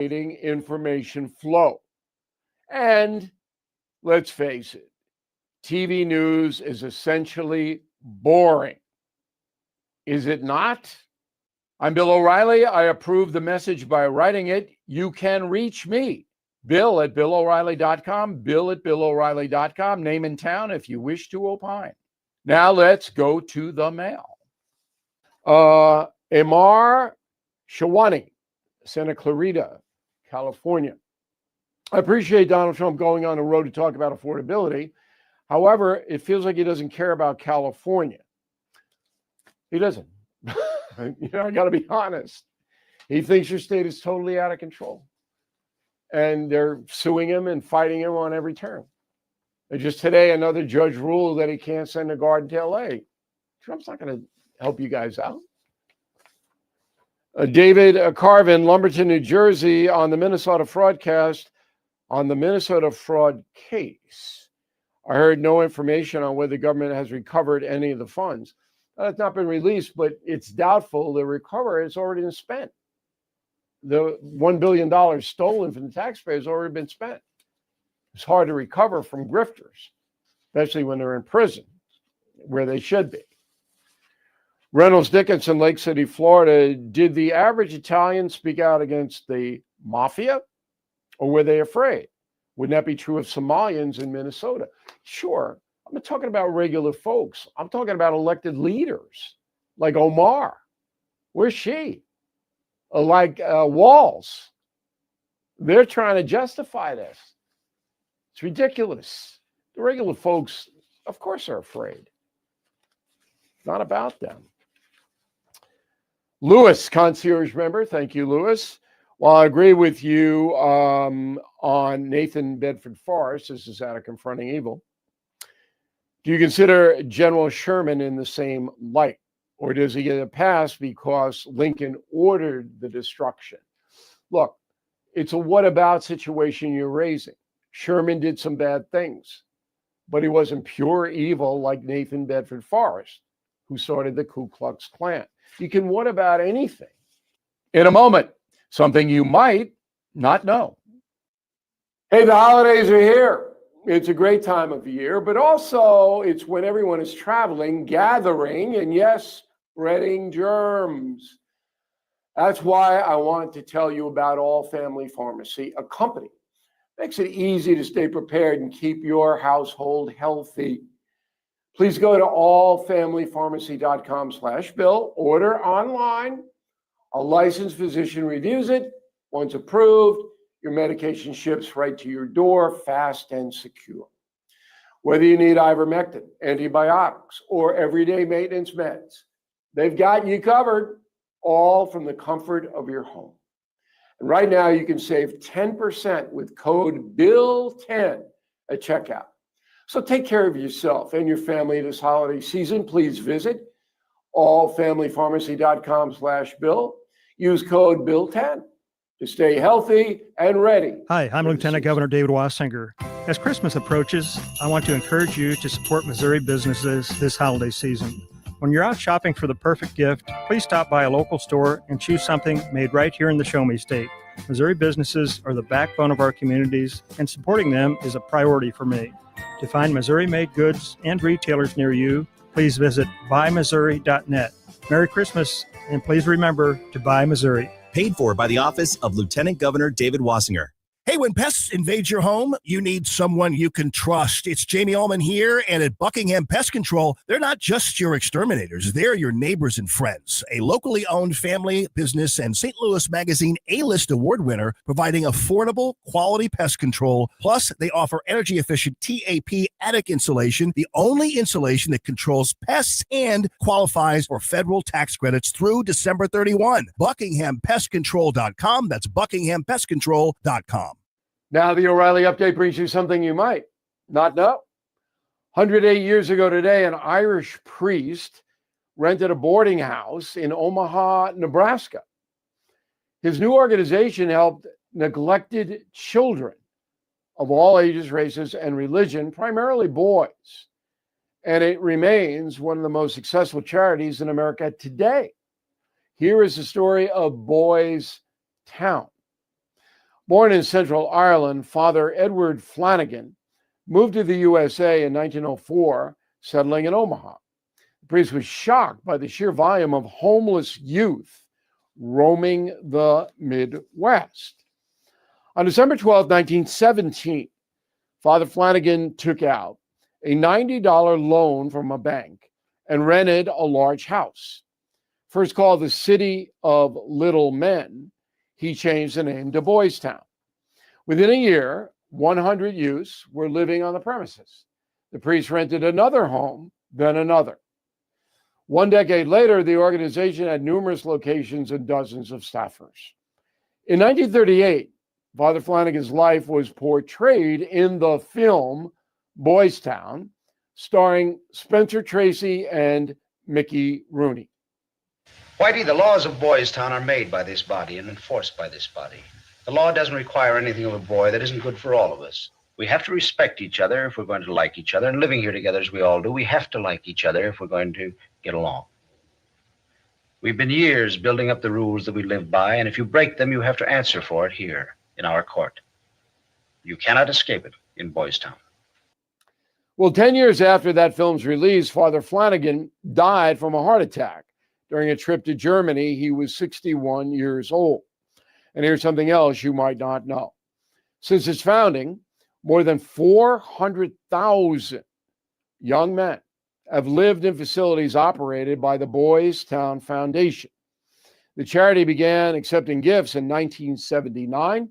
information flow. And let's face it, TV news is essentially boring. Is it not? I'm Bill O'Reilly. I approve the message by writing it. You can reach me, Bill at BillO'Reilly.com, Bill at BillO'Reilly.com, name and town if you wish to opine. Now let's go to the mail. Amar Shawani, Santa Clarita, California. I appreciate Donald Trump going on the road to talk about affordability. However, it feels like he doesn't care about California. He doesn't. I got to be honest. He thinks your state is totally out of control. And they're suing him and fighting him on every turn. And just today, another judge ruled that he can't send a guard to LA. Trump's not going to help you guys out. David Carvin, Lumberton, New Jersey, on the Minnesota fraudcast, on the Minnesota fraud case. I heard no information on whether the government has recovered any of the funds. It's not been released, but it's doubtful the recovery has already been spent. The $1 billion stolen from the taxpayers has already been spent. It's hard to recover from grifters, especially when they're in prison, where they should be. Reynolds Dickinson, Lake City, Florida. Did the average Italian speak out against the mafia, or were they afraid? Wouldn't that be true of Somalians in Minnesota? Sure. I'm not talking about regular folks. I'm talking about elected leaders like Omar. Where's she? Like Walls. They're trying to justify this. It's ridiculous. The regular folks, of course, are afraid. It's not about them. Lewis, concierge member. Thank you, Lewis. While I agree with you on Nathan Bedford Forrest, this is out of Confronting Evil. Do you consider General Sherman in the same light? Or does he get a pass because Lincoln ordered the destruction? Look, it's a what about situation you're raising. Sherman did some bad things, but he wasn't pure evil like Nathan Bedford Forrest, who started the Ku Klux Klan. You can what about anything. In a moment, something you might not know. Hey, the holidays are here. It's a great time of year, but also it's when everyone is traveling, gathering, and yes, spreading germs. That's why I want to tell you about All Family Pharmacy, a company that makes it easy to stay prepared and keep your household healthy. Please go to allfamilypharmacy.com/Bill, order online. A licensed physician reviews it. Once approved, your medication ships right to your door, fast and secure. Whether you need ivermectin, antibiotics, or everyday maintenance meds, they've got you covered, all from the comfort of your home. And right now, you can save 10% with code BILL10 at checkout. So take care of yourself and your family this holiday season. Please visit allfamilypharmacy.com/Bill. Use code BILL10 to stay healthy and ready. Hi, I'm Lieutenant Governor David Wassinger. As Christmas approaches, I want to encourage you to support Missouri businesses this holiday season. When you're out shopping for the perfect gift, please stop by a local store and choose something made right here in the Show Me State. Missouri businesses are the backbone of our communities, and supporting them is a priority for me. To find Missouri-made goods and retailers near you, please visit buymissouri.net. Merry Christmas, and please remember to buy Missouri. Paid for by the Office of Lieutenant Governor David Wassinger. Hey, when pests invade your home, you need someone you can trust. It's Jamie Allman here, and at Buckingham Pest Control, they're not just your exterminators. They're your neighbors and friends. A locally owned family business and St. Louis Magazine A-List award winner, providing affordable, quality pest control. Plus, they offer energy-efficient TAP attic insulation, the only insulation that controls pests and qualifies for federal tax credits through December 31. BuckinghamPestControl.com. That's BuckinghamPestControl.com. Now, the O'Reilly Update brings you something you might not know. 108 years ago today, an Irish priest rented a boarding house in Omaha, Nebraska. His new organization helped neglected children of all ages, races, and religion, primarily boys. And it remains one of the most successful charities in America today. Here is the story of Boys Town. Born in Central Ireland, Father Edward Flanagan moved to the USA in 1904, settling in Omaha. The priest was shocked by the sheer volume of homeless youth roaming the Midwest. On December 12, 1917, Father Flanagan took out a $90 loan from a bank and rented a large house. First called the City of Little Men, he changed the name to Boys Town. Within a year, 100 youths were living on the premises. The priest rented another home, then another. One decade later, the organization had numerous locations and dozens of staffers. In 1938, Father Flanagan's life was portrayed in the film Boys Town, starring Spencer Tracy and Mickey Rooney. Whitey, the laws of Boys Town are made by this body and enforced by this body. The law doesn't require anything of a boy that isn't good for all of us. We have to respect each other if we're going to like each other, and living here together as we all do, we have to like each other if we're going to get along. We've been years building up the rules that we live by, and if you break them, you have to answer for it here in our court. You cannot escape it in Boys Town. Well, 10 years after that film's release, Father Flanagan died from a heart attack during a trip to Germany. He was 61 years old. And here's something else you might not know. Since its founding, more than 400,000 young men have lived in facilities operated by the Boys Town Foundation. The charity began accepting gifts in 1979.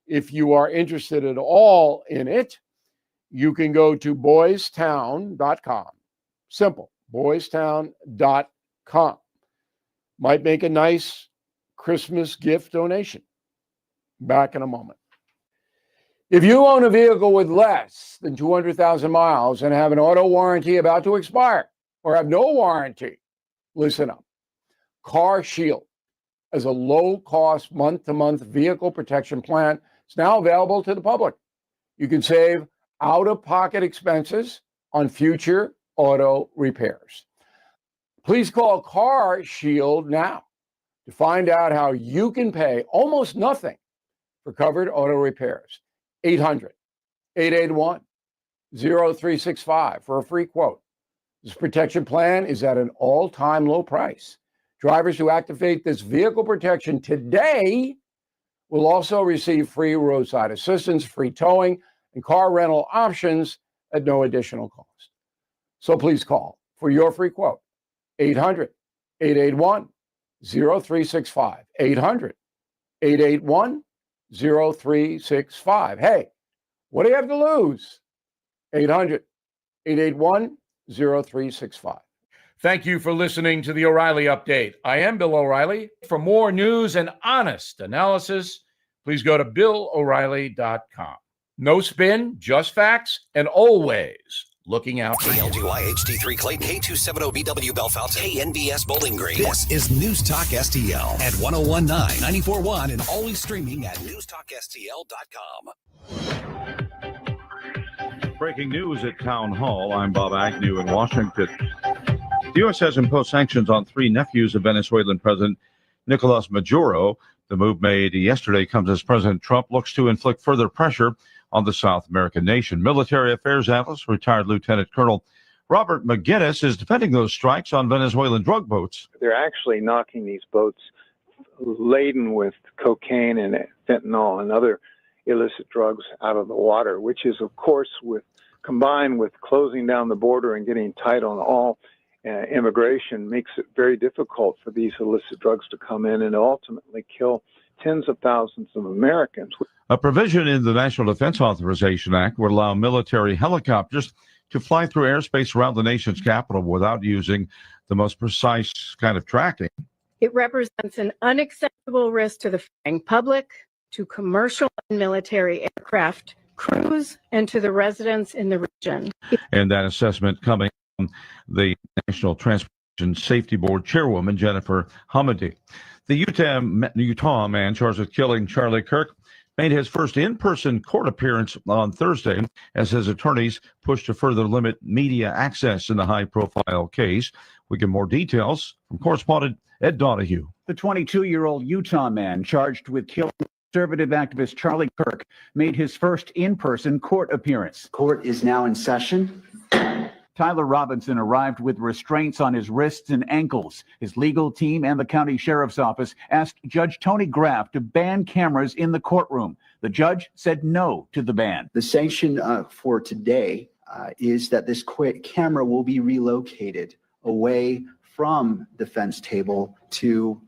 If you are interested at all in it, you can go to boystown.com. Simple, boystown.com. Might make a nice Christmas gift donation. Back in a moment. If you own a vehicle with less than 200,000 miles and have an auto warranty about to expire or have no warranty, listen up. Car Shield is a low-cost month-to-month vehicle protection plan. It's now available to the public. You can save out-of-pocket expenses on future auto repairs. Please call Car Shield now to find out how you can pay almost nothing for covered auto repairs. 800-881-0365 for a free quote. This protection plan is at an all-time low price. Drivers who activate this vehicle protection today will also receive free roadside assistance, free towing, and car rental options at no additional cost. So please call for your free quote. 800-881-0365. 800-881-0365. Hey, what do you have to lose? 800-881-0365. Thank you for listening to the O'Reilly Update. I am Bill O'Reilly. For more news and honest analysis, please go to BillO'Reilly.com. No spin, just facts, and always looking out for you. KLGY HD3 Clayton, K270BW Bellefonte, KNBS Bowling Green. This is News Talk STL at 1019, 94.1, and always streaming at newstalkstl.com. Breaking news at Town Hall. I'm Bob Agnew in Washington. The U.S. has imposed sanctions on 3 nephews of Venezuelan President Nicolas Maduro. The move made yesterday comes as President Trump looks to inflict further pressure on the South American nation. Military affairs analyst, retired Lieutenant Colonel Robert McGinnis, is defending those strikes on Venezuelan drug boats. They're actually knocking these boats laden with cocaine and fentanyl and other illicit drugs out of the water, which is, of course, combined with closing down the border and getting tight on all immigration, makes it very difficult for these illicit drugs to come in and ultimately kill tens of thousands of Americans. A provision in the National Defense Authorization Act would allow military helicopters to fly through airspace around the nation's capital without using the most precise kind of tracking. It represents an unacceptable risk to the flying public, to commercial and military aircraft crews, and to the residents in the region. And that assessment coming from the National Transportation Safety Board Chairwoman, Jennifer Hamady. The Utah man charged with killing Charlie Kirk made his first in-person court appearance on Thursday as his attorneys push to further limit media access in the high-profile case. We get more details from correspondent Ed Donahue. The 22-year-old Utah man charged with killing Conservative activist Charlie Kirk made his first in-person court appearance. Court is now in session. Tyler Robinson arrived with restraints on his wrists and ankles. His legal team and the county sheriff's office asked Judge Tony Graff to ban cameras in the courtroom. The judge said no to the ban. The sanction for today is that this camera will be relocated away from defense table to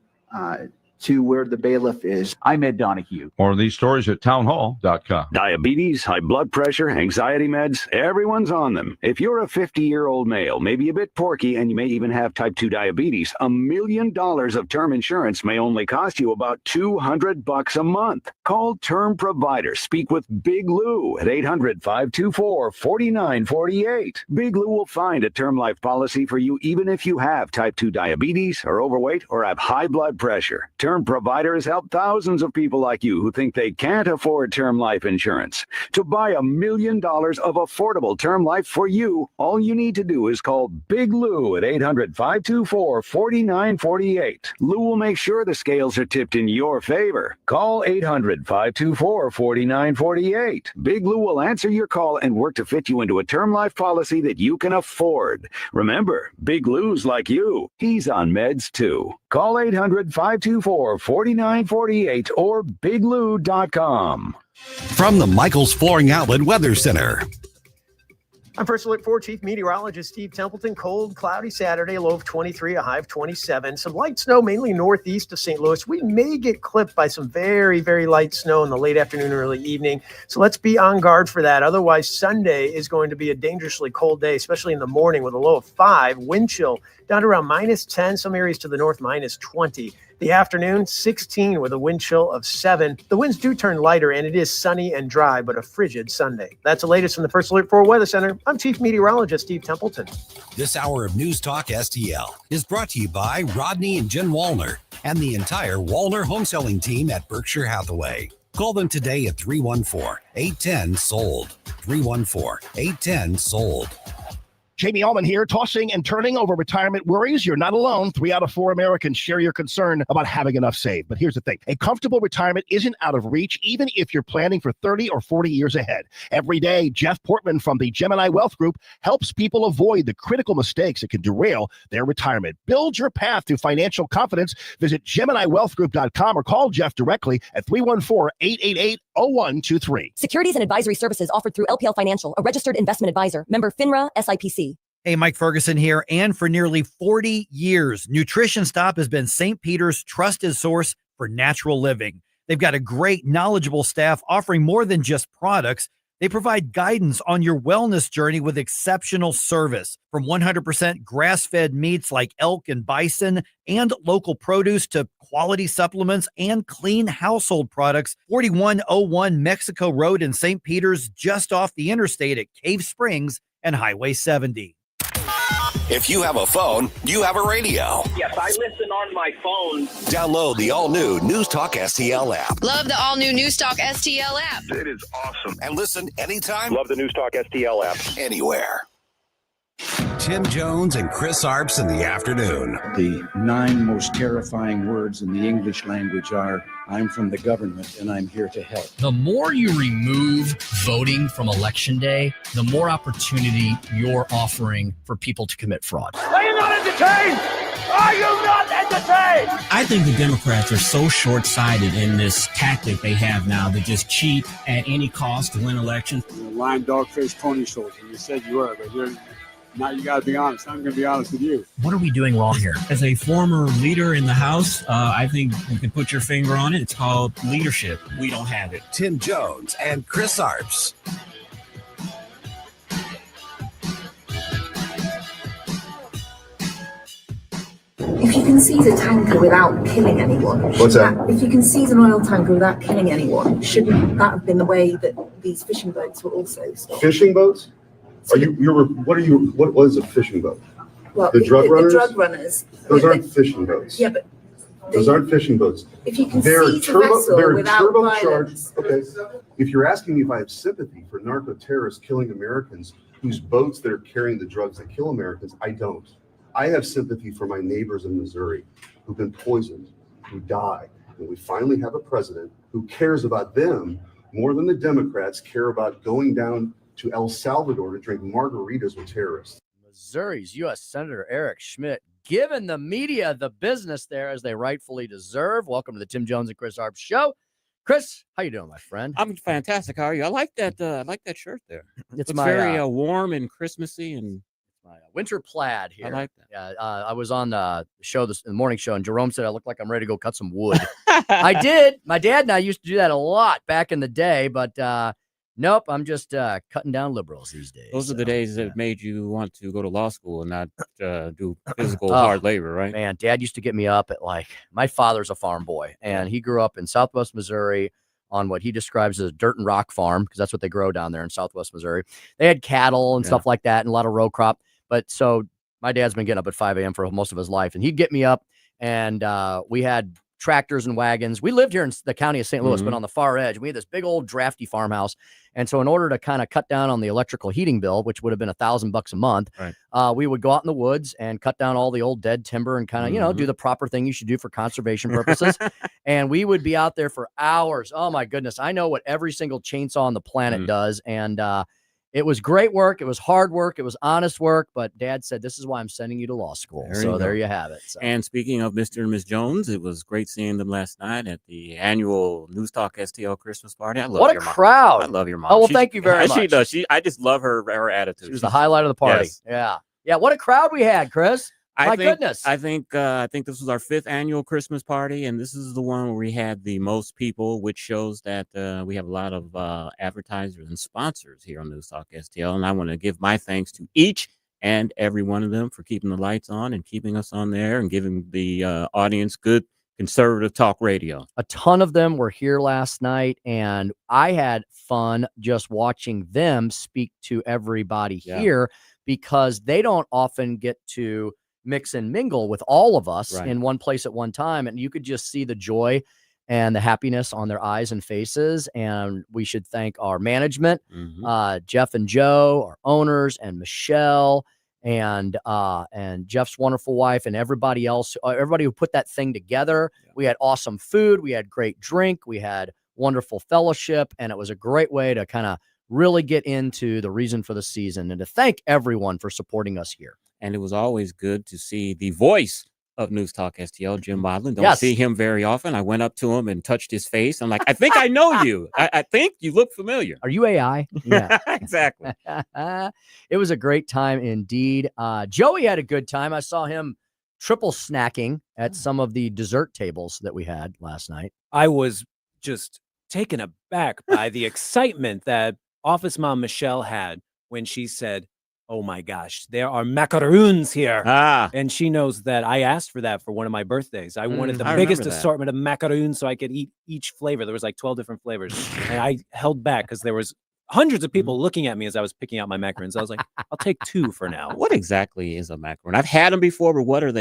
where the bailiff is. I'm Ed Donahue. More of these stories at townhall.com. Diabetes, high blood pressure, anxiety meds, everyone's on them. If you're a 50-year-old male, maybe a bit porky, and you may even have type 2 diabetes, $1 million of term insurance may only cost you about $200 a month. Call Term Provider. Speak with Big Lou at 800-524-4948. Big Lou will find a term life policy for you even if you have type 2 diabetes, are overweight, or have high blood pressure. Term Provider has helped thousands of people like you who think they can't afford term life insurance. To buy $1 million of affordable term life for you, all you need to do is call Big Lou at 800-524-4948. Lou will make sure the scales are tipped in your favor. Call 800-524-4948. Big Lou will answer your call and work to fit you into a term life policy that you can afford. Remember, Big Lou's like you. He's on meds too. Call 800-524-4948 or biglou.com. From the Michaels Flooring Outlet Weather Center. I'm First Alert 4 Chief Meteorologist Steve Templeton. Cold, cloudy Saturday, low of 23, a high of 27. Some light snow, mainly northeast of St. Louis. We may get clipped by some very, very light snow in the late afternoon, early evening. So let's be on guard for that. Otherwise, Sunday is going to be a dangerously cold day, especially in the morning with a low of 5. Wind chill down to around minus 10. Some areas to the north, minus 20. The afternoon, 16 with a wind chill of 7. The winds do turn lighter, and it is sunny and dry, but a frigid Sunday. That's the latest from the First Alert 4 Weather Center. I'm Chief Meteorologist Steve Templeton. This hour of News Talk STL is brought to you by Rodney and Jen Wallner and the entire Wallner home selling team at Berkshire Hathaway. Call them today at 314-810-SOLD. 314-810-SOLD. Jamie Allman here, tossing and turning over retirement worries. You're not alone. 3 out of 4 Americans share your concern about having enough saved. But here's the thing. A comfortable retirement isn't out of reach, even if you're planning for 30 or 40 years ahead. Every day, Jeff Portman from the Gemini Wealth Group helps people avoid the critical mistakes that can derail their retirement. Build your path to financial confidence. Visit GeminiWealthGroup.com or call Jeff directly at 314-888-0123. Securities and advisory services offered through LPL Financial, a registered investment advisor. Member FINRA, SIPC. Hey, Mike Ferguson here. And for nearly 40 years, Nutrition Stop has been St. Peter's trusted source for natural living. They've got a great, knowledgeable staff offering more than just products. They provide guidance on your wellness journey with exceptional service, from 100% grass-fed meats like elk and bison and local produce to quality supplements and clean household products. 4101 Mexico Road in St. Peter's, just off the interstate at Cave Springs and Highway 70. If you have a phone, you have a radio. Yes, I listen on my phone. Download the all-new News Talk STL app. Love the all-new News Talk STL app. It is awesome. And listen anytime. Love the News Talk STL app. Anywhere. Tim Jones and Chris Arps in the afternoon. The 9 most terrifying words in the English language are, I'm from the government and I'm here to help. The more you remove voting from Election Day, the more opportunity you're offering for people to commit fraud. Are you not entertained? Are you not entertained? I think the Democrats are so short-sighted in this tactic they have now to just cheat at any cost to win elections. You're a lying dog-faced pony soldier. You said you were, but now you got to be honest. I'm going to be honest with you. What are we doing wrong here? As a former leader in the House, I think you can put your finger on it. It's called leadership. We don't have it. Tim Jones and Chris Arps. If you can seize a tanker without killing anyone, what's that? If you can seize an oil tanker without killing anyone, shouldn't that have been the way that these fishing boats were also stopped? Fishing boats? What is a fishing boat? Well, the drug runners? The drug runners. Those aren't fishing boats. Yeah, but those aren't fishing boats. If you can seize a vessel without violence. Okay. If you're asking me if I have sympathy for narco terrorists killing Americans whose boats that are carrying the drugs that kill Americans, I don't. I have sympathy for my neighbors in Missouri who've been poisoned, who died. And we finally have a president who cares about them more than the Democrats care about going down to El Salvador to drink margaritas with terrorists. Missouri's U.S. Senator Eric Schmidt giving the media the business there as they rightfully deserve. Welcome to the Tim Jones and Chris Arps show. Chris, how you doing, my friend? I'm fantastic. How are you? I like that shirt there. It's Looks my very warm and Christmassy, and my winter plaid here. I like that. Yeah, I was on the show the morning show, and Jerome said I look like I'm ready to go cut some wood. I did. My dad and I used to do that a lot back in the day, but nope, I'm just cutting down liberals these days. Those are the days that made you want to go to law school and not do physical hard labor, right? Man, Dad used to get me up at my father's a farm boy, and he grew up in Southwest Missouri on what he describes as a dirt and rock farm, because that's what they grow down there in Southwest Missouri. They had cattle and stuff like that and a lot of row crop. But so my dad's been getting up at 5 a.m. for most of his life, and he'd get me up, and we had tractors and wagons. We lived here in the county of St. Louis, but on the far edge. We had this big old drafty farmhouse. And so in order to kind of cut down on the electrical heating bill, which would have been $1,000 a month, we would go out in the woods and cut down all the old dead timber and kind of, do the proper thing you should do for conservation purposes. And we would be out there for hours. Oh my goodness. I know what every single chainsaw on the planet does. And it was great work. It was hard work. It was honest work. But Dad said, this is why I'm sending you to law school. There you have it. So. And speaking of Mr. and Miss Jones, it was great seeing them last night at the annual News Talk STL Christmas party. I love what your a mom. crowd. I love your mom. Oh, well, thank you very much. She does. I just love her attitude. She was the highlight of the party. Yes. Yeah. Yeah. What a crowd we had, Chris. Goodness. I think this was our 5th annual Christmas party, and this is the one where we had the most people, which shows that we have a lot of advertisers and sponsors here on News Talk STL. And I want to give my thanks to each and every one of them for keeping the lights on and keeping us on there and giving the audience good conservative talk radio. A ton of them were here last night, and I had fun just watching them speak to everybody here, because they don't often get to mix and mingle with all of us in one place at one time. And you could just see the joy and the happiness on their eyes and faces. And we should thank our management, Jeff and Joe, our owners, and Michelle, and Jeff's wonderful wife, and everybody else, everybody who put that thing together. We had awesome food. We had great drink. We had wonderful fellowship. And it was a great way to kind of really get into the reason for the season, and to thank everyone for supporting us here. And it was always good to see the voice of News Talk STL, Jim Bodlin. Don't see him very often. I went up to him and touched his face. I'm like, I think I know you. I think you look familiar. Are you AI? Yeah, exactly. It was a great time indeed. Joey had a good time. I saw him triple snacking at some of the dessert tables that we had last night. I was just taken aback by the excitement that Office Mom Michelle had when she said, "Oh my gosh, there are macaroons here." And she knows that I asked for that for one of my birthdays. I wanted the biggest assortment of macaroons so I could eat each flavor. There was like 12 different flavors. And I held back because there was hundreds of people looking at me as I was picking out my macaroons. I was like, I'll take 2 for now. What exactly is a macaroon? I've had them before, but what do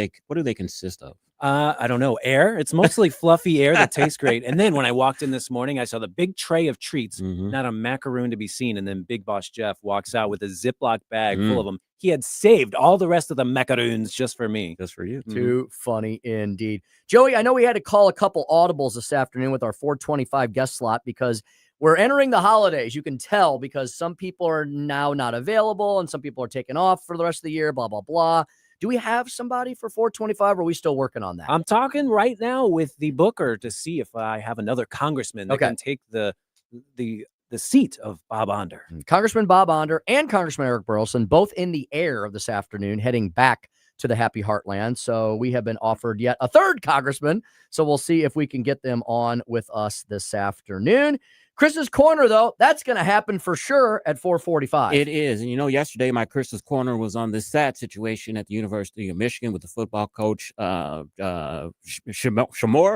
they consist of? I don't know. Air. It's mostly fluffy air that tastes great. And then when I walked in this morning, I saw the big tray of treats, not a macaroon to be seen. And then Big Boss Jeff walks out with a Ziploc bag full of them. He had saved all the rest of the macaroons just for me. Just for you. Too funny indeed. Joey, I know we had to call a couple audibles this afternoon with our 425 guest slot because we're entering the holidays. You can tell because some people are now not available and some people are taking off for the rest of the year, blah, blah, blah. Do we have somebody for 425 or are we still working on that? I'm talking right now with the booker to see if I have another congressman that can take the seat of Bob Onder. Congressman Bob Onder and Congressman Eric Burleson, both in the air this afternoon, heading back to the Happy Heartland. So we have been offered yet a third congressman. So we'll see if we can get them on with us this afternoon. Chris's Corner, though, that's going to happen for sure at 4:45. It is. And, yesterday my Chris's Corner was on this sad situation at the University of Michigan with the football coach, Shamor.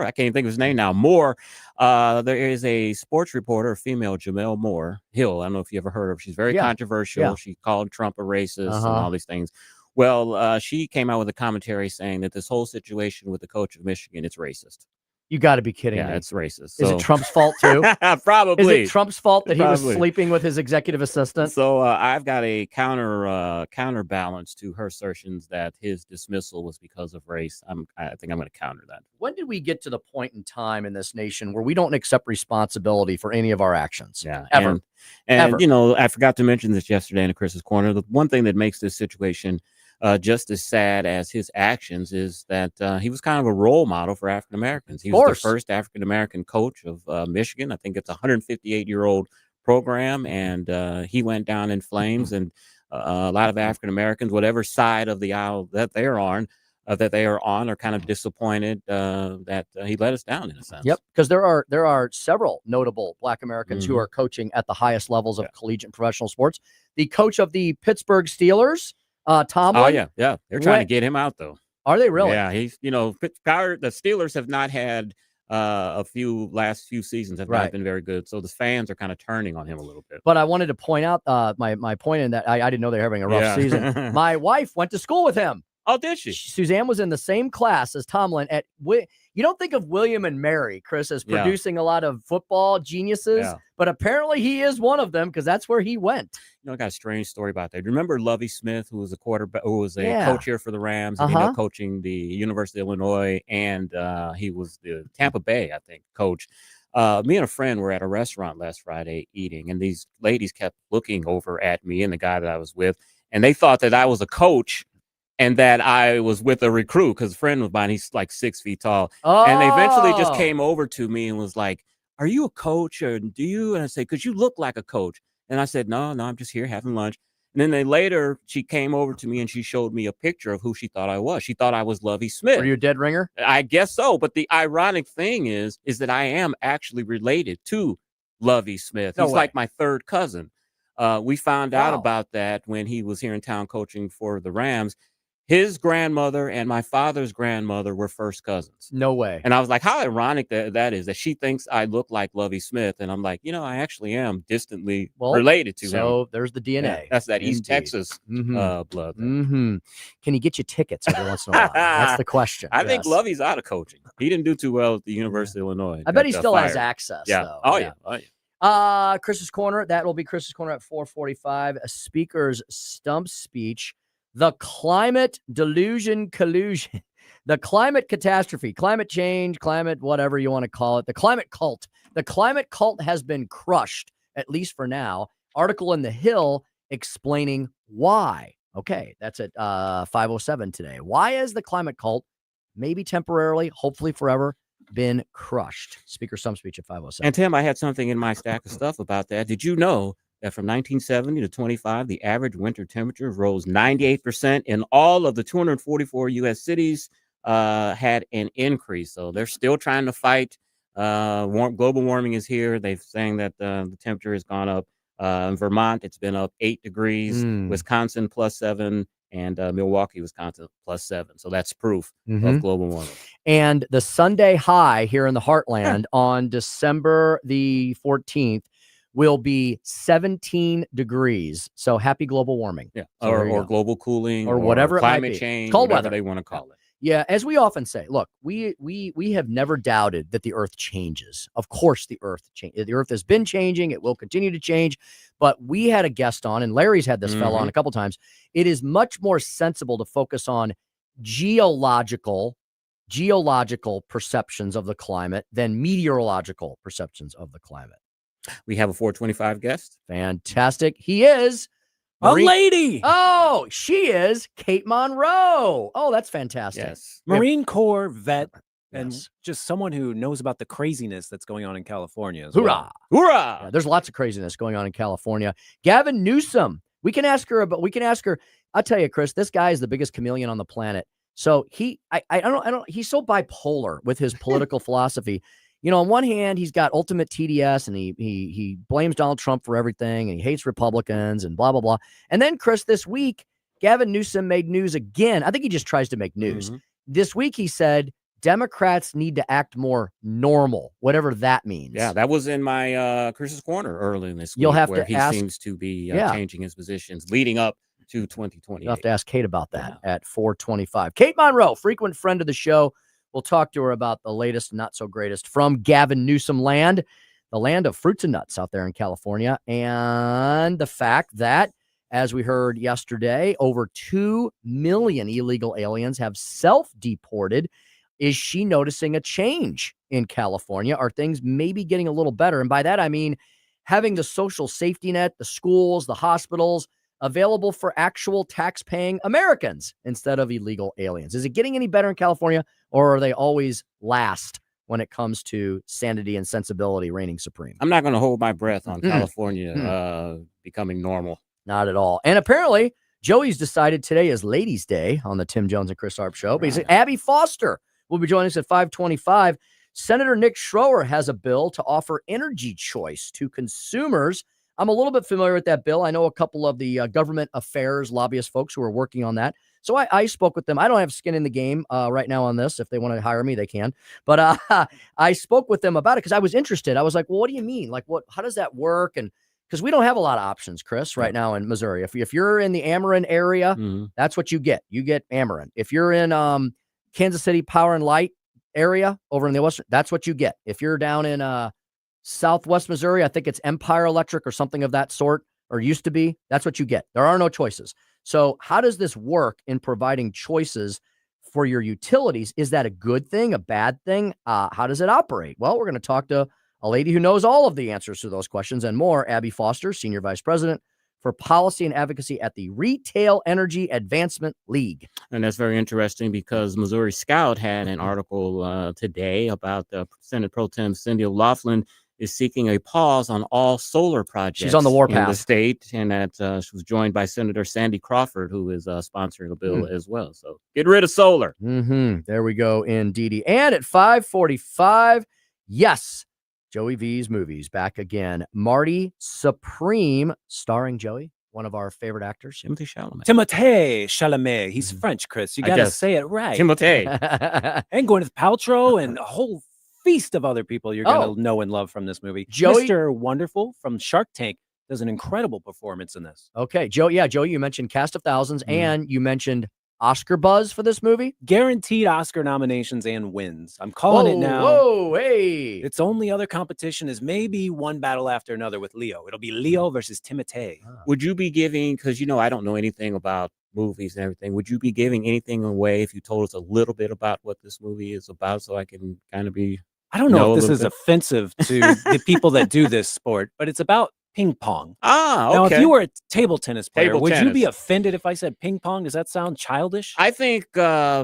I can't even think of his name now. Moore. There is a sports reporter, a female, Jamel Moore Hill. I don't know if you ever heard of her. She's very controversial. Yeah. She called Trump a racist and all these things. Well, she came out with a commentary saying that this whole situation with the coach of Michigan, it's racist. You got to be kidding me. Yeah, it's racist. Is it Trump's fault too? Probably. Is it Trump's fault that he was Probably. sleeping with his executive assistant? So I've got a counterbalance to her assertions that his dismissal was because of race. I think I'm going to counter that. When did we get to the point in time in this nation where we don't accept responsibility for any of our actions? Yeah, Ever. And you know, I forgot to mention this yesterday in the Chris's Corner. The one thing that makes this situation just as sad as his actions is that he was kind of a role model for African Americans. He was the first African American coach of Michigan. I think it's a 158-year-old program, and he went down in flames. And a lot of African Americans, whatever side of the aisle that they are on, are kind of disappointed that he let us down in a sense. Yep, because there are several notable Black Americans who are coaching at the highest levels of collegiate and professional sports. The coach of the Pittsburgh Steelers, Tomlin. Oh yeah. They're trying to get him out though. Are they really? Yeah, he's the Steelers have not had last few seasons have not been very good, so the fans are kind of turning on him a little bit. But I wanted to point out my point in that I didn't know they were having a rough season. My wife went to school with him. Oh, did she? Suzanne was in the same class as Tomlin at. You don't think of William and Mary, Chris, as producing a lot of football geniuses, but apparently he is one of them because that's where he went. You know, I got a strange story about that. Remember Lovie Smith, who was a quarterback, who was a coach here for the Rams, and ended up coaching the University of Illinois, and he was the Tampa Bay, I think, coach. Me and a friend were at a restaurant last Friday eating, and these ladies kept looking over at me and the guy that I was with, and they thought that I was a coach and that I was with a recruit because a friend was mine. He's like 6 feet tall. Oh. And they eventually just came over to me and was like, "Are you a coach or do you?" And I said, "Because you look like a coach." And I said, No, I'm just here having lunch. And then later she came over to me and she showed me a picture of who she thought I was. She thought I was Lovie Smith. Were you a dead ringer? I guess so. But the ironic thing is that I am actually related to Lovie Smith. He's like my third cousin. We found out about that when he was here in town coaching for the Rams. His grandmother and my father's grandmother were first cousins. No way. And I was like, how ironic that is, that she thinks I look like Lovie Smith. And I'm like, I actually am distantly related to him. So there's the DNA. Yeah, that's that East Texas blood. Mm-hmm. Can he get you tickets every once in a while? That's the question. I think Lovie's out of coaching. He didn't do too well at the University of Illinois. I bet he still has access. Yeah. Though. Oh, yeah. Chris's Corner. That will be Chris's Corner at 4:45. A speaker's stump speech. The climate delusion collusion, the climate catastrophe, climate change, climate, whatever you want to call it, the climate cult. The climate cult has been crushed, at least for now. Article in The Hill explaining why. Okay, that's at 5:07 today. Why has the climate cult, maybe temporarily, hopefully forever, been crushed? Speaker stump speech at 5:07. And Tim, I had something in my stack of stuff about that. Did you know that from 1970 to 25, the average winter temperature rose 98%, and all of the 244 U.S. cities had an increase. So they're still trying to fight. Global warming is here. They're saying that the temperature has gone up. In Vermont, it's been up 8 degrees. Wisconsin, +7. And Milwaukee, Wisconsin, +7. So that's proof of global warming. And the Sunday high here in the heartland on December the 14th will be 17 degrees. So happy global warming. Yeah. So or global cooling or whatever climate it might be. Change, cold whatever weather they want to call it. Yeah, as we often say, look, we have never doubted that the earth changes. Of course the earth changes. The earth has been changing, it will continue to change, but we had a guest on, and Larry's had this fellow on a couple times. It is much more sensible to focus on geological perceptions of the climate than meteorological perceptions of the climate. We have a 425 guest. Fantastic. He is a lady. Oh, she is Kate Monroe. Oh, that's fantastic. Yes. Marine Corps vet and just someone who knows about the craziness that's going on in California as well. Hoorah! Yeah, there's lots of craziness going on in California. Gavin Newsom. We can ask her. I'll tell you, Chris, this guy is the biggest chameleon on the planet. So he's so bipolar with his political philosophy. On one hand, he's got ultimate TDS and he blames Donald Trump for everything and he hates Republicans and blah, blah, blah. And then, Chris, this week, Gavin Newsom made news again. I think he just tries to make news. This week, he said Democrats need to act more normal, whatever that means. Yeah, that was in my Chris's Corner early in this week. You'll have where to he ask, seems to be changing his positions leading up to 2020. You'll have to ask Kate about that at 4:25. Kate Monroe, frequent friend of the show, We'll talk to her about the latest and not so greatest from Gavin Newsom land, the land of fruits and nuts out there in California, and the fact that, as we heard yesterday, over 2 million illegal aliens have self-deported. Is she noticing a change in California? Are things maybe getting a little better? And by that, I mean having the social safety net, the schools, the hospitals available for actual tax-paying Americans instead of illegal aliens. Is it getting any better in California, or are they always last when it comes to sanity and sensibility reigning supreme? I'm not going to hold my breath on California becoming normal. Not at all. And apparently, Joey's decided today is Ladies' Day on the Tim Jones and Chris Arps show. Right. Abby Foster will be joining us at 5:25. Senator Nick Schroer has a bill to offer energy choice to consumers. I'm a little bit familiar with that bill. I know a couple of the government affairs lobbyist folks who are working on that. So I spoke with them. I don't have skin in the game right now on this. If they want to hire me, they can. But I spoke with them about it because I was interested. I was like, well, what do you mean? Like, how does that work? And because we don't have a lot of options, Chris, right now in Missouri. If you're in the Ameren area, that's what you get. You get Ameren. If you're in Kansas City Power and Light area over in the western, that's what you get. If you're down in Southwest Missouri, I think it's Empire Electric or something of that sort, or used to be. That's what you get. There are no choices. So how does this work in providing choices for your utilities? Is that a good thing, a bad thing? How does it operate? Well, we're going to talk to a lady who knows all of the answers to those questions and more, Abby Foster, Senior Vice President for Policy and Advocacy at the Retail Energy Advancement League. And that's very interesting because Missouri Scout had an article today about Senate Pro Tem Cindy O'Loughlin is seeking a pause on all solar projects. She's on the warpath in the state, and that she was joined by Senator Sandy Crawford, who is sponsoring a bill as well. So get rid of solar. There we go, indeedy. And at 5:45, yes, Joey V's movies back again. Marty Supreme, starring Joey, one of our favorite actors. Timothée Chalamet. Timothée Chalamet. He's French, Chris. You got to say it right. Timothée. And Gwyneth Paltrow and a whole feast of other people you're going to know and love from this movie. Joey, Mr. Wonderful from Shark Tank does an incredible performance in this. Okay, Joey, you mentioned Cast of Thousands and you mentioned Oscar buzz for this movie. Guaranteed Oscar nominations and wins. I'm calling it now. Whoa, hey. Its only other competition is maybe one battle after another with Leo. It'll be Leo versus Timothée. Would you be giving, because I don't know anything about movies and everything, would you be giving anything away if you told us a little bit about what this movie is about so I can kind of be... I don't know if this is offensive to the people that do this sport, but it's about ping pong. Okay. Now, if you were a table tennis player, would you be offended if I said ping pong? Does that sound childish? I think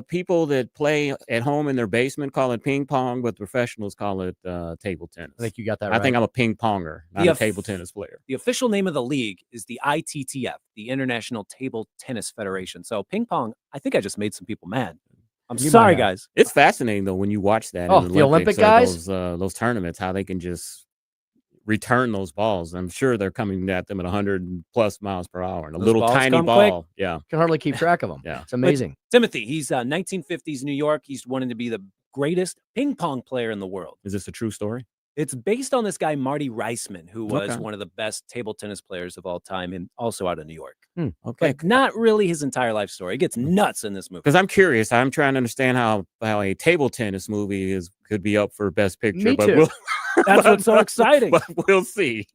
people that play at home in their basement call it ping pong, but professionals call it table tennis. I think you got that right. I think I'm a ping ponger, not a table tennis player. The official name of the league is the ITTF, the International Table Tennis Federation. So ping pong, I think I just made some people mad. I'm sorry, guys. It's fascinating, though, when you watch that. Oh, the Olympic guys? Those tournaments, how they can just return those balls. I'm sure they're coming at them at 100 plus miles per hour. And a little tiny ball. Quick. Yeah. Can hardly keep track of them. Yeah. It's amazing. But Timothée, he's 1950s New York. He's wanted to be the greatest ping pong player in the world. Is this a true story? It's based on this guy, Marty Reisman, who was one of the best table tennis players of all time and also out of New York. Okay. But not really his entire life story. It gets nuts in this movie. Because I'm curious. I'm trying to understand how a table tennis movie could be up for Best Picture. Me too. That's what's so exciting. But we'll see.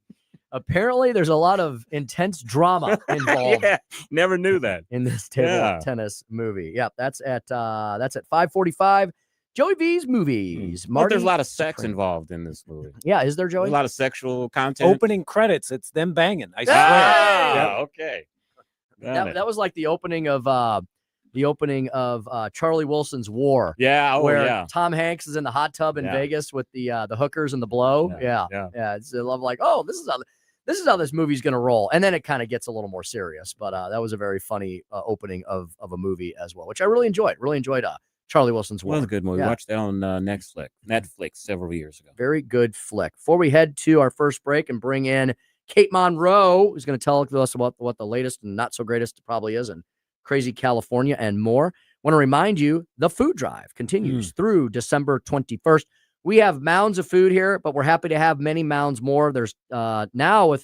Apparently, there's a lot of intense drama involved. Never knew that. In this table tennis movie. Yeah, that's at 5:45. Joey V's movies. Marty, there's a lot of sex involved in this movie. Yeah, is there, Joey? There's a lot of sexual content. Opening credits, it's them banging. I swear. Okay. That was like the opening of Charlie Wilson's War. Yeah, where Tom Hanks is in the hot tub in Vegas with the hookers and the blow. Yeah. It's I love like, oh, this is how this movie's gonna roll, and then it kind of gets a little more serious. But that was a very funny opening of a movie as well, which I really enjoyed. Charlie Wilson's War. It was a good movie. Watched that on Netflix several years ago. Very good flick. Before we head to our first break and bring in Kate Monroe, who's going to tell us about what the latest and not so greatest probably is in crazy California and more. Want to remind you, the food drive continues through December 21st. We have mounds of food here, but we're happy to have many mounds more. There's now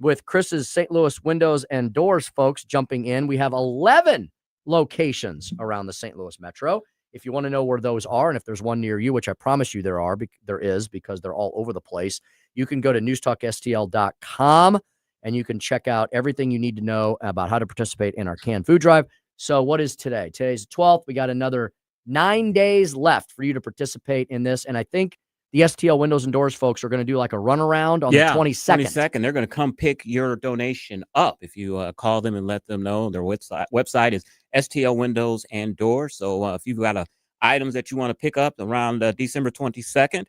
with Chris's St. Louis Windows and Doors folks jumping in, we have 11 locations around the St. Louis Metro. If you want to know where those are, and if there's one near you, which I promise you there is because they're all over the place, you can go to newstalkstl.com and you can check out everything you need to know about how to participate in our canned food drive. So what is today? Today's the 12th. We got another 9 days left for you to participate in this. And I think the STL Windows and Doors folks are going to do like a runaround on the 22nd. 22nd. They're going to come pick your donation up if you call them and let them know. Their website is STL Windows and Doors. So if you've got items that you want to pick up around December 22nd,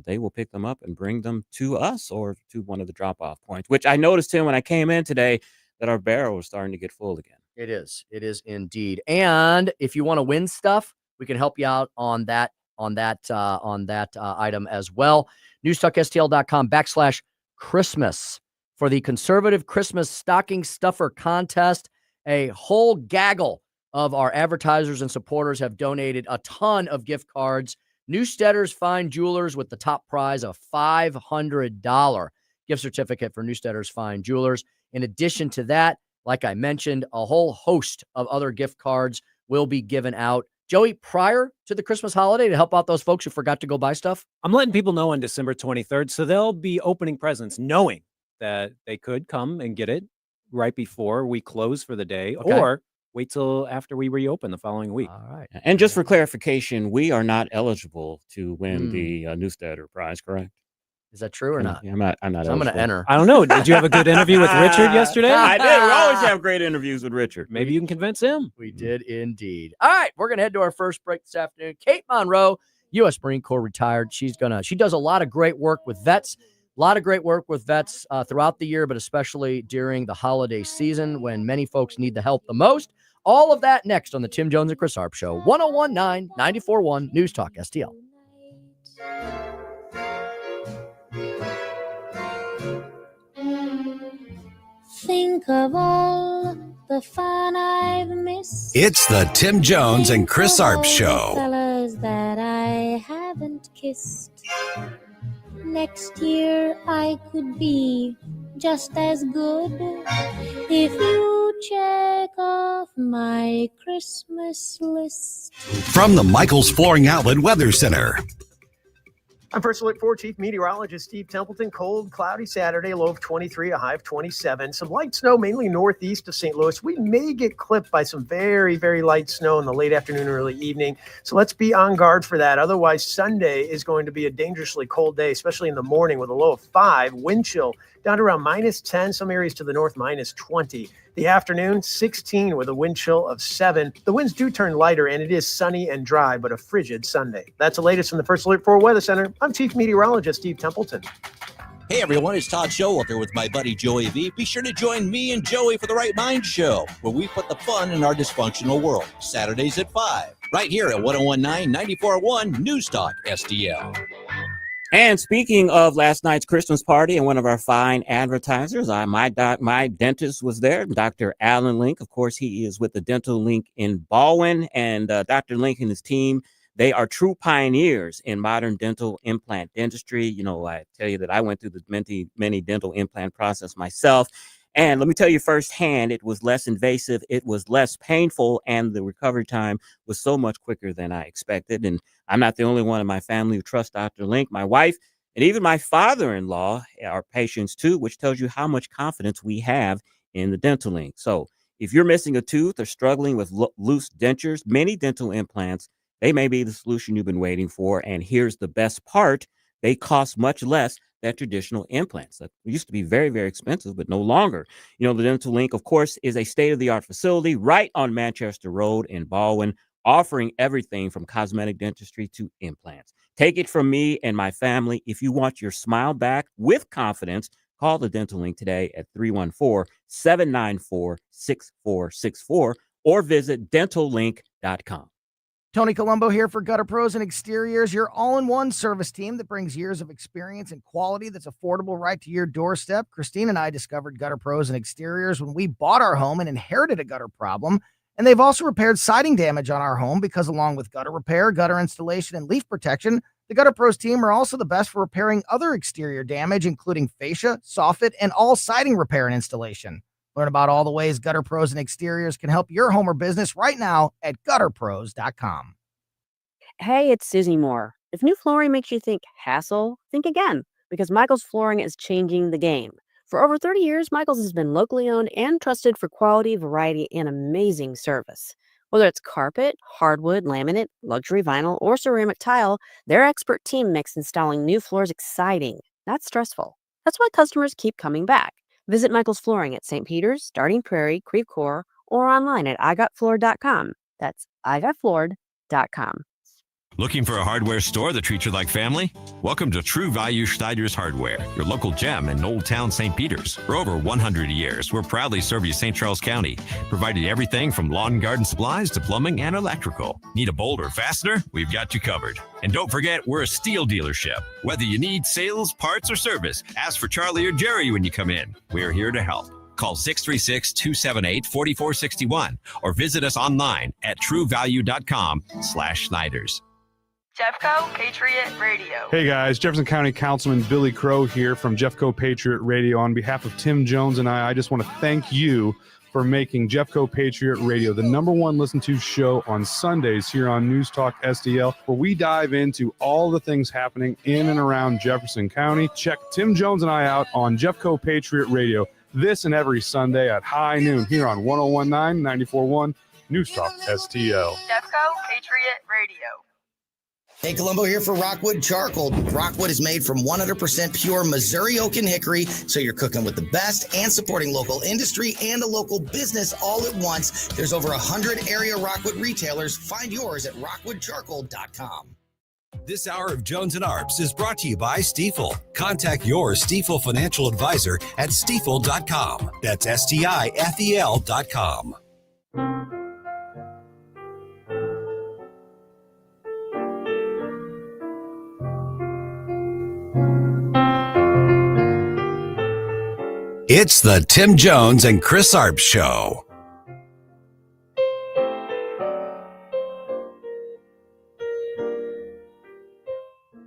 they will pick them up and bring them to us or to one of the drop-off points, which I noticed, Tim, when I came in today, that our barrel was starting to get full again. It is. It is indeed. And if you want to win stuff, we can help you out on that item as well. newstalkstl.com/Christmas for the conservative Christmas stocking stuffer contest. A whole gaggle of our advertisers and supporters have donated a ton of gift cards. Newstetter's Fine Jewelers with the top prize of $500 gift certificate for Newstetter's Fine Jewelers. In addition to that, like I mentioned, a whole host of other gift cards will be given out. Joey, prior to the Christmas holiday, to help out those folks who forgot to go buy stuff? I'm letting people know on December 23rd, so they'll be opening presents knowing that they could come and get it right before we close for the day, or wait till after we reopen the following week. All right. And just for clarification, we are not eligible to win the Newstetter prize, correct? Is that true or not? I'm not. So I'm going to enter. I don't know. Did you have a good interview with Richard yesterday? I did. We always have great interviews with Richard. Maybe you can convince him. We did indeed. All right, we're going to head to our first break this afternoon. Kate Monroe, U.S. Marine Corps retired. She does a lot of great work with vets. A lot of great work with vets throughout the year, but especially during the holiday season when many folks need the help the most. All of that next on the Tim Jones and Chris Arps Show. 101.9, 94.1 News Talk STL. Think of all the fun I've missed. It's the Tim Jones and Chris Arps Show. Fellas that I haven't kissed. Next year I could be just as good if you check off my Christmas list. From the Michaels Flooring Outlet Weather Center. I'm First Alert 4 Chief Meteorologist Steve Templeton. Cold, cloudy Saturday, low of 23, a high of 27. Some light snow, mainly northeast of St. Louis. We may get clipped by some very, very light snow in the late afternoon, early evening. So let's be on guard for that. Otherwise, Sunday is going to be a dangerously cold day, especially in the morning with a low of 5. Wind chill down to around -10, some areas to the north -20. The afternoon, 16 with a wind chill of 7. The winds do turn lighter, and it is sunny and dry, but a frigid Sunday. That's the latest from the First Alert 4 Weather Center. I'm Chief Meteorologist Steve Templeton. Hey everyone, it's Todd Showalter with my buddy Joey V. Be sure to join me and Joey for the Right Mind Show, where we put the fun in our dysfunctional world. Saturdays at 5, right here at 101.9, 94.1 News Talk STL. And speaking of last night's Christmas party and one of our fine advertisers, my dentist was there, Dr. Alan Link. Of course, he is with the Dental Link in Baldwin, and Dr. Link and his team, they are true pioneers in modern dental implant dentistry. You know, I tell you that I went through the many dental implant process myself. And let me tell you firsthand, it was less invasive, it was less painful, and the recovery time was so much quicker than I expected. And I'm not the only one in my family who trusts Dr. Link. My wife and even my father-in-law are patients too, which tells you how much confidence we have in the Dental Link. So if you're missing a tooth or struggling with loose dentures, many dental implants, they may be the solution you've been waiting for. And here's the best part. They cost much less than traditional implants. That used to be very, very expensive, but no longer. You know, the Dental Link, of course, is a state-of-the-art facility right on Manchester Road in Baldwin, offering everything from cosmetic dentistry to implants. Take it from me and my family. If you want your smile back with confidence, call the Dental Link today at 314-794-6464 or visit dentallink.com. Tony Colombo here for Gutter Pros and Exteriors, your all-in-one service team that brings years of experience and quality that's affordable right to your doorstep. Christine and I discovered Gutter Pros and Exteriors when we bought our home and inherited a gutter problem. And they've also repaired siding damage on our home because along with gutter repair, gutter installation, and leaf protection, the Gutter Pros team are also the best for repairing other exterior damage, including fascia, soffit, and all siding repair and installation. Learn about all the ways Gutter Pros and Exteriors can help your home or business right now at gutterpros.com. Hey, it's Susie Moore. If new flooring makes you think hassle, think again, because Michael's Flooring is changing the game. For over 30 years, Michael's has been locally owned and trusted for quality, variety, and amazing service. Whether it's carpet, hardwood, laminate, luxury vinyl, or ceramic tile, their expert team makes installing new floors exciting, not stressful. That's why customers keep coming back. Visit Michael's Flooring at St. Peter's, Starting Prairie, Creve Coeur, or online at igotfloored.com. That's igotfloored.com. Looking for a hardware store that treats you like family? Welcome to True Value Schneider's Hardware, your local gem in Old Town St. Peter's. For over 100 years, we're proudly serving St. Charles County, providing everything from lawn and garden supplies to plumbing and electrical. Need a bolt or fastener? We've got you covered. And don't forget, we're a steel dealership. Whether you need sales, parts, or service, ask for Charlie or Jerry when you come in. We're here to help. Call 636-278-4461 or visit us online at truevalue.com/Schneiders. Jeffco Patriot Radio. Hey guys, Jefferson County Councilman Billy Crow here from Jeffco Patriot Radio. On behalf of Tim Jones and I just want to thank you for making Jeffco Patriot Radio the #1 listened to show on Sundays here on News Talk STL, where we dive into all the things happening in and around Jefferson County. Check Tim Jones and I out on Jeffco Patriot Radio this and every Sunday at high noon here on 1019 94.1 News Talk STL. Jeffco Patriot Radio. Hey, Columbo here for Rockwood Charcoal. Rockwood is made from 100% pure Missouri oak and hickory, so you're cooking with the best and supporting local industry and a local business all at once. There's over 100 area Rockwood retailers. Find yours at rockwoodcharcoal.com. This hour of Jones and Arps is brought to you by Stifel. Contact your Stifel financial advisor at stifel.com. That's STIFEL.com. It's the Tim Jones and Chris Arps Show.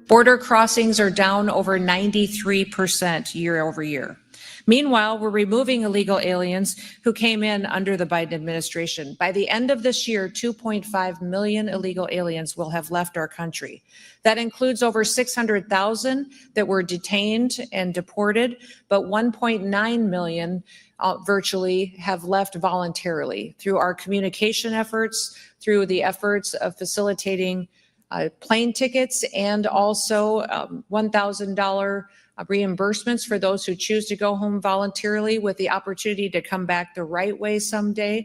Border crossings are down over 93% year over year. Meanwhile, we're removing illegal aliens who came in under the Biden administration. By the end of this year, 2.5 million illegal aliens will have left our country. That includes over 600,000 that were detained and deported, but 1.9 million virtually have left voluntarily through our communication efforts, through the efforts of facilitating plane tickets, and also $1,000 reimbursements for those who choose to go home voluntarily with the opportunity to come back the right way someday.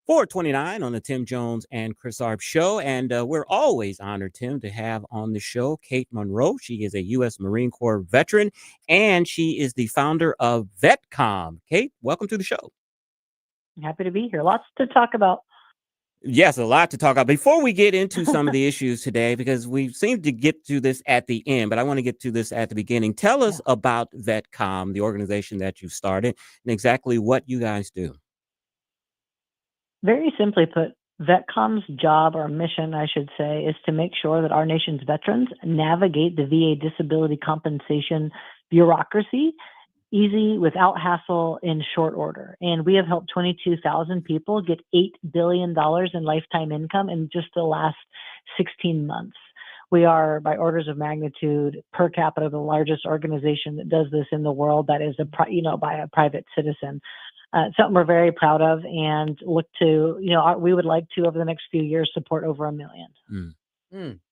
429 on the Tim Jones and Chris Arps Show. And we're always honored, Tim, to have on the show Kate Monroe. She is a U.S. Marine Corps veteran, and she is the founder of VetCom. Kate, welcome to the show. Happy to be here. Lots to talk about. Yes, a lot to talk about. Before we get into some of the issues today, because we seem to get to this at the end, but I want to get to this at the beginning. Tell us about VetCom, the organization that you've started, and exactly what you guys do. Very simply put, VetCom's job, or mission, I should say, is to make sure that our nation's veterans navigate the VA disability compensation bureaucracy easy, without hassle, in short order. And we have helped 22,000 people get $8 billion in lifetime income in just the last 16 months. We are, by orders of magnitude, per capita, the largest organization that does this in the world that is by a private citizen. Something we're very proud of, and look to, we would like to, over the next few years, support over 1 million.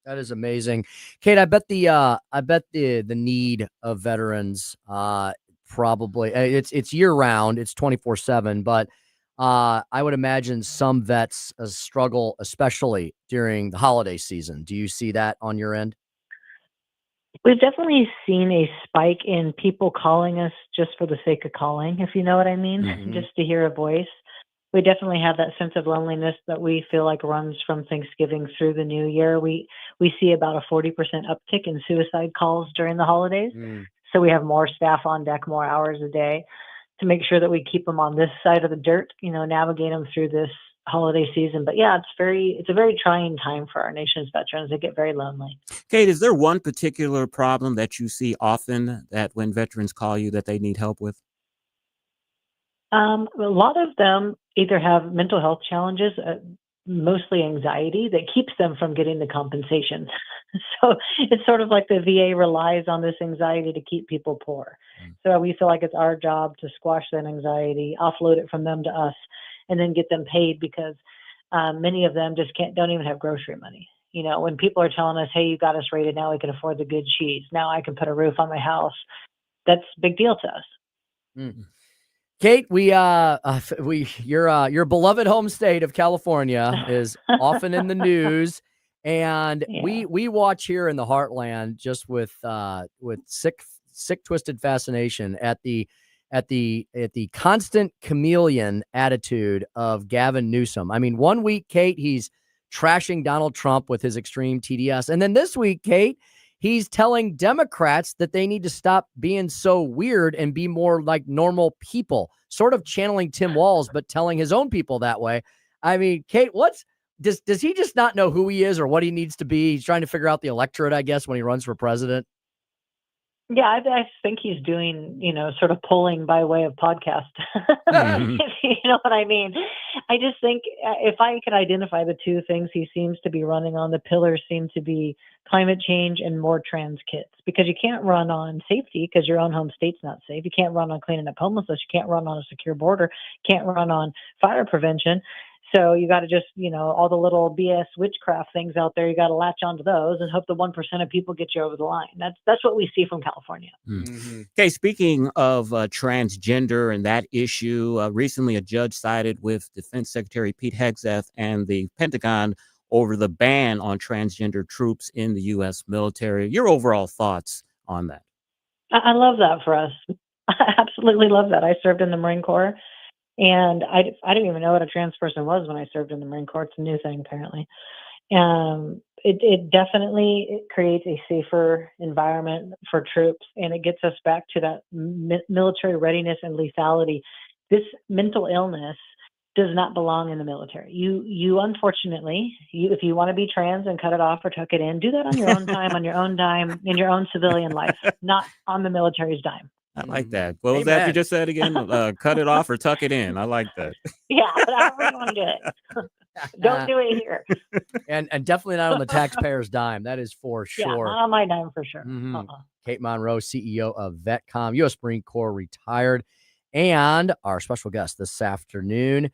That is amazing, Kate. I bet the need of veterans, probably it's year round, it's 24/7, but I would imagine some vets struggle, especially during the holiday season. Do you see that on your end? We've definitely seen a spike in people calling us just for the sake of calling, if you know what I mean, just to hear a voice. We definitely have that sense of loneliness that we feel like runs from Thanksgiving through the new year. We see about a 40% uptick in suicide calls during the holidays. So we have more staff on deck, more hours a day to make sure that we keep them on this side of the dirt, navigate them through this holiday season. But yeah, it's a very trying time for our nation's veterans. They get very lonely. Kate, is there one particular problem that you see often that when veterans call you that they need help with? A lot of them either have mental health challenges. mostly anxiety that keeps them from getting the compensation. So it's sort of like the VA relies on this anxiety to keep people poor. So we feel like it's our job to squash that anxiety, offload it from them to us, and then get them paid, because many of them just don't even have grocery money. You know, when people are telling us, hey, you got us rated, now we can afford the good cheese, now I can put a roof on my house, that's a big deal to us. Kate, your beloved home state of California is often in the news, and we watch here in the heartland just with sick twisted fascination at the constant chameleon attitude of Gavin Newsom. I mean, one week, Kate, he's trashing Donald Trump with his extreme TDS, and then this week, Kate, he's telling Democrats that they need to stop being so weird and be more like normal people, sort of channeling Tim Walz, but telling his own people that way. I mean, Kate, does he just not know who he is or what he needs to be? He's trying to figure out the electorate, I guess, when he runs for president. Yeah, I think he's doing, sort of polling by way of podcast. You know what I mean? I just think if I could identify the two things he seems to be running on, the pillars seem to be climate change and more trans kids, because you can't run on safety because your own home state's not safe. You can't run on cleaning up homelessness. You can't run on a secure border. Can't run on fire prevention. So you got to just, all the little BS witchcraft things out there, you got to latch onto those and hope the 1% of people get you over the line. That's what we see from California. Okay, speaking of transgender and that issue, recently a judge sided with Defense Secretary Pete Hegseth and the Pentagon over the ban on transgender troops in the U.S. military. Your overall thoughts on that? I love that for us. I absolutely love that. I served in the Marine Corps. And I didn't even know what a trans person was when I served in the Marine Corps. It's a new thing, apparently. It definitely creates a safer environment for troops, and it gets us back to that military readiness and lethality. This mental illness does not belong in the military. You unfortunately, if you want to be trans and cut it off or tuck it in, do that on your own time, on your own dime, in your own civilian life, not on the military's dime. I like that. What was that you just said again? Cut it off or tuck it in. I like that. Yeah, but I don't really want to do it. Don't do it here. And definitely not on the taxpayer's dime. That is for sure. Yeah, not on my dime for sure. Kate Monroe, CEO of VetCom, U.S. Marine Corps retired, and our special guest this afternoon.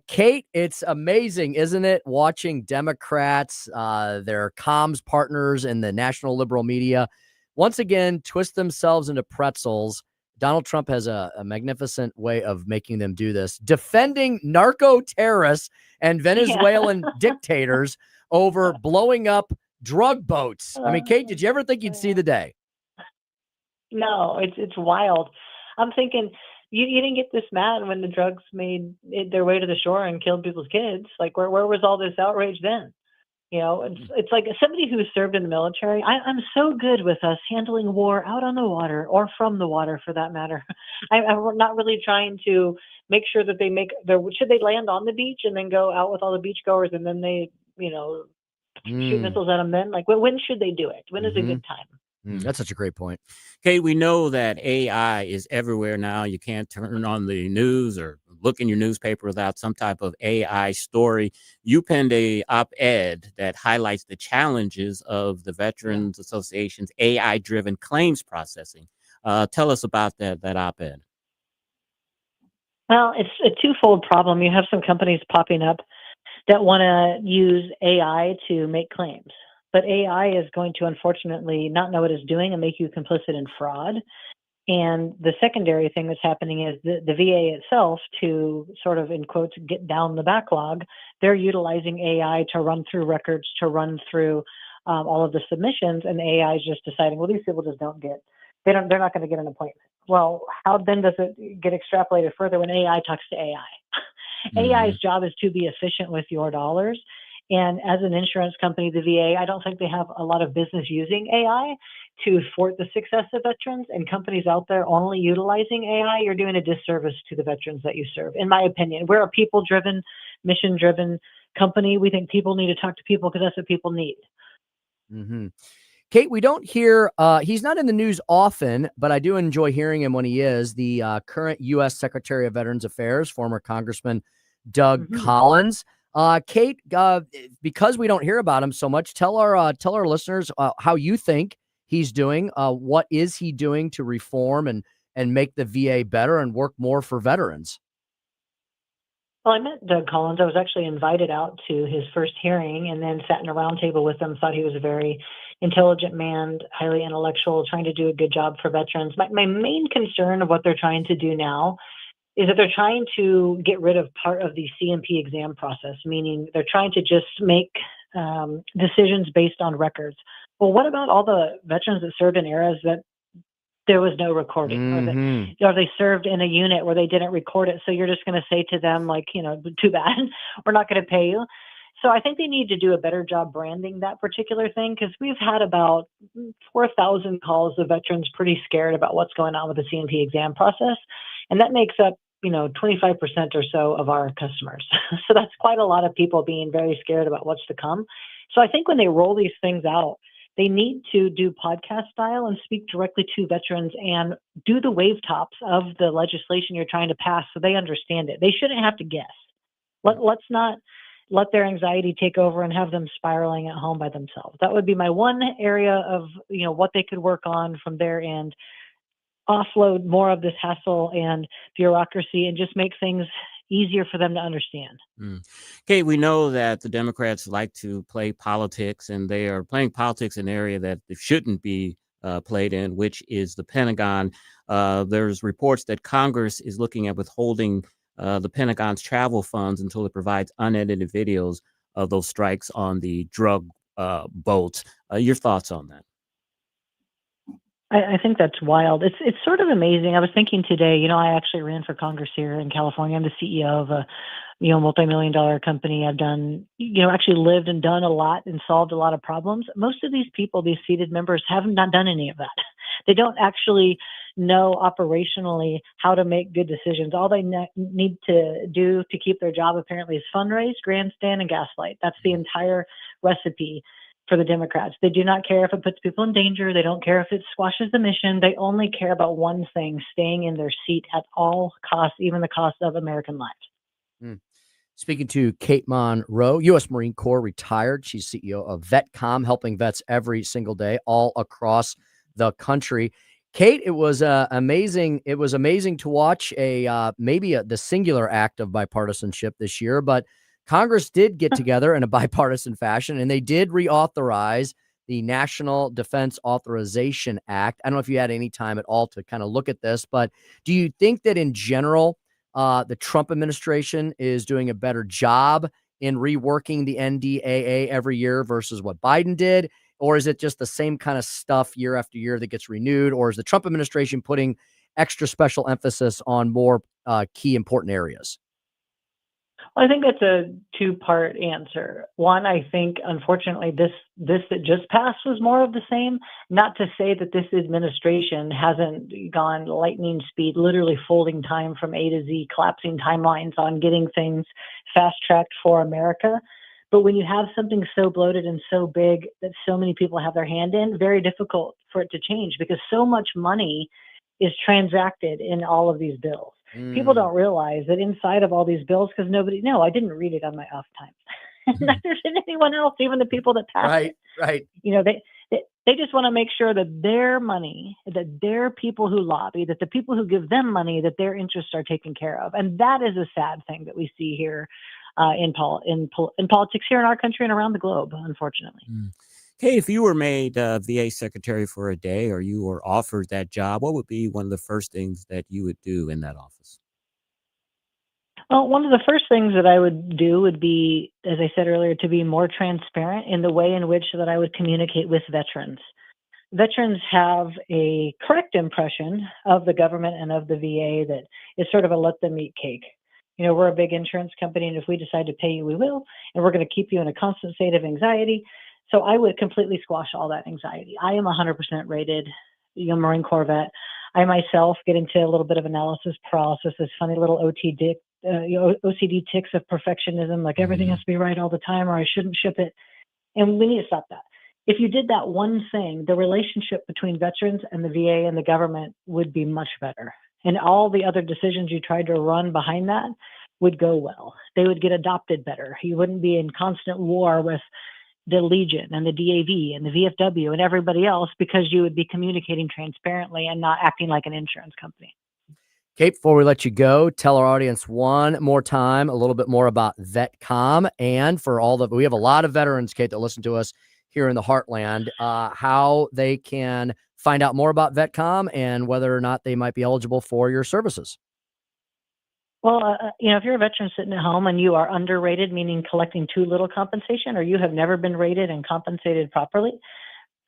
Kate, it's amazing, isn't it? Watching Democrats, their comms partners in the national liberal media, once again, twist themselves into pretzels. Donald Trump has a magnificent way of making them do this, defending narco terrorists and Venezuelan dictators over blowing up drug boats. I mean, Kate, did you ever think you'd see the day? No, it's wild. I'm thinking you didn't get this mad when the drugs made their way to the shore and killed people's kids. Like, where was all this outrage then? It's like somebody who served in the military. I'm so good with us handling war out on the water, or from the water for that matter. I'm not really trying to make sure that should they land on the beach and then go out with all the beachgoers and then they, shoot missiles at them then? Like, when should they do it? When is a good time? That's such a great point. Okay, we know that AI is everywhere now. You can't turn on the news or look in your newspaper without some type of AI story. You penned a op-ed that highlights the challenges of the Veterans Association's AI-driven claims processing. Tell us about that op-ed. Well, it's a twofold problem. You have some companies popping up that want to use AI to make claims. But AI is going to, unfortunately, not know what it's doing and make you complicit in fraud. And the secondary thing that's happening is the VA itself, to sort of, in quotes, get down the backlog, they're utilizing AI to run through records, to run through all of the submissions, and AI is just deciding, well, these people just they're not going to get an appointment. Well, how then does it get extrapolated further when AI talks to AI? AI's job is to be efficient with your dollars. And as an insurance company, the VA, I don't think they have a lot of business using AI to thwart the success of veterans. And companies out there only utilizing AI, you're doing a disservice to the veterans that you serve, in my opinion. We're a people-driven, mission-driven company. We think people need to talk to people because that's what people need. Kate, we don't hear, he's not in the news often, but I do enjoy hearing him when he is, the current U.S. Secretary of Veterans Affairs, former Congressman Doug Collins. Kate, because we don't hear about him so much, tell our listeners how you think he's doing. What is he doing to reform and make the VA better and work more for veterans? Well, I met Doug Collins. I was actually invited out to his first hearing and then sat in a round table with him. Thought he was a very intelligent man, highly intellectual, trying to do a good job for veterans. My main concern of what they're trying to do now is that they're trying to get rid of part of the CMP exam process, meaning they're trying to just make decisions based on records. Well, what about all the veterans that served in eras that there was no recording, or they served in a unit where they didn't record it? So you're just going to say to them, like, too bad, we're not going to pay you. So I think they need to do a better job branding that particular thing, because we've had about 4,000 calls of veterans pretty scared about what's going on with the CMP exam process. And that makes up, 25% or so of our customers. So that's quite a lot of people being very scared about what's to come. So I think when they roll these things out, they need to do podcast style and speak directly to veterans and do the wave tops of the legislation you're trying to pass so they understand it. They shouldn't have to guess. Let's not let their anxiety take over and have them spiraling at home by themselves. That would be my one area of, what they could work on from their end. Offload more of this hassle and bureaucracy and just make things easier for them to understand. Kate, we know that the Democrats like to play politics, and they are playing politics in an area that they shouldn't be played in, which is the Pentagon. There's reports that Congress is looking at withholding the Pentagon's travel funds until it provides unedited videos of those strikes on the drug boats. Your thoughts on that? I think that's wild. It's sort of amazing. I was thinking today, I actually ran for Congress here in California. I'm the CEO of a, multi-million-dollar company. I've done, actually lived and done a lot and solved a lot of problems. Most of these people, these seated members, haven't not done any of that. They don't actually know operationally how to make good decisions. All they need to do to keep their job apparently is fundraise, grandstand, and gaslight. That's the entire recipe for the Democrats. They do not care if it puts people in danger. They don't care if it squashes the mission. They only care about one thing: staying in their seat at all costs, even the cost of American lives. Speaking to Kate Monroe, U.S. Marine Corps retired. She's CEO of VetCom, helping vets every single day all across the country. Kate, it was amazing. It was amazing to watch the singular act of bipartisanship this year, but Congress did get together in a bipartisan fashion, and they did reauthorize the National Defense Authorization Act. I don't know if you had any time at all to kind of look at this, but do you think that in general, the Trump administration is doing a better job in reworking the NDAA every year versus what Biden did? Or is it just the same kind of stuff year after year that gets renewed? Or is the Trump administration putting extra special emphasis on more key important areas? I think that's a two-part answer. One, I think, unfortunately, this that just passed was more of the same. Not to say that this administration hasn't gone lightning speed, literally folding time from A to Z, collapsing timelines on getting things fast-tracked for America. But when you have something so bloated and so big that so many people have their hand in, very difficult for it to change, because so much money is transacted in all of these bills. People don't realize that inside of all these bills, because I didn't read it on my off time. Neither did anyone else, even the people that passed it. Right. They just want to make sure that their money, that their people who lobby, that the people who give them money, that their interests are taken care of. And that is a sad thing that we see here in politics here in our country and around the globe, unfortunately. Hey, if you were made VA secretary for a day, or you were offered that job, what would be one of the first things that you would do in that office? Well, one of the first things that I would do would be, as I said earlier, to be more transparent in the way in which that I would communicate with veterans. Veterans have a correct impression of the government and of the VA that is sort of a let them eat cake. We're a big insurance company, and if we decide to pay you, we will, and we're going to keep you in a constant state of anxiety. So I would completely squash all that anxiety. I am 100% rated Marine Corps vet. I myself get into a little bit of analysis paralysis, this funny little OCD ticks of perfectionism, like everything has to be right all the time, or I shouldn't ship it. And we need to stop that. If you did that one thing, the relationship between veterans and the VA and the government would be much better. And all the other decisions you tried to run behind that would go well. They would get adopted better. You wouldn't be in constant war with the Legion and the DAV and the VFW and everybody else, because you would be communicating transparently and not acting like an insurance company. Kate, before we let you go, tell our audience one more time a little bit more about VetCom, and for all the, we have a lot of veterans, Kate, that listen to us here in the Heartland, how they can find out more about VetCom and whether or not they might be eligible for your services. Well, if you're a veteran sitting at home and you are underrated, meaning collecting too little compensation, or you have never been rated and compensated properly,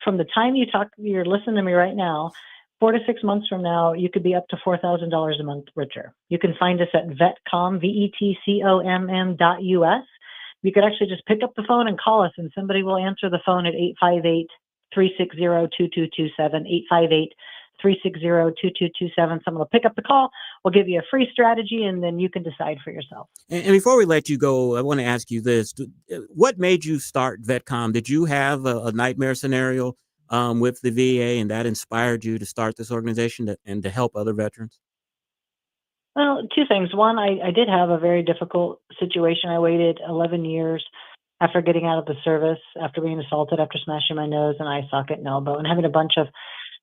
from the time you're listening to me right now, 4 to 6 months from now, you could be up to $4,000 a month richer. You can find us at VetCom, VETCOMM.us. You could actually just pick up the phone and call us, and somebody will answer the phone at 858-360-2227, 858-360-2227. Someone will pick up the call. We'll give you a free strategy, and then you can decide for yourself. And before we let you go, I want to ask you this. What made you start VetCom? Did you have a nightmare scenario with the VA, and that inspired you to start this organization and to help other veterans? Well, two things. One, I did have a very difficult situation. I waited 11 years after getting out of the service, after being assaulted, after smashing my nose and eye socket and elbow, and having a bunch of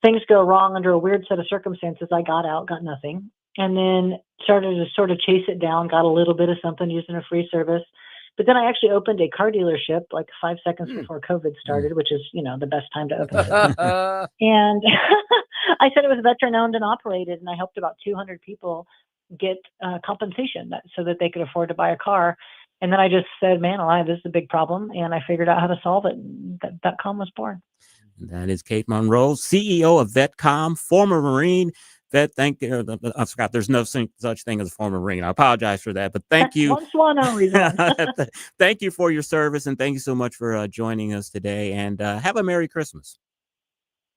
things go wrong under a weird set of circumstances. I got out, got nothing, and then started to sort of chase it down, got a little bit of something using a free service. But then I actually opened a car dealership like 5 seconds before COVID started, which is, the best time to open it. And I said it was veteran owned and operated, and I helped about 200 people get compensation so that they could afford to buy a car. And then I just said, man alive, this is a big problem. And I figured out how to solve it. VetCom was born. And that is Kate Monroe, CEO of VetCom, former Marine. I forgot there's no such thing as a former Marine. I apologize for that, but thank you. Thank you for your service, and thank you so much for joining us today. And have a Merry Christmas.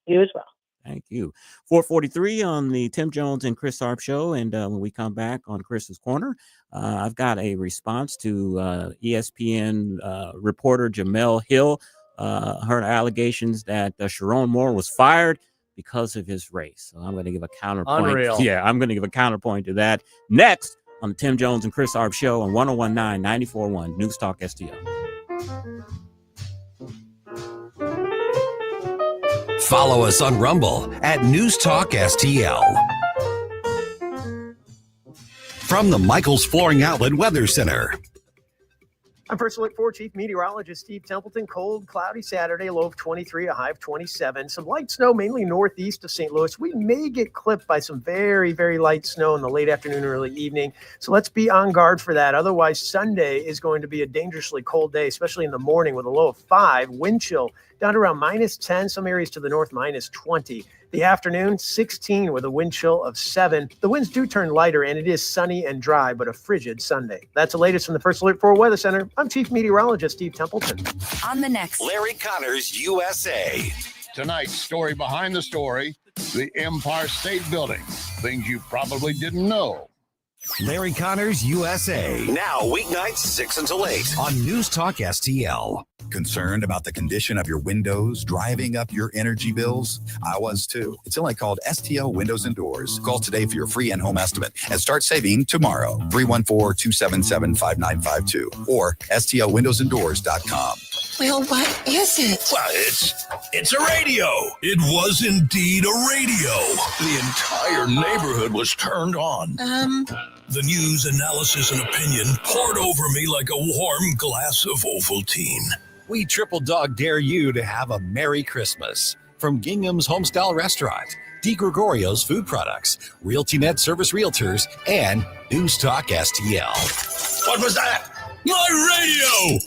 You as well. Thank you. 4:43 on the Tim Jones and Chris Arps show. And when we come back on Chris's Corner, I've got a response to ESPN reporter Jamel Hill, her allegations that Sharon Moore was fired because of his race. So I'm going to give a counterpoint. Unreal. Yeah, I'm going to give a counterpoint to that next on the Tim Jones and Chris Arps show on 101.9 94.1 News Talk STL. Follow us on Rumble at News Talk STL. From the Michaels Flooring Outlet Weather Center. I'm First Alert 4 Chief Meteorologist Steve Templeton. Cold, cloudy Saturday, low of 23, a high of 27. Some light snow, mainly northeast of St. Louis. We may get clipped by some very, very light snow in the late afternoon, early evening. So let's be on guard for that. Otherwise, Sunday is going to be a dangerously cold day, especially in the morning with a low of 5. Wind chill down to around -10, some areas to the north -20. The afternoon, 16 with a wind chill of 7. The winds do turn lighter, and it is sunny and dry, but a frigid Sunday. That's the latest from the First Alert 4 Weather Center. I'm Chief Meteorologist Steve Templeton. On the next Larry Connors USA. Tonight's story behind the story, the Empire State Building. Things you probably didn't know. Larry Connors USA. Now weeknights 6 until 8 on News Talk STL. Concerned about the condition of your windows driving up your energy bills? I was too. It's only called STL Windows and Doors. Call today for your free in-home estimate and start saving tomorrow. 314-277-5952 or stlwindowsanddoors.com. Well, what is it? Well, it's a radio. It was indeed a radio. The entire neighborhood was turned on. The news, analysis, and opinion poured over me like a warm glass of Ovaltine. We triple dog dare you to have a Merry Christmas. From Gingham's Homestyle Restaurant, DiGregorio's Food Products, RealtyNet Service Realtors, and News Talk STL. What was that? My radio!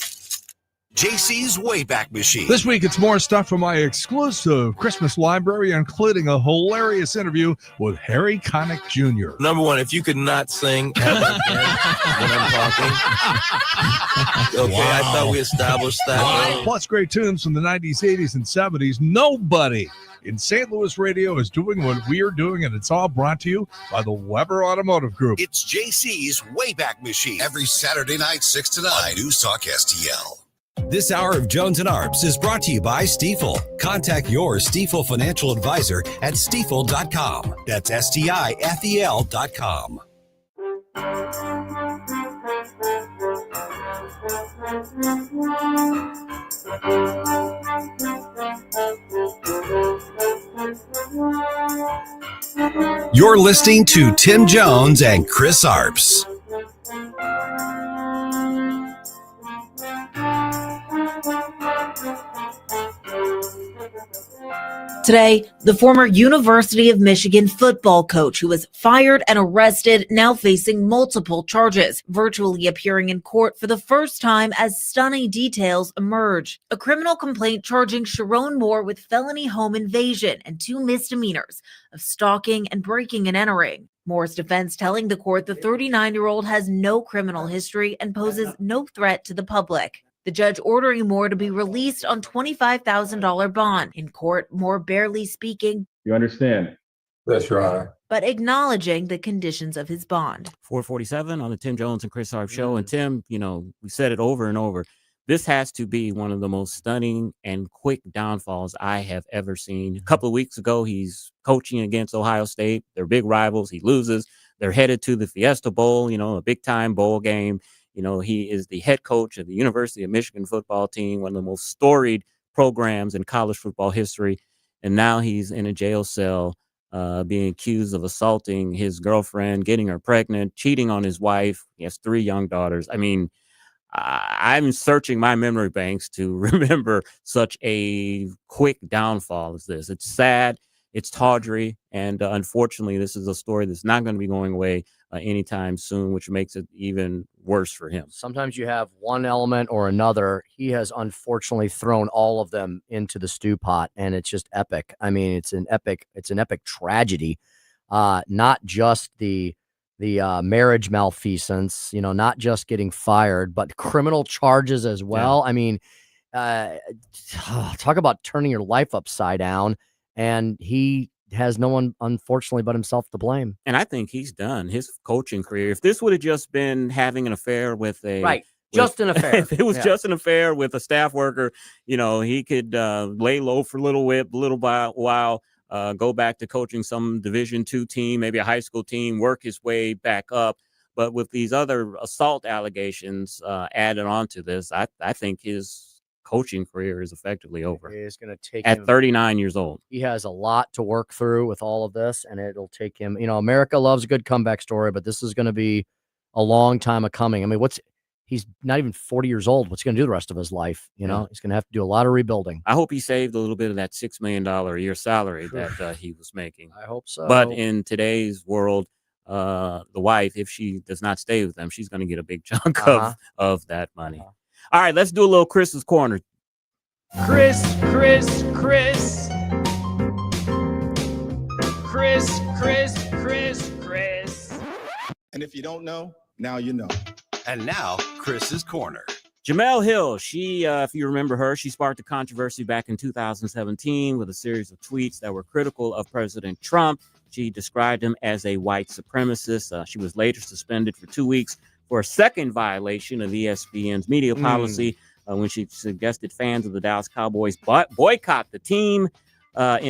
JC's Wayback Machine. This week, it's more stuff from my exclusive Christmas library, including a hilarious interview with Harry Connick Jr. Number one, if you could not sing ever again when I'm talking. Okay, wow. I thought we established that. Wow. Plus great tunes from the 90s, 80s, and 70s. Nobody in St. Louis radio is doing what we're doing, and it's all brought to you by the Weber Automotive Group. It's JC's Wayback Machine. Every Saturday night, 6 to 9. News Talk STL. This hour of Jones and Arps is brought to you by Stifel. Contact your Stifel financial advisor at stifel.com. That's STIFEL.com. You're listening to Tim Jones and Chris Arps. Today, the former University of Michigan football coach who was fired and arrested, now facing multiple charges, virtually appearing in court for the first time as stunning details emerge. A criminal complaint charging Sharon Moore with felony home invasion and 2 misdemeanors of stalking and breaking and entering. Moore's defense telling the court the 39-year-old has no criminal history and poses no threat to the public. The judge ordering Moore to be released on $25,000 bond. In court, Moore barely speaking. You understand? Yes, Your Honor. But acknowledging the conditions of his bond. 447 on the Tim Jones and Chris Arps show. And Tim, we said it over and over. This has to be one of the most stunning and quick downfalls I have ever seen. A couple of weeks ago, he's coaching against Ohio State. They're big rivals. He loses. They're headed to the Fiesta Bowl, a big-time bowl game. He is the head coach of the University of Michigan football team, one of the most storied programs in college football history. And now he's in a jail cell being accused of assaulting his girlfriend, getting her pregnant, cheating on his wife. He has 3 young daughters. I mean, I'm searching my memory banks to remember such a quick downfall as this. It's sad. It's tawdry. And unfortunately, this is a story that's not going to be going away anytime soon, which makes it even worse for him. Sometimes you have one element or another. He has unfortunately thrown all of them into the stew pot, and it's just epic. I mean, it's an epic tragedy. Not just the marriage malfeasance, not just getting fired, but criminal charges as well. Yeah. I mean, talk about turning your life upside down, and he has no one, unfortunately, but himself to blame. And I think he's done his coaching career. If this would have just been having an affair with an affair. If it was just an affair with a staff worker, he could lay low for a little while, go back to coaching some Division II team, maybe a high school team, work his way back up. But with these other assault allegations added on to this, I think his coaching career is effectively over. It's going to take at 39 years old. He has a lot to work through with all of this, and it'll take him. America loves a good comeback story, but this is going to be a long time of coming. I mean, he's not even 40 years old. What's he going to do the rest of his life? He's going to have to do a lot of rebuilding. I hope he saved a little bit of that $6 million a year salary that he was making. I hope so. But in today's world, the wife, if she does not stay with them, she's going to get a big chunk of that money. All right, let's do a little Chris's Corner. Chris. And if you don't know, now you know. And now, Chris's Corner. Jemele Hill, she, if you remember her, she sparked a controversy back in 2017 with a series of tweets that were critical of President Trump. She described him as a white supremacist. She was later suspended for 2 weeks for a second violation of ESPN's media policy when she suggested fans of the Dallas Cowboys boycott the team.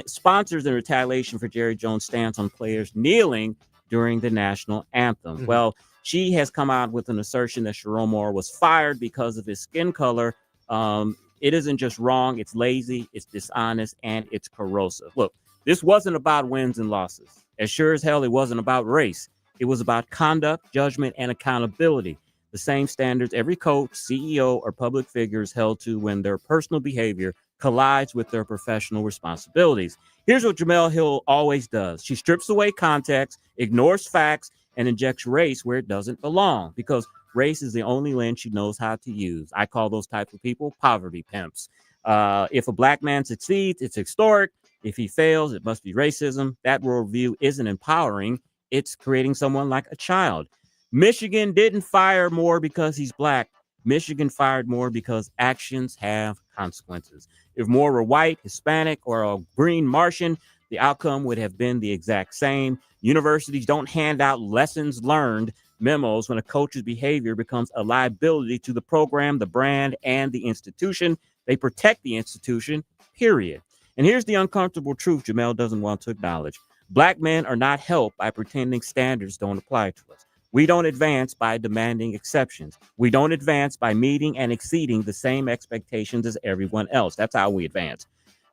Sponsors in retaliation for Jerry Jones' stance on players kneeling during the national anthem. Well, she has come out with an assertion that Sharon Moore was fired because of his skin color. It isn't just wrong. It's lazy, it's dishonest, and it's corrosive. Look, this wasn't about wins and losses. As sure as hell, it wasn't about race. It was about conduct, judgment, and accountability. The same standards every coach, CEO, or public figure is held to when their personal behavior collides with their professional responsibilities. Here's what Jemele Hill always does. She strips away context, ignores facts, and injects race where it doesn't belong, because race is the only lens she knows how to use. I call those types of people poverty pimps. If a black man succeeds, it's historic. If he fails, it must be racism. That worldview isn't empowering. It's creating someone like a child. Michigan didn't fire Moore because he's black. Michigan fired Moore because actions have consequences. If Moore were white, Hispanic, or a green Martian, the outcome would have been the exact same. Universities don't hand out lessons learned memos when a coach's behavior becomes a liability to the program, the brand, and the institution. They protect the institution, period. And here's the uncomfortable truth Jemele doesn't want to acknowledge. Black men are not helped by pretending standards don't apply to us. We don't advance by demanding exceptions. We don't advance by meeting and exceeding the same expectations as everyone else. That's how we advance.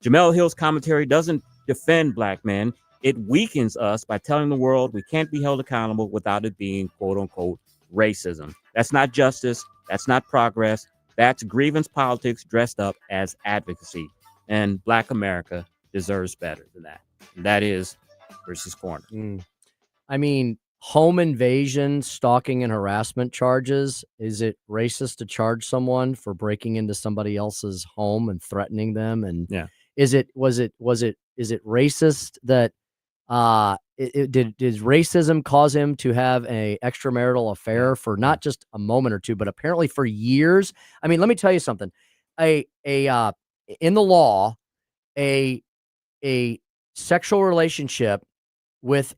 Jemele Hill's commentary doesn't defend black men. It weakens us by telling the world we can't be held accountable without it being, quote unquote, racism. That's not justice. That's not progress. That's grievance politics dressed up as advocacy. And Black America deserves better than that. And that is Chris's Corner. I mean, home invasion, stalking, and harassment charges. Is it racist to charge someone for breaking into somebody else's home and threatening them? And is it racist that did racism cause him to have a extramarital affair for not just a moment or two, but apparently for years? I mean, let me tell you something. In the law, a sexual relationship with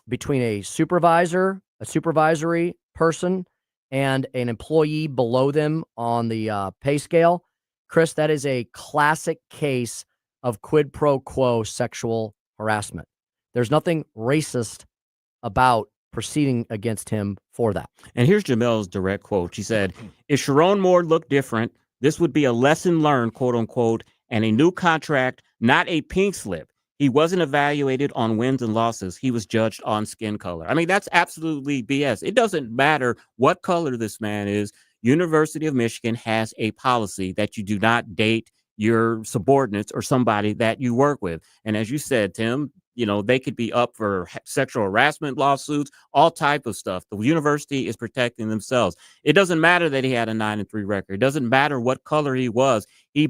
between a supervisory person and an employee below them on the pay scale, Chris, that is a classic case of quid pro quo sexual harassment. There's nothing racist about proceeding against him for that. And here's Jamele's direct quote. She said, if Sharon Moore looked different, this would be a lesson learned, quote unquote, and a new contract, not a pink slip. He wasn't evaluated on wins and losses. He was judged on skin color. I mean, that's absolutely BS. It doesn't matter what color this man is. University of Michigan has a policy that you do not date your subordinates or somebody that you work with. And as you said, Tim, they could be up for sexual harassment lawsuits, all type of stuff. The university is protecting themselves. It doesn't matter that he had a 9-3 record. It doesn't matter what color he was. He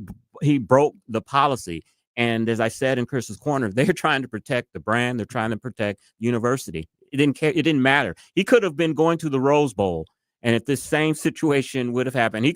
broke the policy. And as I said in Chris's Corner, they're trying to protect the brand. They're trying to protect the university. It didn't care. It didn't matter. He could have been going to the Rose Bowl. And if this same situation would have happened,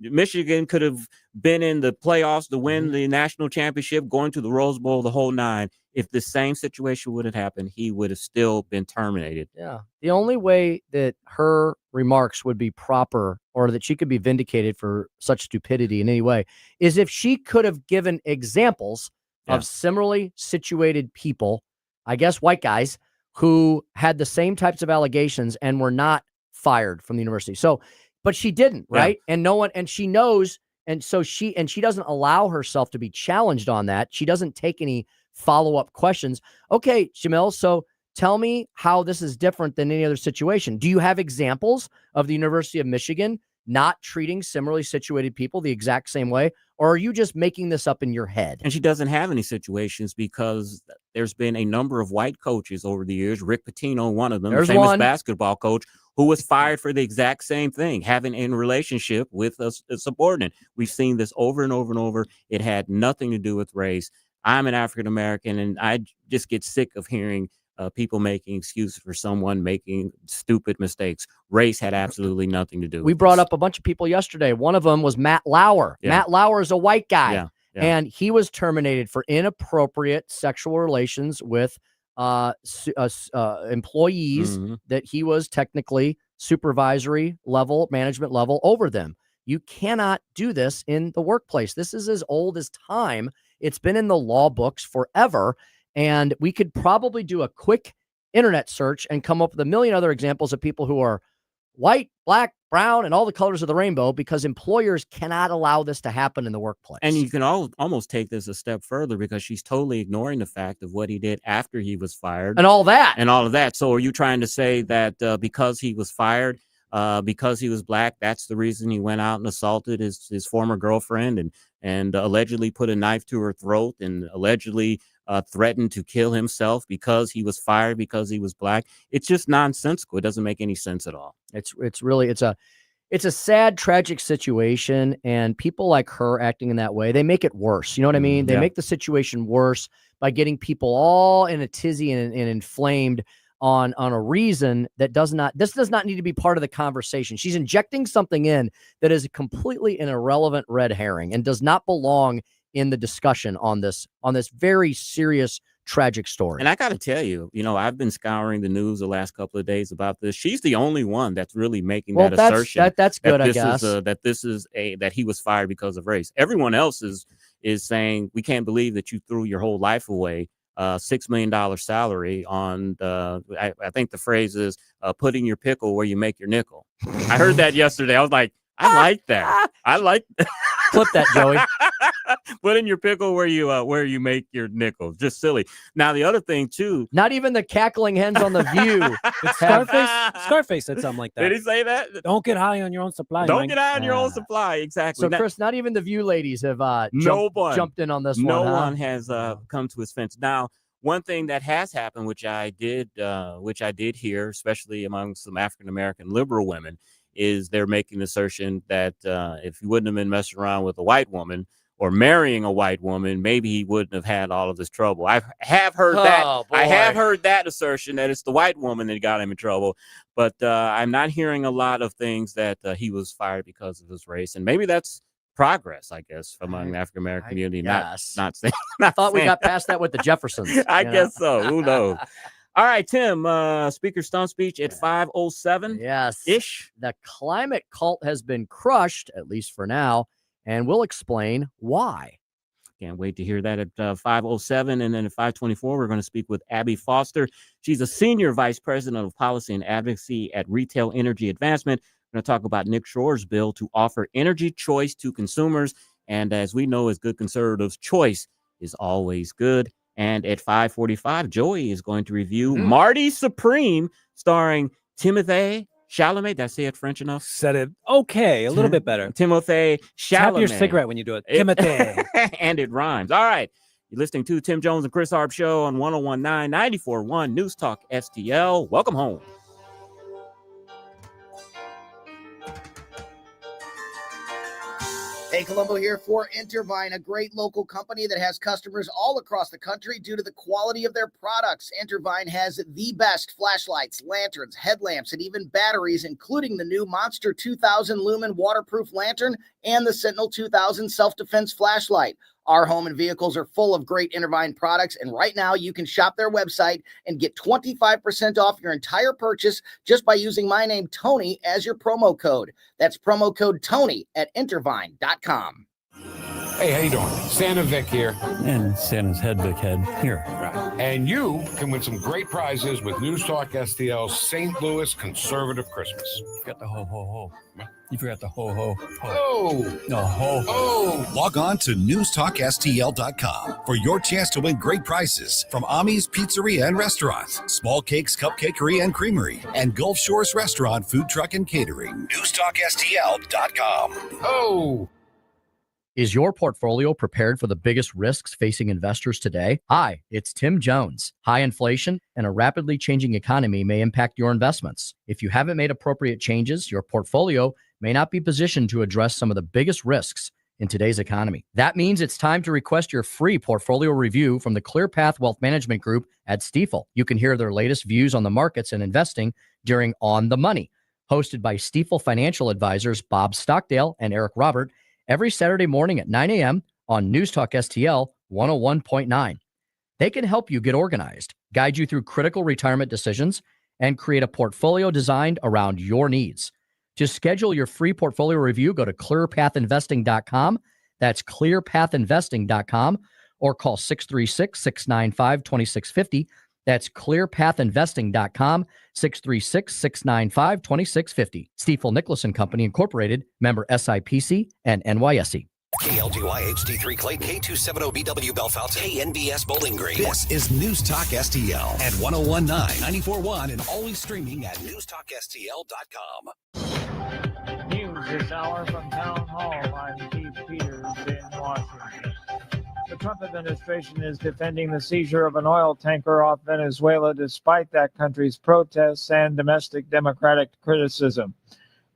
Michigan could have been in the playoffs to win the national championship, going to the Rose Bowl, the whole nine. If the same situation would have happened, he would have still been terminated. Yeah. The only way that her remarks would be proper or that she could be vindicated for such stupidity in any way is if she could have given examples of similarly situated people, I guess white guys, who had the same types of allegations and were not fired from the university. So, but she didn't, right? And no one, and she knows, and so she doesn't allow herself to be challenged on that. She doesn't take any follow-up questions. Okay, Jamele, so tell me how this is different than any other situation. Do you have examples of the University of Michigan not treating similarly situated people the exact same way? Or are you just making this up in your head? And she doesn't have any situations because there's been a number of white coaches over the years. Rick Pitino, one of them, the famous basketball coach, who was fired for the exact same thing, having a relationship with a subordinate. We've seen this over and over and over. It had nothing to do with race. I'm an African-American, and I just get sick of hearing people making excuses for someone making stupid mistakes. Race had absolutely nothing to do with We brought up a bunch of people yesterday. One of them was Matt Lauer. Yeah. Matt Lauer is a white guy. Yeah. And he was terminated for inappropriate sexual relations with employees that he was technically supervisory level, management level over them. You cannot do this in the workplace. This is as old as time. It's been in the law books forever. And we could probably do a quick internet search and come up with a million other examples of people who are white, black, brown, and all the colors of the rainbow, because employers cannot allow this to happen in the workplace. And you can almost take this a step further, because she's totally ignoring the fact of what he did after he was fired. And all that. So are you trying to say that because he was fired, because he was black, that's the reason he went out and assaulted his former girlfriend and allegedly put a knife to her throat and allegedly threatened to kill himself because he was fired because he was black? It's just nonsensical. It doesn't make any sense at all. It's a sad, tragic situation, and people like her acting in that way, they make it worse. You know what I mean? They make the situation worse by getting people all in a tizzy and inflamed on a reason that does not need to be part of the conversation. She's injecting something in that is completely an irrelevant red herring and does not belong in the discussion on this very serious, tragic story. And I got to tell you, I've been scouring the news the last couple of days about this. She's the only one that's really making that assertion. That's good, I guess. That he was fired because of race. Everyone else is saying, we can't believe that you threw your whole life away $6 million salary on I think the phrase is putting your pickle where you make your nickel. I heard that yesterday. I was like, I like that. I like Flip that, Joey. Put in your pickle where you make your nickel. Just silly. Now the other thing too. Not even the cackling hens on The View. Scarface said something like that. Did he say that? Don't get high on your own supply. Don't Mike. get high on your own supply. Exactly. So, Chris, not even The View ladies have jumped in on this no one. No one has come to his fence. Now, one thing that has happened, which I did hear, especially among some African American liberal women, is they're making the assertion that if he wouldn't have been messing around with a white woman or marrying a white woman, maybe he wouldn't have had all of this trouble. I have heard that. I have heard that assertion that it's the white woman that got him in trouble. But I'm not hearing a lot of things that he was fired because of his race. And maybe that's progress, I guess, among the African American community. Yes. Not saying. I thought we got past that with the Jeffersons. I guess so. Who knows? All right, Tim, Speaker stump speech at 5:07. Yes. Ish. The climate cult has been crushed, at least for now, and we'll explain why. Can't wait to hear that at 5:07. And then at 5:24, we're going to speak with Abby Foster. She's a senior vice president of policy and advocacy at Retail Energy Advancement. We're going to talk about Nick Schroer's bill to offer energy choice to consumers. And as we know, as good conservatives, choice is always good. And at 5:45, Joey is going to review Marty Supreme, starring Timothée Chalamet. Did I say it French enough? Said it okay, a little bit better. Timothée Chalamet. Tap your cigarette when you do it. Timothée. And it rhymes. All right. You're listening to Tim Jones and Chris Arps Show on 101.9, 94.1 News Talk STL. Welcome home. Hey, Colombo here for Intervine, a great local company that has customers all across the country due to the quality of their products. Intervine has the best flashlights, lanterns, headlamps, and even batteries, including the new Monster 2000 Lumen waterproof lantern and the Sentinel 2000 self-defense flashlight. Our home and vehicles are full of great Intervine products, and right now you can shop their website and get 25% off your entire purchase just by using my name, Tony, as your promo code. That's promo code Tony at Intervine.com. Hey, how you doing? Santa Vic here. And Santa's head Vic head here. Right. And you can win some great prizes with News Talk STL's St. Louis Conservative Christmas. You forgot the ho-ho-ho. You forgot the ho-ho-ho. Oh. No, ho. Oh. Log on to newstalkstl.com for your chance to win great prizes from Ami's Pizzeria and Restaurant, Small Cakes Cupcakery and Creamery, and Gulf Shores Restaurant, Food Truck and Catering. Newstalkstl.com. Oh. Is your portfolio prepared for the biggest risks facing investors today? Hi, it's Tim Jones. High inflation and a rapidly changing economy may impact your investments. If you haven't made appropriate changes, your portfolio may not be positioned to address some of the biggest risks in today's economy. That means it's time to request your free portfolio review from the ClearPath Wealth Management Group at Stifel. You can hear their latest views on the markets and investing during On the Money, hosted by Stifel financial advisors Bob Stockdale and Eric Robert, every Saturday morning at 9 a.m. on News Talk STL 101.9. They can help you get organized, guide you through critical retirement decisions, and create a portfolio designed around your needs. To schedule your free portfolio review, go to clearpathinvesting.com. That's clearpathinvesting.com, or call 636-695-2650. That's clearpathinvesting.com, 636-695-2650. Stifel Nicholas & Company Incorporated, member SIPC and NYSE. KLGY HD3 Clay, K270BW Belfast, KNBS Bowling Green. This is News Talk STL at 101.9, 94.1, and always streaming at newstalkstl.com. News this hour from Town Hall. I'm Keith Peters in Washington. The Trump administration is defending the seizure of an oil tanker off Venezuela despite that country's protests and domestic Democratic criticism.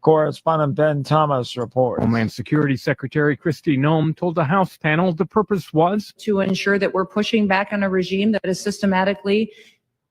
Correspondent Ben Thomas reports. Homeland Security Secretary Kristi Noem told the House panel the purpose was to ensure that we're pushing back on a regime that is systematically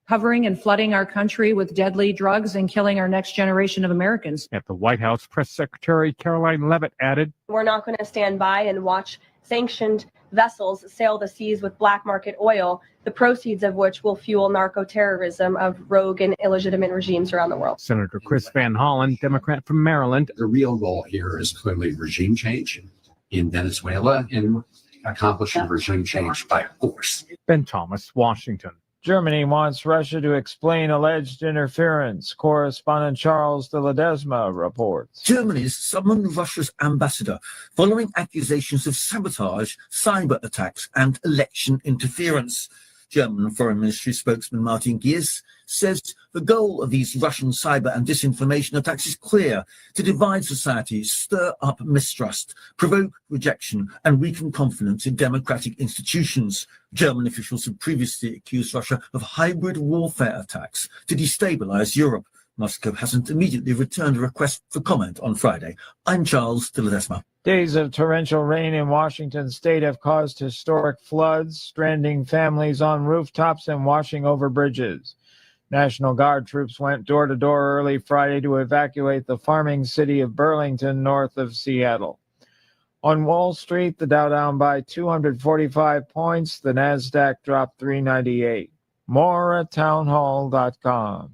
covering and flooding our country with deadly drugs and killing our next generation of Americans. At the White House, Press Secretary Caroline Leavitt added, "We're not going to stand by and watch sanctioned vessels sail the seas with black market oil, the proceeds of which will fuel narco-terrorism of rogue and illegitimate regimes around the world." Senator Chris Van Hollen, Democrat from Maryland. The real goal here is clearly regime change in Venezuela, and accomplishing regime change by force. Ben Thomas, Washington. Germany wants Russia to explain alleged interference. Correspondent Charles de Ledesma reports. Germany's summoned Russia's ambassador following accusations of sabotage, cyber attacks, and election interference. German Foreign Ministry spokesman Martin Gies says the goal of these Russian cyber and disinformation attacks is clear: to divide society, stir up mistrust, provoke rejection, and weaken confidence in democratic institutions. German officials have previously accused Russia of hybrid warfare attacks to destabilize Europe. Moscow hasn't immediately returned a request for comment on Friday. I'm Charles de Ledesma. Days of torrential rain in Washington state have caused historic floods, stranding families on rooftops and washing over bridges. National Guard troops went door to door early Friday to evacuate the farming city of Burlington, north of Seattle. On Wall Street, the Dow down by 245 points. The Nasdaq dropped 398. More at townhall.com.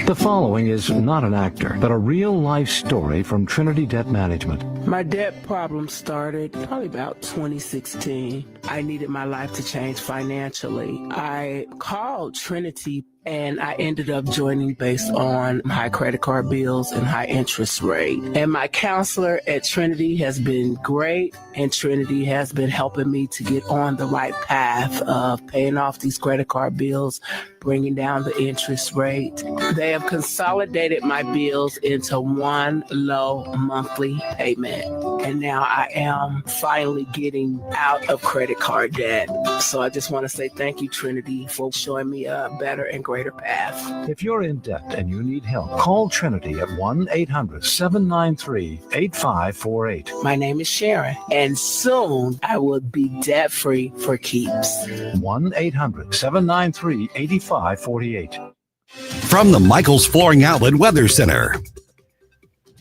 The following is not an actor, but a real-life story from Trinity Debt Management. My debt problem started probably about 2016. I needed my life to change financially. I called Trinity and I ended up joining based on high credit card bills and high interest rate. And my counselor at Trinity has been great, and Trinity has been helping me to get on the right path of paying off these credit card bills, bringing down the interest rate. They have consolidated my bills into one low monthly payment. And now I am finally getting out of credit card debt. So I just want to say thank you, Trinity, for showing me a better and greater path. If you're in debt and you need help, call Trinity at 1-800-793-8548. My name is Sharon, and soon I will be debt-free for keeps. 1-800-793-8548. From the Michaels Flooring Outlet Weather Center.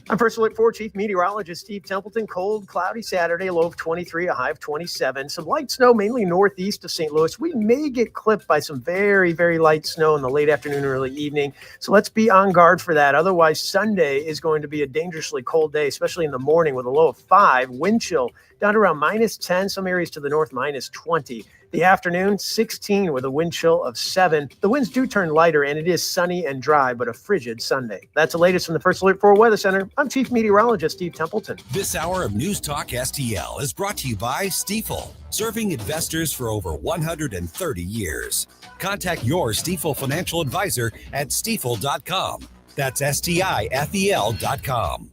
I'm First Alert 4 Chief Meteorologist Steve Templeton. Cold, cloudy Saturday, low of 23, a high of 27. Some light snow, mainly northeast of St. Louis. We may get clipped by some very, very light snow in the late afternoon, early evening. So let's be on guard for that. Otherwise, Sunday is going to be a dangerously cold day, especially in the morning with a low of 5. Wind chill down to around minus 10, some areas to the north minus 20. The afternoon, 16 with a wind chill of 7. The winds do turn lighter, and it is sunny and dry, but a frigid Sunday. That's the latest from the First Alert 4 Weather Center. I'm Chief Meteorologist Steve Templeton. This hour of News Talk STL is brought to you by Stifel, serving investors for over 130 years. Contact your Stifel financial advisor at stifel.com. That's STIFEL.com.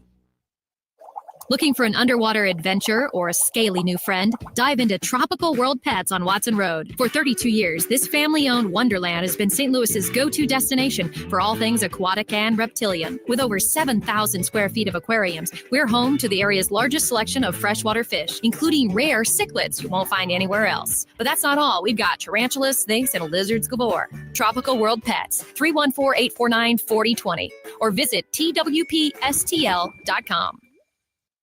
Looking for an underwater adventure or a scaly new friend? Dive into Tropical World Pets on Watson Road. For 32 years, this family-owned wonderland has been St. Louis's go-to destination for all things aquatic and reptilian. With over 7,000 square feet of aquariums, we're home to the area's largest selection of freshwater fish, including rare cichlids you won't find anywhere else. But that's not all. We've got tarantulas, snakes, and lizards galore. Tropical World Pets, 314-849-4020, or visit twpstl.com.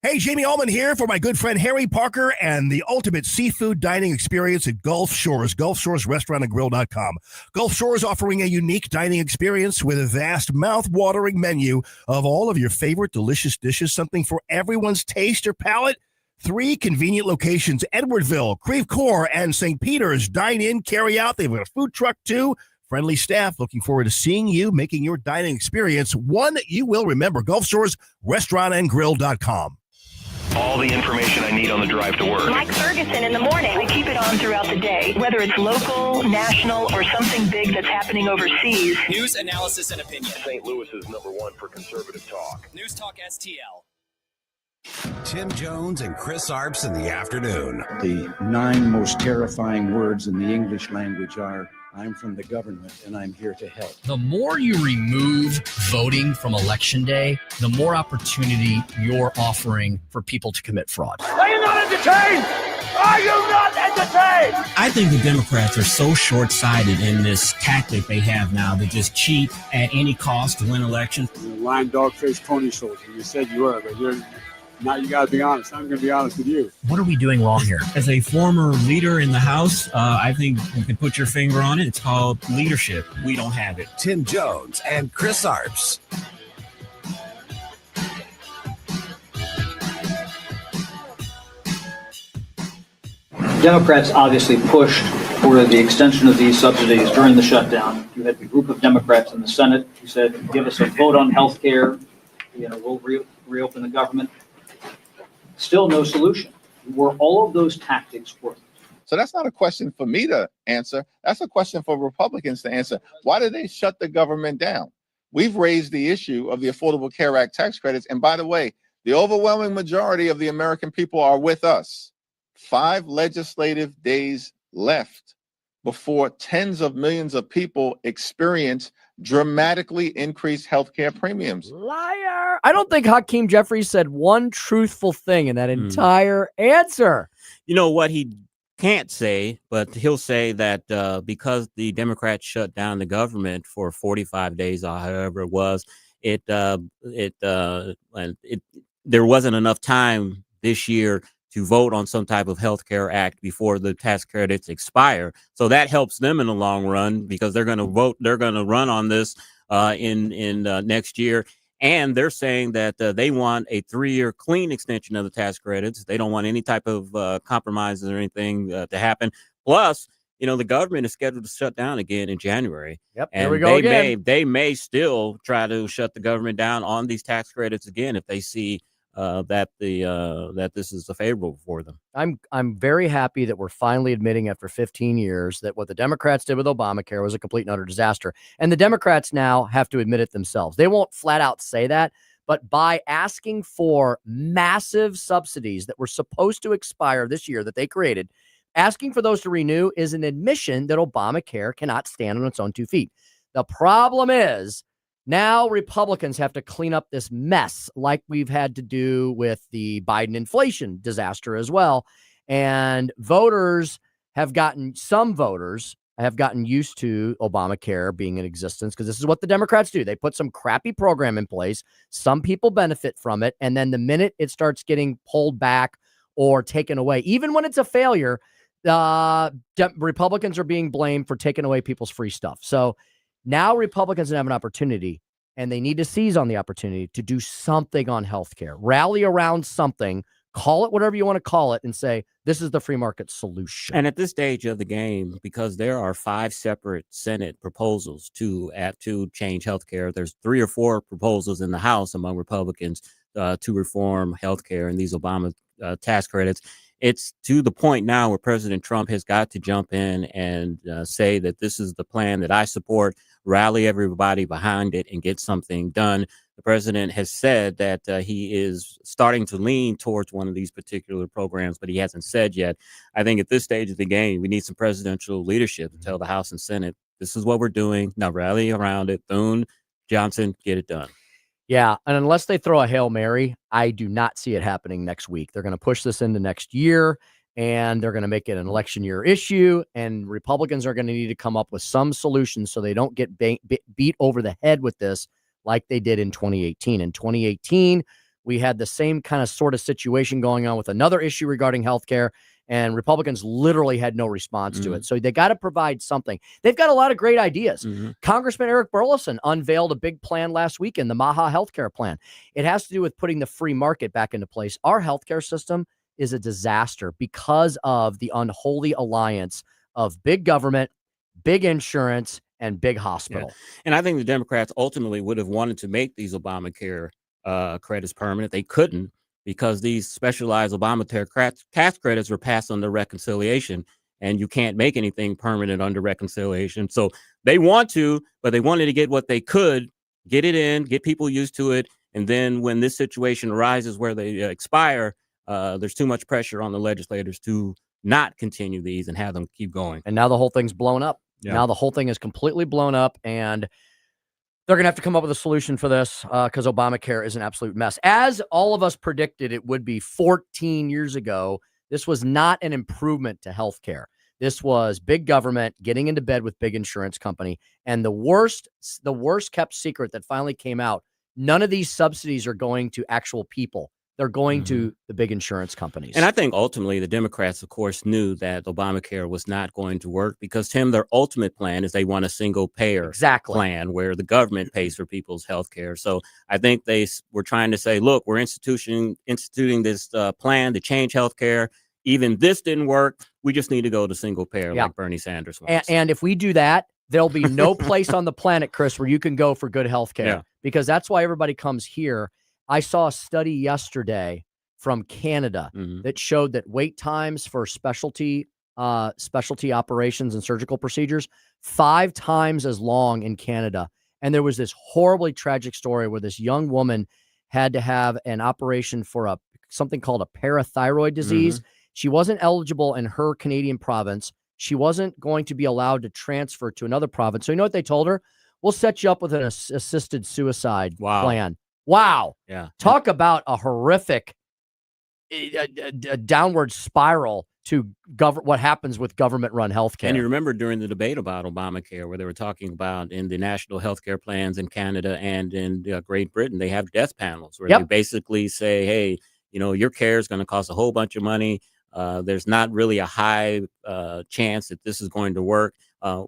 Hey, Jamie Allman here for my good friend Harry Parker and the ultimate seafood dining experience at Gulf Shores, GulfShoresRestaurantandGrill.com. Gulf Shores offering a unique dining experience with a vast, mouth-watering menu of all of your favorite delicious dishes, something for everyone's taste or palate. 3 convenient locations, Edwardville, Creve Coeur, and St. Peter's. Dine in, carry out. They've got a food truck, too. Friendly staff. Looking forward to seeing you, making your dining experience one you will remember. Gulf Shores Restaurantandgrill.com. All the information I need on the drive to work. Mike Ferguson in the morning. We keep it on throughout the day, whether it's local, national, or something big that's happening overseas. News, analysis, and opinion. St. Louis is #1 for conservative talk. News Talk STL. Tim Jones and Chris Arps in the afternoon. The 9 most terrifying words in the English language are, I'm from the government and I'm here to help. The more you remove voting from Election Day, the more opportunity you're offering for people to commit fraud. Are you not entertained? Are you not entertained? I think the Democrats are so short-sighted in this tactic they have now to just cheat at any cost to win elections. You're a lying dog-faced pony soldier. You said you were, but now you got to be honest. I'm going to be honest with you. What are we doing wrong here? As a former leader in the House, I think you can put your finger on it. It's called leadership. We don't have it. Tim Jones and Chris Arps. Democrats obviously pushed for the extension of these subsidies during the shutdown. You had a group of Democrats in the Senate who said, give us a vote on health care, we'll reopen the government. Still no solution. Were all of those tactics working? So that's not a question for me to answer. That's a question for Republicans to answer. Why did they shut the government down? We've raised the issue of the Affordable Care Act tax credits. And by the way, the overwhelming majority of the American people are with us. 5 legislative days left before tens of millions of people experience dramatically increased healthcare premiums. Liar. I don't think Hakeem Jeffries said one truthful thing in that entire answer. You know what he can't say, but he'll say that because the Democrats shut down the government for 45 days or however it was, there wasn't enough time this year to vote on some type of health care act before the tax credits expire. So that helps them in the long run because they're going to vote. They're going to run on this in next year. And they're saying that they want a 3-year clean extension of the tax credits. They don't want any type of compromises or anything to happen. Plus, the government is scheduled to shut down again in January. Yep, and here we go again. They may still try to shut the government down on these tax credits again if they see that this is favorable for them. I'm very happy that we're finally admitting after 15 years that what the Democrats did with Obamacare was a complete and utter disaster. And the Democrats now have to admit it themselves. They won't flat out say that, but by asking for massive subsidies that were supposed to expire this year that they created, asking for those to renew is an admission that Obamacare cannot stand on its own 2 feet. The problem is now Republicans have to clean up this mess like we've had to do with the Biden inflation disaster as well. And some voters have gotten used to Obamacare being in existence because this is what the Democrats do. They put some crappy program in place. Some people benefit from it. And then the minute it starts getting pulled back or taken away, even when it's a failure, Republicans are being blamed for taking away people's free stuff. So now Republicans have an opportunity, and they need to seize on the opportunity to do something on healthcare. Rally around something, call it whatever you want to call it, and say, this is the free market solution. And at this stage of the game, because there are 5 separate Senate proposals to change healthcare, there's 3 or 4 proposals in the House among Republicans to reform healthcare and these Obama tax credits. It's to the point now where President Trump has got to jump in and say that this is the plan that I support, rally everybody behind it, and get something done. The president has said that he is starting to lean towards one of these particular programs, but he hasn't said yet. I think at this stage of the game, we need some presidential leadership to tell the House and Senate, this is what we're doing. Now rally around it. Thune, Johnson, get it done. Yeah, and unless they throw a Hail Mary, I do not see it happening next week. They're going to push this into next year, and they're going to make it an election year issue, and Republicans are going to need to come up with some solutions so they don't get beat over the head with this like they did in 2018. In 2018, we had the same kind of sort of situation going on with another issue regarding healthcare, and Republicans literally had no response to it. So they got to provide something. They've got a lot of great ideas. Congressman Eric Burleson unveiled a big plan last weekend, the Maha healthcare plan. It has to do with putting the free market back into place. Our healthcare system is a disaster because of the unholy alliance of big government, big insurance, and big hospital. Yeah. And I think the Democrats ultimately would have wanted to make these Obamacare credits permanent. They couldn't, because these specialized Obamacare tax credits were passed under reconciliation, and you can't make anything permanent under reconciliation. So they want to, but they wanted to get what they could, get it in, get people used to it. And then when this situation arises where they expire, there's too much pressure on the legislators to not continue these and have them keep going. And now the whole thing's blown up. Yeah. Now the whole thing is completely blown up, and they're going to have to come up with a solution for this because Obamacare is an absolute mess. As all of us predicted it would be 14 years ago, this was not an improvement to healthcare. This was big government getting into bed with big insurance company. And the worst kept secret that finally came out, none of these subsidies are going to actual people. They're going to the big insurance companies. And I think ultimately the Democrats, of course, knew that Obamacare was not going to work because, Tim, their ultimate plan is they want a single payer plan where the government pays for people's health care. So I think they were trying to say, look, we're instituting this plan to change health care. even this didn't work. We just need to go to single payer Yeah. like Bernie Sanders wants. And if we do that, there'll be no place on the planet, Chris, where you can go for good health care, Yeah. because that's why everybody comes here. I saw a study yesterday from Canada that showed that wait times for specialty operations and surgical procedures 5 times as long in Canada. And there was this horribly tragic story where this young woman had to have an operation for something called a parathyroid disease. She wasn't eligible in her Canadian province. She wasn't going to be allowed to transfer to another province. So you know what they told her? We'll set you up with an assisted suicide plan. Wow. Yeah. Talk about a horrific a downward spiral to what happens with government-run healthcare. And you remember during the debate about Obamacare, where they were talking about in the national healthcare plans in Canada and in Great Britain, they have death panels where they basically say, hey, your care is going to cost a whole bunch of money. There's not really a high chance that this is going to work.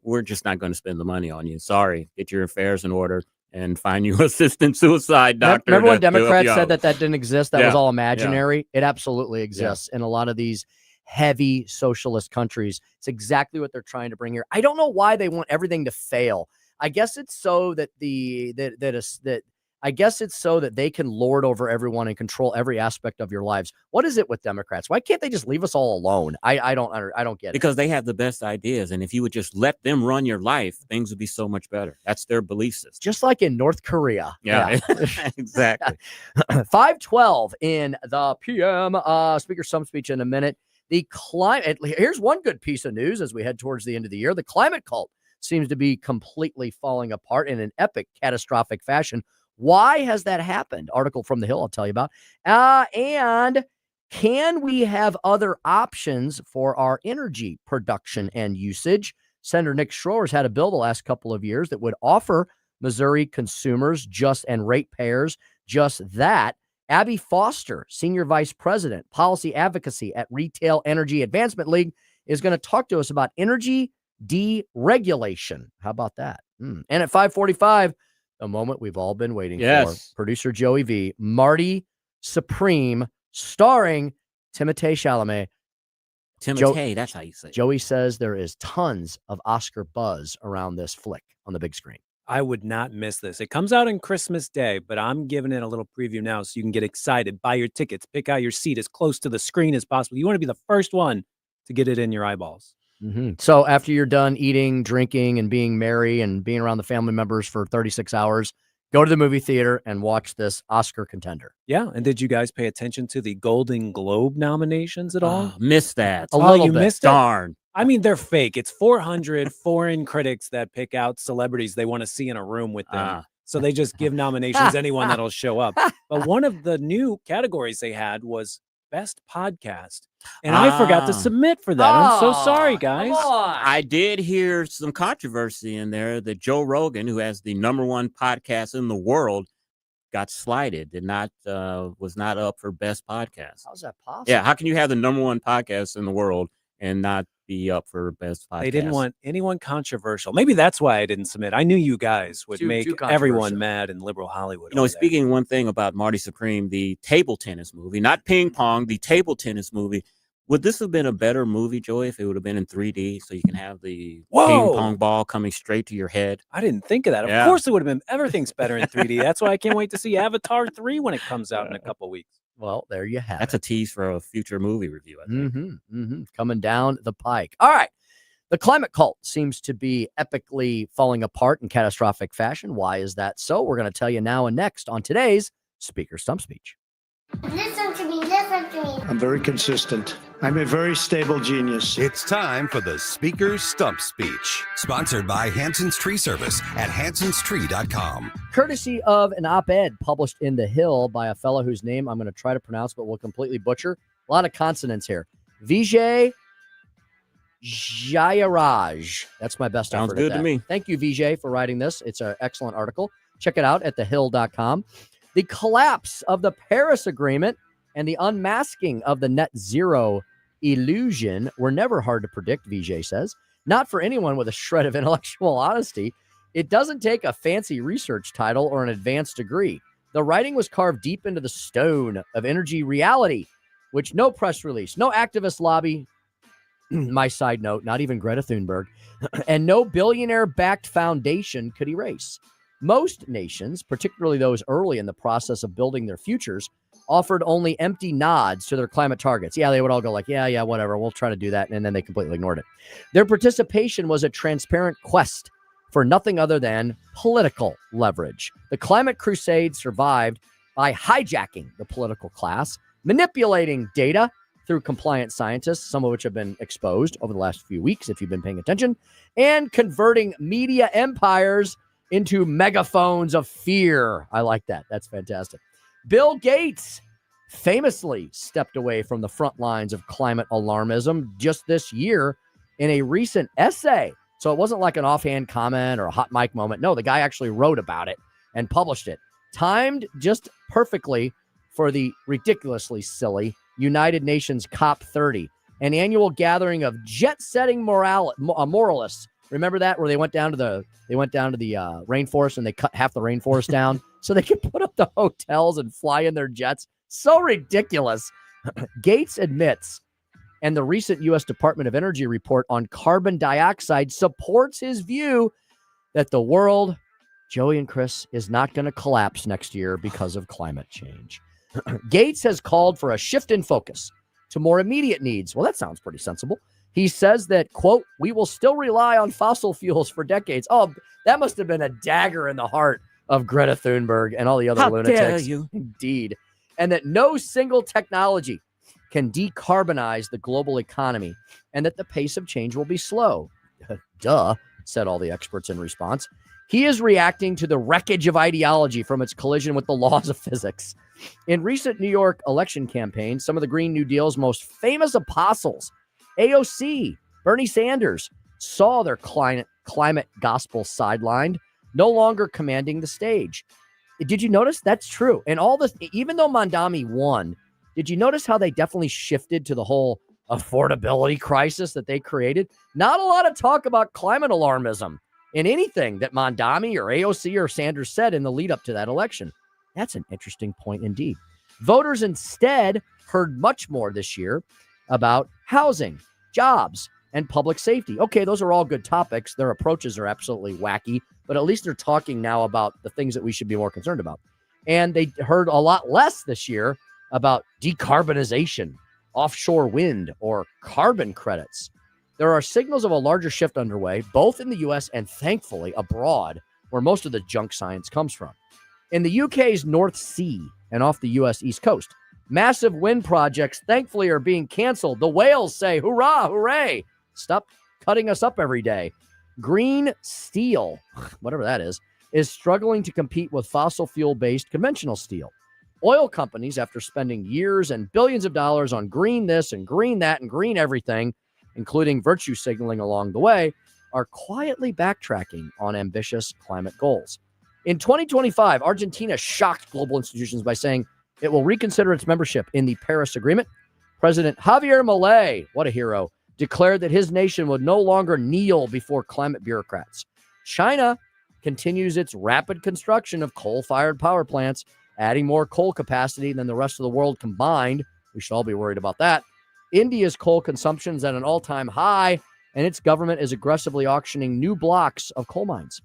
We're just not going to spend the money on you. Sorry, get your affairs in order and find you assistant suicide doctor. Remember when Democrats said that didn't exist? That was all imaginary. Yeah. It absolutely exists in a lot of these heavy socialist countries. It's exactly what they're trying to bring here. I don't know why they want everything to fail. I guess it's so that they can lord over everyone and control every aspect of your lives. What is it with Democrats? Why can't they just leave us all alone? I don't get it. Because they have the best ideas, and if you would just let them run your life, things would be so much better. That's their belief system. Just like in North Korea. Yeah. Exactly. 5:12 in the PM. Speaker Stump Speech in a minute. The climate. Here's one good piece of news as we head towards the end of the year. The climate cult seems to be completely falling apart in an epic, catastrophic fashion. Why has that happened? Article from The Hill I'll tell you about. And can we have other options for our energy production and usage? Senator Nick Schroer's had a bill the last couple of years that would offer Missouri consumers and ratepayers just that. Abby Foster, Senior Vice President, Policy Advocacy at Retail Energy Advancement League, is going to talk to us about energy deregulation. How about that? And at 5:45, a moment we've all been waiting for. Producer Joey V, Marty Supreme, starring Timothée Chalamet. Timothée, that's how you say it. Joey says there is tons of Oscar buzz around this flick on the big screen. I would not miss this. It comes out on Christmas Day, but I'm giving it a little preview now so you can get excited. Buy your tickets. Pick out your seat as close to the screen as possible. You want to be the first one to get it in your eyeballs. So after you're done eating, drinking, and being merry and being around the family members for 36 hours, go to the movie theater and watch this Oscar contender. Yeah. And did you guys pay attention to the Golden Globe nominations at all? Missed that. You missed it? Darn. I mean, they're fake. It's 400 foreign critics that pick out celebrities they want to see in a room with them. So they just give nominations anyone that'll show up. But one of the new categories they had was Best Podcast. And I forgot to submit for that. I'm so sorry, guys. I did hear some controversy in there that Joe Rogan, who has the #1 podcast in the world, got slighted, was not up for Best Podcast. How's that possible? Yeah, how can you have the #1 podcast in the world and not be up for Best Podcast? They didn't want anyone controversial. Maybe that's why I didn't submit. I knew you guys would make everyone mad in liberal Hollywood. Speaking one thing about Marty Supreme, the table tennis movie, not ping pong, the table tennis movie. Would this have been a better movie, Joey, if it would have been in 3D so you can have the ping pong ball coming straight to your head? I didn't think of that. Of course it would have been. Everything's better in 3D. That's why I can't wait to see Avatar 3 when it comes out in a couple weeks. Well, there you have That's a tease for a future movie review, I think. Coming down the pike. All right. The climate cult seems to be epically falling apart in catastrophic fashion. Why is that so? We're going to tell you now and next on today's Speaker Stump Speech. Listen to me, listen to me. I'm very consistent. I'm a very stable genius. It's time for the Speaker's Stump Speech, sponsored by Hanson's Tree Service at hansonstree.com. Courtesy of an op-ed published in The Hill by a fellow whose name I'm going to try to pronounce, but will completely butcher. A lot of consonants here. Vijay Jayaraj. That's my best effort. Sounds good to me. Thank you, Vijay, for writing this. It's an excellent article. Check it out at thehill.com. The collapse of the Paris Agreement and the unmasking of the net zero illusion were never hard to predict, Vijay says. Not for anyone with a shred of intellectual honesty. It doesn't take a fancy research title or an advanced degree. The writing was carved deep into the stone of energy reality. which no press release, no activist lobby, my side note, not even Greta Thunberg, and no billionaire-backed foundation could erase. Most nations, particularly those early in the process of building their futures, offered only empty nods to their climate targets. Yeah, they would all go like, yeah, whatever, we'll try to do that, and then they completely ignored it. Their participation was a transparent quest for nothing other than political leverage. The climate crusade survived by hijacking the political class, manipulating data through compliant scientists, some of which have been exposed over the last few weeks, if you've been paying attention, and converting media empires into megaphones of fear. I like that. That's fantastic. Bill Gates famously stepped away from the front lines of climate alarmism just this year in a recent essay. So it wasn't like an offhand comment or a hot mic moment. No, the guy actually wrote about it and published it, timed just perfectly for the ridiculously silly United Nations COP30, an annual gathering of jet-setting moralists. Remember that, where they went down to the rainforest and they cut half the rainforest down so they could put up the hotels and fly in their jets? So ridiculous. Gates admits, and the recent U.S. Department of Energy report on carbon dioxide supports his view that the world, Joey and Chris, is not going to collapse next year because of climate change. Gates has called for a shift in focus to more immediate needs. Well, that sounds pretty sensible. He says that, quote, we will still rely on fossil fuels for decades. Oh, that must have been a dagger in the heart of Greta Thunberg and all the other lunatics. Dare you? Indeed. And that no single technology can decarbonize the global economy and that the pace of change will be slow. Duh, said all the experts in response. He is reacting to the wreckage of ideology from its collision with the laws of physics. In recent New York election campaigns, some of the Green New Deal's most famous apostles, AOC, Bernie Sanders, saw their climate gospel sidelined, no longer commanding the stage. Did you notice? That's true. And all this, even though Mondami won, did you notice how they definitely shifted to the whole affordability crisis that they created? Not a lot of talk about climate alarmism in anything that Mondami or AOC or Sanders said in the lead up to that election. That's an interesting point indeed. Voters instead heard much more this year about housing, jobs, and public safety. Okay, those are all good topics. Their approaches are absolutely wacky, but at least they're talking now about the things that we should be more concerned about. And they heard a lot less this year about decarbonization, offshore wind, or carbon credits. There are signals of a larger shift underway, both in the U.S. and thankfully abroad, where most of the junk science comes from. In the UK's North Sea and off the U.S. East Coast, massive wind projects thankfully are being canceled. The whales say, hurrah, hooray, stop cutting us up every day. Green steel, whatever that is struggling to compete with fossil fuel-based conventional steel. Oil companies, after spending years and billions of dollars on green this and green that and green everything, including virtue signaling along the way, are quietly backtracking on ambitious climate goals. In 2025, Argentina shocked global institutions by saying it will reconsider its membership in the Paris Agreement. President Javier Milei, what a hero, declared that his nation would no longer kneel before climate bureaucrats. China continues its rapid construction of coal-fired power plants, adding more coal capacity than the rest of the world combined. We should all be worried about that. India's coal consumption is at an all-time high, and its government is aggressively auctioning new blocks of coal mines.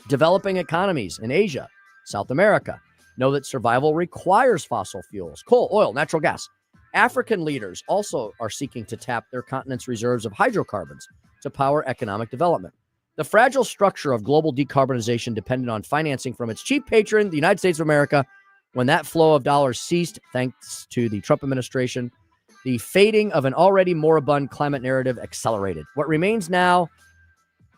Developing economies in Asia, South America, know that survival requires fossil fuels, coal, oil, natural gas. African leaders also are seeking to tap their continent's reserves of hydrocarbons to power economic development. The fragile structure of global decarbonization depended on financing from its chief patron, the United States of America. When that flow of dollars ceased, thanks to the Trump administration, the fading of an already moribund climate narrative accelerated. What remains now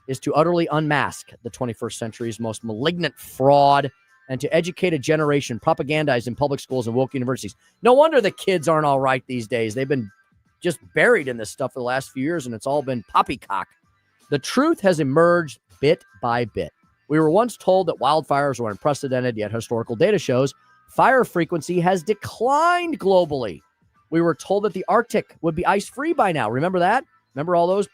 is to utterly unmask the 21st century's most malignant fraud and to educate a generation propagandized in public schools and woke universities. No wonder the kids aren't all right these days. They've been just buried in this stuff for the last few years, and it's all been poppycock. The truth has emerged bit by bit. We were once told that wildfires were unprecedented, yet historical data shows fire frequency has declined globally. We were told that the Arctic would be ice-free by now. Remember that? Remember all those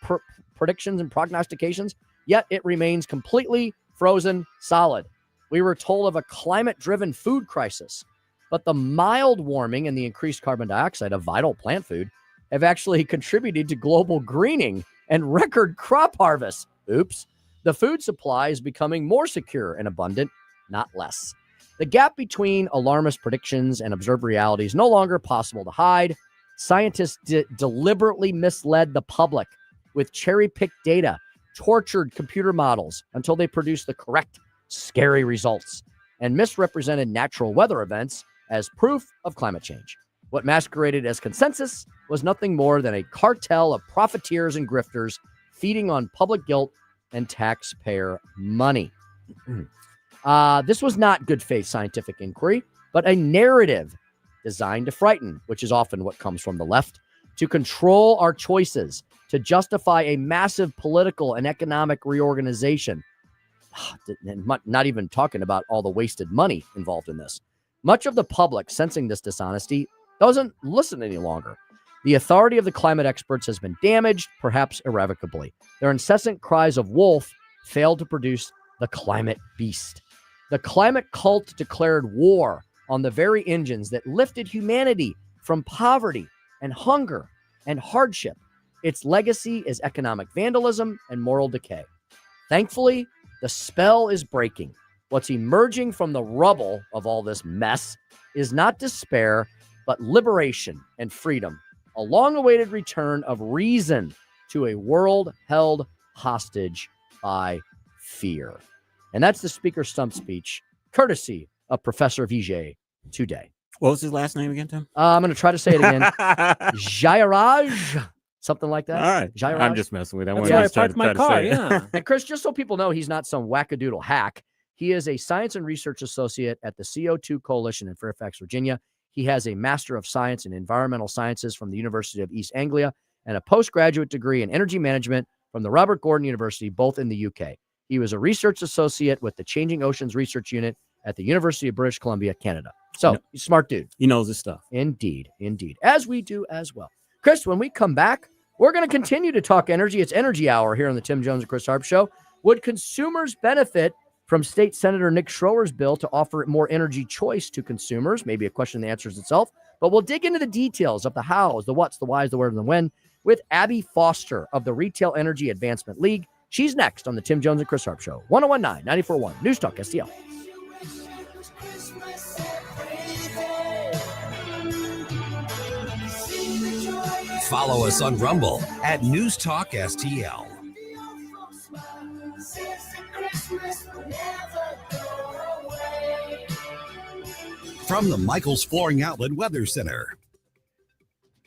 predictions and prognostications? Yet it remains completely frozen solid. We were told of a climate-driven food crisis. But the mild warming and the increased carbon dioxide of vital plant food have actually contributed to global greening and record crop harvests. Oops. The food supply is becoming more secure and abundant, not less. The gap between alarmist predictions and observed reality is no longer possible to hide. Scientists deliberately misled the public with cherry-picked data, tortured computer models until they produced the correct, scary results, and misrepresented natural weather events as proof of climate change. What masqueraded as consensus was nothing more than a cartel of profiteers and grifters feeding on public guilt and taxpayer money. This was not good faith scientific inquiry, but a narrative designed to frighten, which is often what comes from the left, to control our choices, to justify a massive political and economic reorganization. And not even talking about all the wasted money involved in this. Much of the public, sensing this dishonesty, doesn't listen any longer. The authority of the climate experts has been damaged, perhaps irrevocably. Their incessant cries of wolf failed to produce the climate beast. The climate cult declared war on the very engines that lifted humanity from poverty and hunger and hardship. Its legacy is economic vandalism and moral decay. Thankfully, the spell is breaking. What's emerging from the rubble of all this mess is not despair, but liberation and freedom, a long-awaited return of reason to a world held hostage by fear. And that's the Speaker Stump speech, courtesy of Professor Vijay today. What was his last name again, Tim? I'm going to try to say it again. Jairaj, something like that. All right. Jairaj. I'm just messing with that. That's why I parked my car, yeah. And Chris, just so people know, he's not some wackadoodle hack. He is a science and research associate at the CO2 Coalition in Fairfax, Virginia. He has a Master of Science in Environmental Sciences from the University of East Anglia and a postgraduate degree in energy management from the Robert Gordon University, both in the UK. He was a research associate with the Changing Oceans Research Unit at the University of British Columbia, Canada. So, he's a smart dude. He knows his stuff. Indeed, indeed. As we do as well. Chris, when we come back, we're going to continue to talk energy. It's Energy Hour here on the Tim Jones and Chris Arps Show. Would consumers benefit from State Senator Nick Schroer's bill to offer more energy choice to consumers? Maybe a question that answers itself. But we'll dig into the details of the hows, the whats, the whys, the where, and the when with Abby Foster of the Retail Energy Advancement League. She's next on the Tim Jones and Chris Arps Show. 1019 94.1 News Talk STL. Follow us on Rumble at News Talk STL. From the Michaels Flooring Outlet Weather Center.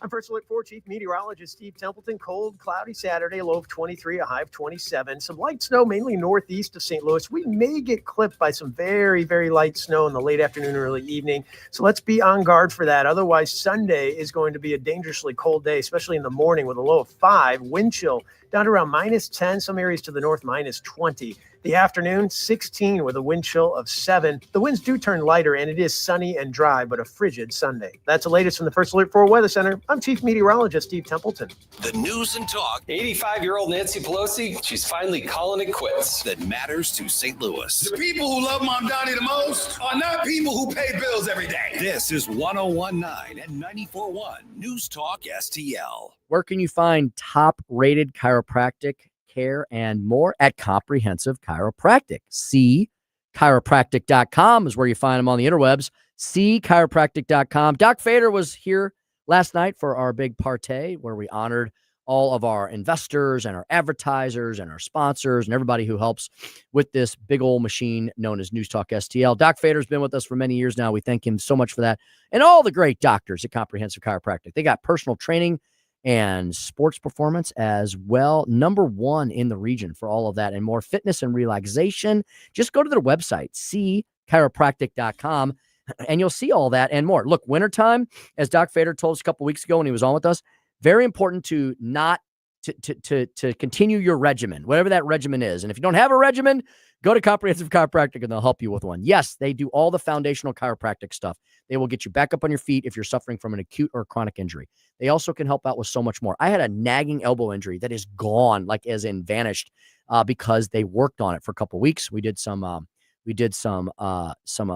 I'm First Alert 4 Chief Meteorologist Steve Templeton. Cold, cloudy Saturday, low of 23, a high of 27. Some light snow, mainly northeast of St. Louis. We may get clipped by some very, very light snow in the late afternoon, early evening. So let's be on guard for that. Otherwise, Sunday is going to be a dangerously cold day, especially in the morning with a low of 5. Wind chill down to around minus 10. Some areas to the north, minus 20. The afternoon, 16 with a wind chill of 7. The winds do turn lighter, and it is sunny and dry, but a frigid Sunday. That's the latest from the First Alert 4 Weather Center. I'm Chief Meteorologist Steve Templeton. The news and talk 85-year-old Nancy Pelosi, she's finally calling it quits. that matters to St. Louis. The people who love Mom Donnie the most are not people who pay bills every day. This is 1019 and 94.1 News Talk STL. Where can you find top-rated chiropractic care and more? At Comprehensive Chiropractic. Chiropractic.com is where you find them on the interwebs. Chiropractic.com. Doc Fader was here last night for our big party where we honored all of our investors and our advertisers and our sponsors and everybody who helps with this big old machine known as News Talk STL. Doc Fader's been with us for many years now. We thank him so much for that. And all the great doctors at Comprehensive Chiropractic. They got personal training and sports performance as well. Number one in the region for all of that and more. Fitness and relaxation. Just go to their website, chiropractic.com, and you'll see all that and more. Look, wintertime, as Doc Fader told us a couple weeks ago when he was on with us, very important to not to continue your regimen, whatever that regimen is. And if you don't have a regimen, go to Comprehensive Chiropractic and they'll help you with one. Yes, they do all the foundational chiropractic stuff. They will get you back up on your feet if you're suffering from an acute or chronic injury. They also can help out with so much more. I had a nagging elbow injury that is gone, like as in vanished, because they worked on it for a couple of weeks. We did some We did some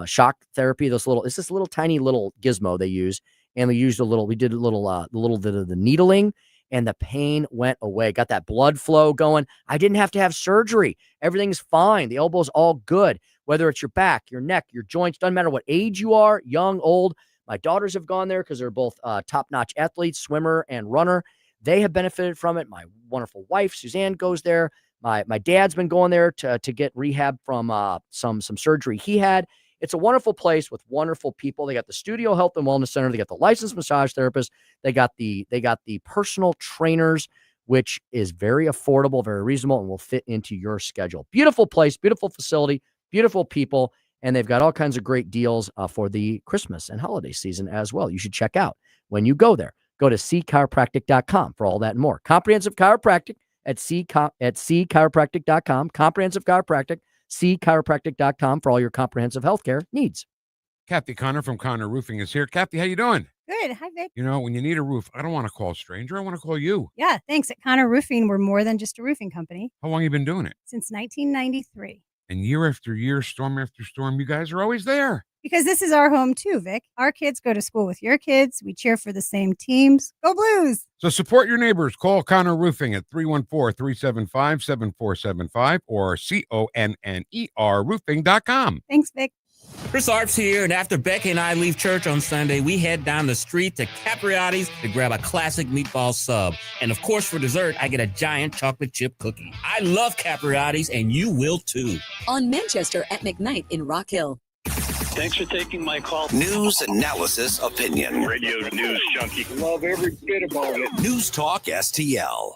shock therapy. It's this little tiny little gizmo they use, and we did a little bit of the needling, and the pain went away. Got that blood flow going. I didn't have to have surgery. Everything's fine. The elbow's all good. Whether it's your back, your neck, your joints, doesn't matter what age you are, young, old. My daughters have gone there because they're both top-notch athletes, swimmer and runner. They have benefited from it. My wonderful wife, Suzanne, goes there. My dad's been going there to get rehab from some surgery he had. It's a wonderful place with wonderful people. They got the Studio Health and Wellness Center. They got the licensed massage therapist. They got the personal trainers, which is very affordable, very reasonable, and will fit into your schedule. Beautiful place, beautiful facility, beautiful people, and they've got all kinds of great deals for the Christmas and holiday season as well. You should check out when you go there. Go to cchiropractic.com for all that and more. Comprehensive Chiropractic at cchiropractic.com. Comprehensive Chiropractic, cchiropractic.com for all your comprehensive healthcare needs. Kathy Connor from Connor Roofing is here. Kathy, how you doing? Good. Hi, Vic. You know, when you need a roof, I don't want to call a stranger. I want to call you. Yeah, thanks. At Connor Roofing, we're more than just a roofing company. How long you been doing it? Since 1993. And year after year, storm after storm, you guys are always there. Because this is our home too, Vic. Our kids go to school with your kids. We cheer for the same teams. Go Blues! So support your neighbors. Call Connor Roofing at 314-375-7475 or CONNER roofing.com. Thanks, Vic. Chris Arps here, and after Becky and I leave church on Sunday, we head down the street to Capriotti's to grab a classic meatball sub. And of course, for dessert, I get a giant chocolate chip cookie. I love Capriotti's, and you will too. On Manchester at McKnight in Rock Hill. Thanks for taking my call. News, analysis, opinion. Radio news junkie. Love every bit about it. News Talk STL.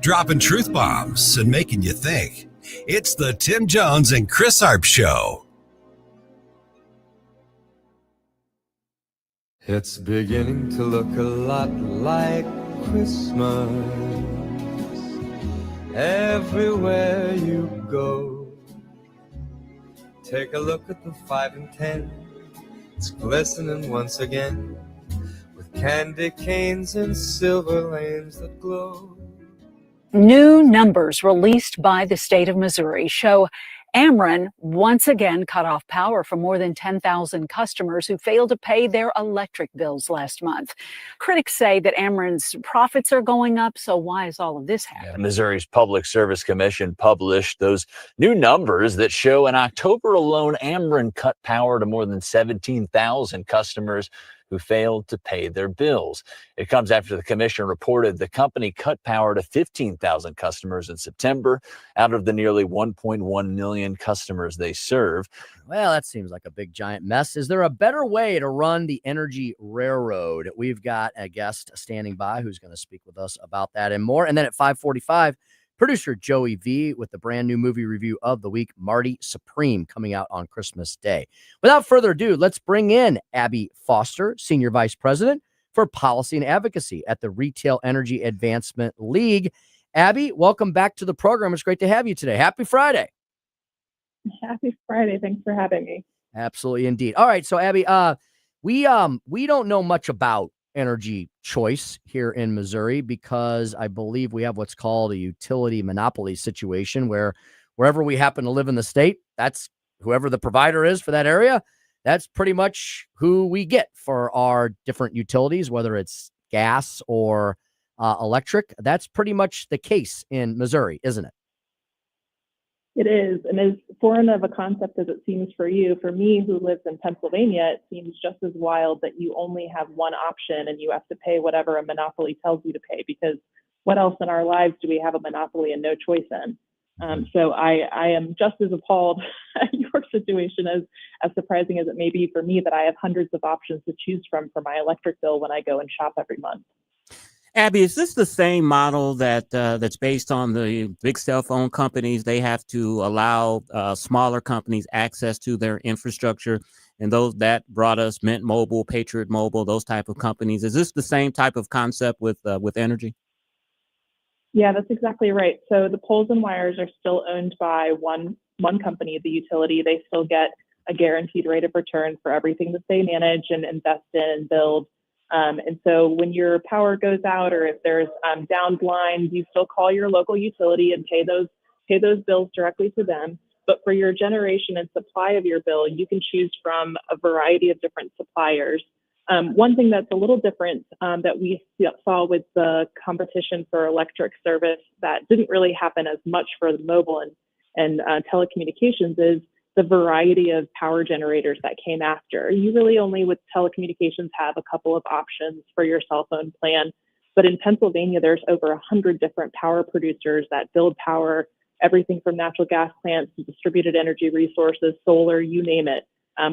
Dropping truth bombs and making you think. It's the Tim Jones and Chris Arps Show. It's beginning to look a lot like Christmas everywhere you go. Take a look at the 5 and 10. It's glistening once again with candy canes and silver lanes that glow. New numbers released by the state of Missouri show Ameren once again cut off power for more than 10,000 customers who failed to pay their electric bills last month. Critics say that Ameren's profits are going up, so why is all of this happening? Missouri's Public Service Commission published those new numbers that show in October alone, Ameren cut power to more than 17,000 customers who failed to pay their bills. It comes after the commission reported the company cut power to 15,000 customers in September out of the nearly 1.1 million customers they serve. Well, that seems like a big giant mess. Is there a better way to run the energy railroad? We've got a guest standing by who's going to speak with us about that and more. And then at 5:45, producer Joey V with the brand new movie review of the week, Marty Supreme, coming out on Christmas Day. Without further ado, let's bring in Abby Foster, Senior Vice President for Policy and Advocacy at the Retail Energy Advancement League. Abby, welcome back to the program. It's great to have you today. Happy Friday. Happy Friday. Thanks for having me. Absolutely, indeed. All right, so Abby, we don't know much about energy choice here in Missouri because I believe we have what's called a utility monopoly situation where wherever we happen to live in the state, that's whoever the provider is for that area. That's pretty much who we get for our different utilities, whether it's gas or electric. That's pretty much the case in Missouri, isn't it? It is. And as foreign of a concept as it seems for you, for me who lives in Pennsylvania, it seems just as wild that you only have one option and you have to pay whatever a monopoly tells you to pay, because what else in our lives do we have a monopoly and no choice in? So I am just as appalled at your situation as surprising as it may be for me that I have hundreds of options to choose from for my electric bill when I go and shop every month. Abby, is this the same model that that's based on the big cell phone companies? They have to allow smaller companies access to their infrastructure, and those that brought us Mint Mobile, Patriot Mobile, those type of companies. Is this the same type of concept with energy? Yeah, that's exactly right. So the poles and wires are still owned by one company, the utility. They still get a guaranteed rate of return for everything that they manage and invest in and build. And so when your power goes out or if there's downed lines, you still call your local utility and pay those bills directly to them. But for your generation and supply of your bill, you can choose from a variety of different suppliers. One thing that's a little different that we saw with the competition for electric service that didn't really happen as much for the mobile and telecommunications is the variety of power generators that came after. You really only with telecommunications have a couple of options for your cell phone plan. But in Pennsylvania, there's over 100 different power producers that build power, everything from natural gas plants to distributed energy resources, solar, you name it.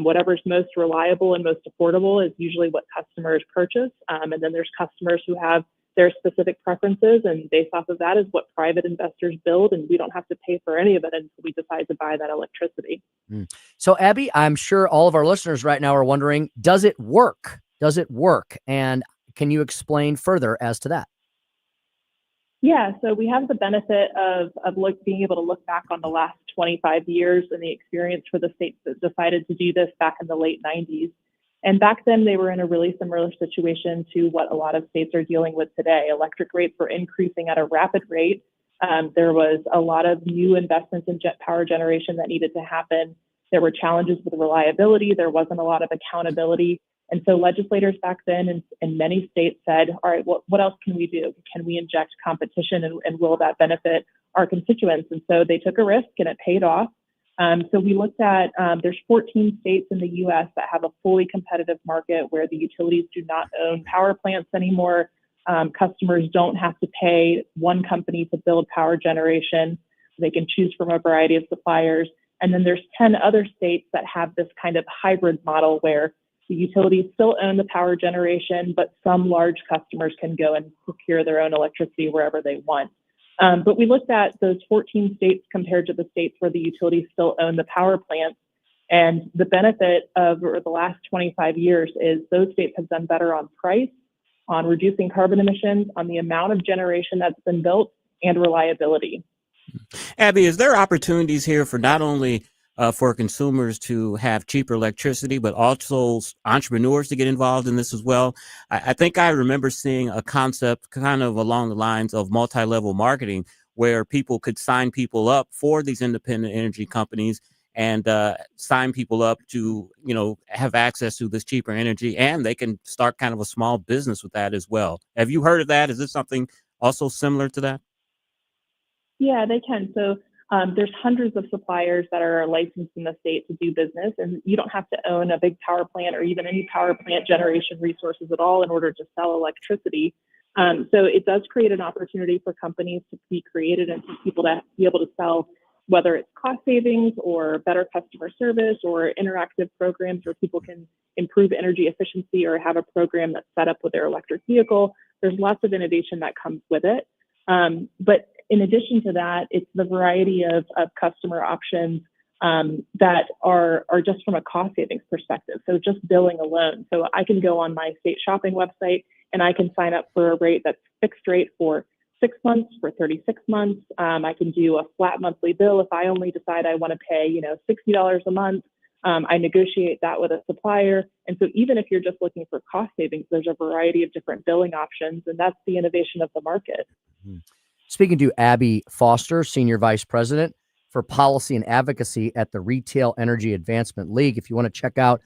Whatever's most reliable and most affordable is usually what customers purchase. And then there's customers who have their specific preferences, and based off of that is what private investors build, and we don't have to pay for any of it until we decide to buy that electricity. So, Abby, I'm sure all of our listeners right now are wondering, does it work? Does it work? And can you explain further as to that? Yeah, so we have the benefit of being able to look back on the last 25 years and the experience for the states that decided to do this back in the late 90s. And back then, they were in a really similar situation to what a lot of states are dealing with today. Electric rates were increasing at a rapid rate. There was a lot of new investments in jet power generation that needed to happen. There were challenges with reliability. There wasn't a lot of accountability. And so legislators back then in many states said, all right, what else can we do? Can we inject competition and will that benefit our constituents? And so they took a risk and it paid off. So we looked at, there's 14 states in the US that have a fully competitive market where the utilities do not own power plants anymore. Customers don't have to pay one company to build power generation. They can choose from a variety of suppliers. And then there's 10 other states that have this kind of hybrid model where the utilities still own the power generation, but some large customers can go and procure their own electricity wherever they want. But we looked at those 14 states compared to the states where the utilities still own the power plants. And the benefit of the last 25 years is those states have done better on price, on reducing carbon emissions, on the amount of generation that's been built, and reliability. Abby, is there opportunities here for not only for consumers to have cheaper electricity, but also entrepreneurs to get involved in this as well? I think I remember seeing a concept kind of along the lines of multi-level marketing where people could sign people up for these independent energy companies and sign people up to, have access to this cheaper energy, and they can start kind of a small business with that as well. Have you heard of that? Is this something also similar to that? Yeah, they can. So there's hundreds of suppliers that are licensed in the state to do business, and you don't have to own a big power plant or even any power plant generation resources at all in order to sell electricity. So it does create an opportunity for companies to be created and for people to be able to sell, whether it's cost savings or better customer service or interactive programs where people can improve energy efficiency or have a program that's set up with their electric vehicle. There's lots of innovation that comes with it. But in addition to that, it's the variety of customer options that are just from a cost savings perspective. So just billing alone. So I can go on my state shopping website and I can sign up for a rate that's fixed rate for 6 months, for 36 months. I can do a flat monthly bill if I only decide I want to pay, $60 a month. I negotiate that with a supplier. And so even if you're just looking for cost savings, there's a variety of different billing options, and that's the innovation of the market. Speaking to Abby Foster, Senior Vice President for Policy and Advocacy at the Retail Energy Advancement League. If you want to check out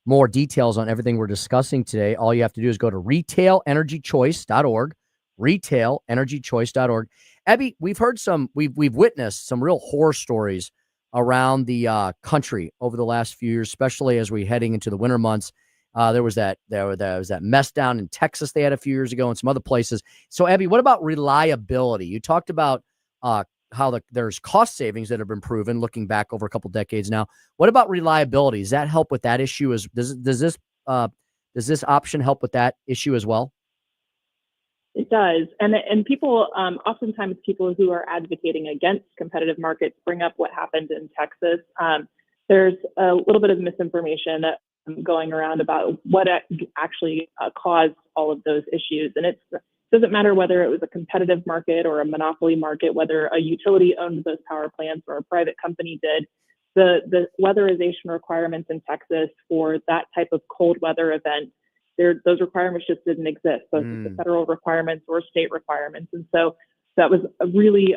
more details on everything we're discussing today, all you have to do is go to retailenergychoice.org, retailenergychoice.org. Abby, we've witnessed some real horror stories around the country over the last few years, especially as we're heading into the winter months. There was that mess down in Texas they had a few years ago and some other places. So, Abby, what about reliability? You talked about how there's cost savings that have been proven looking back over a couple decades now. What about reliability? Does that help with that issue? Does this option help with that issue as well? It does. And people, oftentimes people who are advocating against competitive markets bring up what happened in Texas. There's a little bit of misinformation going around about what actually caused all of those issues. And it doesn't matter whether it was a competitive market or a monopoly market, whether a utility owned those power plants or a private company did. The weatherization requirements in Texas for that type of cold weather event, those requirements just didn't exist, both the federal requirements or state requirements. And so that was a really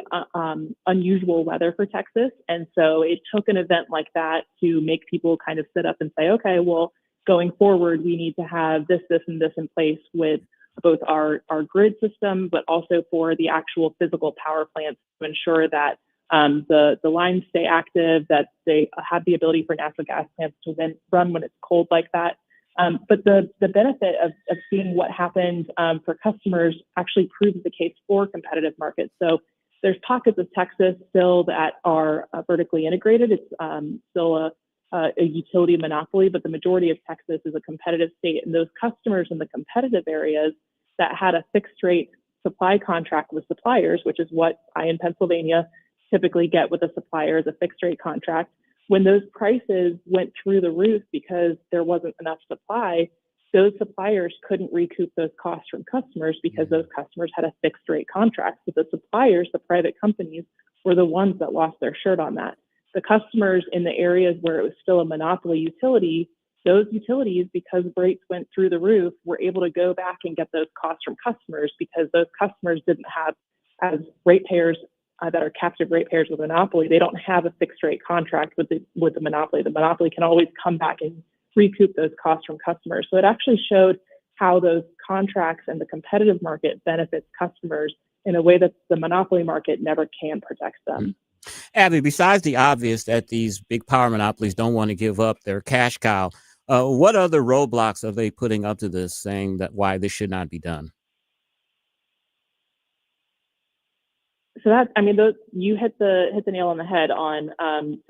unusual weather for Texas. And so it took an event like that to make people kind of sit up and say, okay, well, going forward, we need to have this, and this in place with both our grid system, but also for the actual physical power plants to ensure that the lines stay active, that they have the ability for natural gas plants to run when it's cold like that. But the benefit of seeing what happened for customers actually proves the case for competitive markets. So there's pockets of Texas still that are vertically integrated. It's still a utility monopoly, but the majority of Texas is a competitive state. And those customers in the competitive areas that had a fixed rate supply contract with suppliers, which is what I in Pennsylvania typically get with a supplier, is a fixed rate contract. When those prices went through the roof because there wasn't enough supply, those suppliers couldn't recoup those costs from customers because those customers had a fixed rate contract. So the suppliers, the private companies, were the ones that lost their shirt on that. The customers in the areas where it was still a monopoly utility, those utilities, because rates went through the roof, were able to go back and get those costs from customers because those customers didn't have, as ratepayers that are captive ratepayers with a monopoly, they don't have a fixed rate contract with the monopoly. The monopoly can always come back and recoup those costs from customers. So it actually showed how those contracts and the competitive market benefits customers in a way that the monopoly market never can protect them. Abby, besides the obvious that these big power monopolies don't want to give up their cash cow, what other roadblocks are they putting up to this, saying that why this should not be done? So you hit the nail on the head on.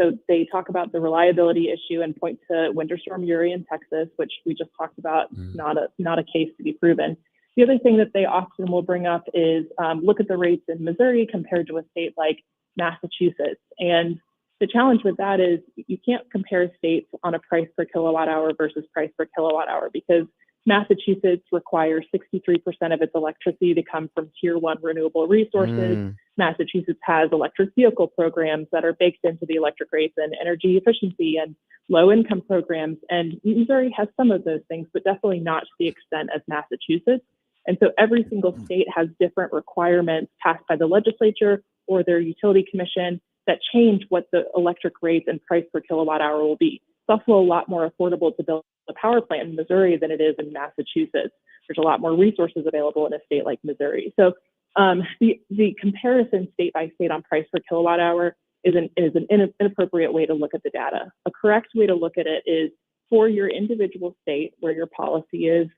So they talk about the reliability issue and point to Winter Storm Uri in Texas, which we just talked about, not a case to be proven. The other thing that they often will bring up is look at the rates in Missouri compared to a state like Massachusetts. And the challenge with that is you can't compare states on a price per kilowatt hour versus price per kilowatt hour, because Massachusetts requires 63% of its electricity to come from tier 1 renewable resources. Massachusetts has electric vehicle programs that are baked into the electric rates, and energy efficiency and low income programs. And Missouri has some of those things, but definitely not to the extent as Massachusetts. And so every single state has different requirements passed by the legislature or their utility commission that change what the electric rates and price per kilowatt hour will be. It's also a lot more affordable to build a power plant in Missouri than it is in Massachusetts. There's a lot more resources available in a state like Missouri. So the comparison state by state on price per kilowatt hour is an inappropriate way to look at the data. A correct way to look at it is for your individual state where your policy is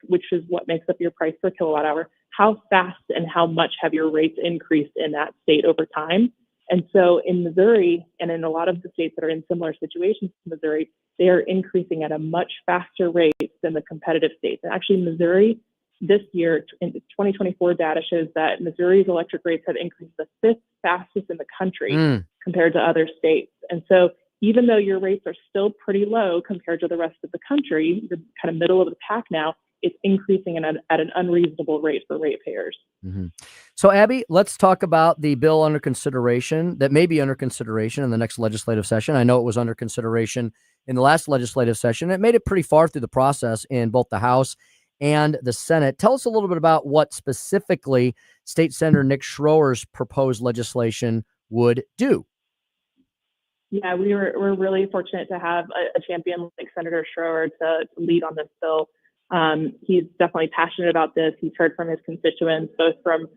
which is what makes up your price per kilowatt hour, how fast and how much have your rates increased in that state over time. And so in Missouri, and in a lot of the states that are in similar situations to Missouri, they are increasing at a much faster rate than the competitive states. And actually Missouri this year, in 2024 data shows that Missouri's electric rates have increased the 5th fastest in the country compared to other states. And so even though your rates are still pretty low compared to the rest of the country, you're kind of middle of the pack now, it's increasing at an unreasonable rate for ratepayers. So, Abby, let's talk about the bill under consideration that may be under consideration in the next legislative session. I know it was under consideration in the last legislative session. It made it pretty far through the process in both the House and the Senate. Tell us a little bit about what specifically State Senator Nick Schroer's proposed legislation would do. Yeah, we're really fortunate to have a champion like Senator Schroer to lead on this bill. He's definitely passionate about this. He's heard from his constituents, both from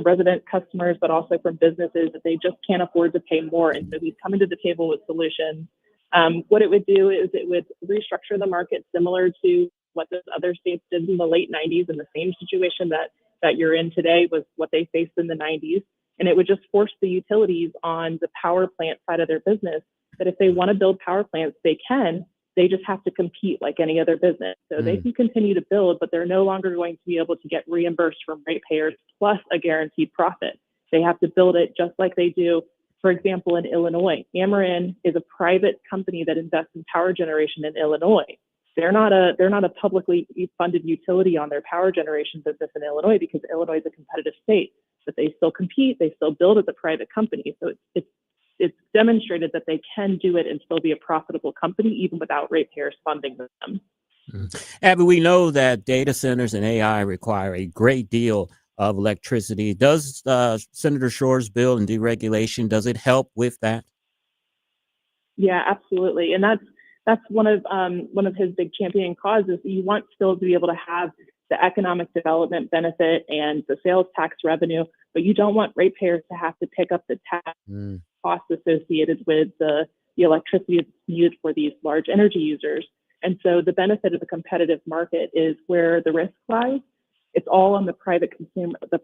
resident customers, but also from businesses, that they just can't afford to pay more. And so he's coming to the table with solutions. What it would do is it would restructure the market similar to what those other states did in the late 90s, and the same situation that you're in today was what they faced in the 90s. And it would just force the utilities on the power plant side of their business that if they want to build power plants, they can, They just have to compete like any other business. So they can continue to build, but they're no longer going to be able to get reimbursed from ratepayers plus a guaranteed profit. They have to build it just like they do, for example, in Illinois. Ameren is a private company that invests in power generation in Illinois. They're not a publicly funded utility on their power generation business in Illinois because Illinois is a competitive state, but they still compete. They still build as a private company. So it's demonstrated that they can do it and still be a profitable company even without ratepayers funding them. Abby, we know that data centers and AI require a great deal of electricity. Does Senator Shore's bill and deregulation, does it help with that? Yeah, absolutely. And that's one of his big championing causes. You want still to be able to have the economic development benefit and the sales tax revenue, but you don't want ratepayers to have to pick up the tax costs associated with the electricity that's needed for these large energy users. And so the benefit of the competitive market is where the risk lies. It's all on the private consumer, the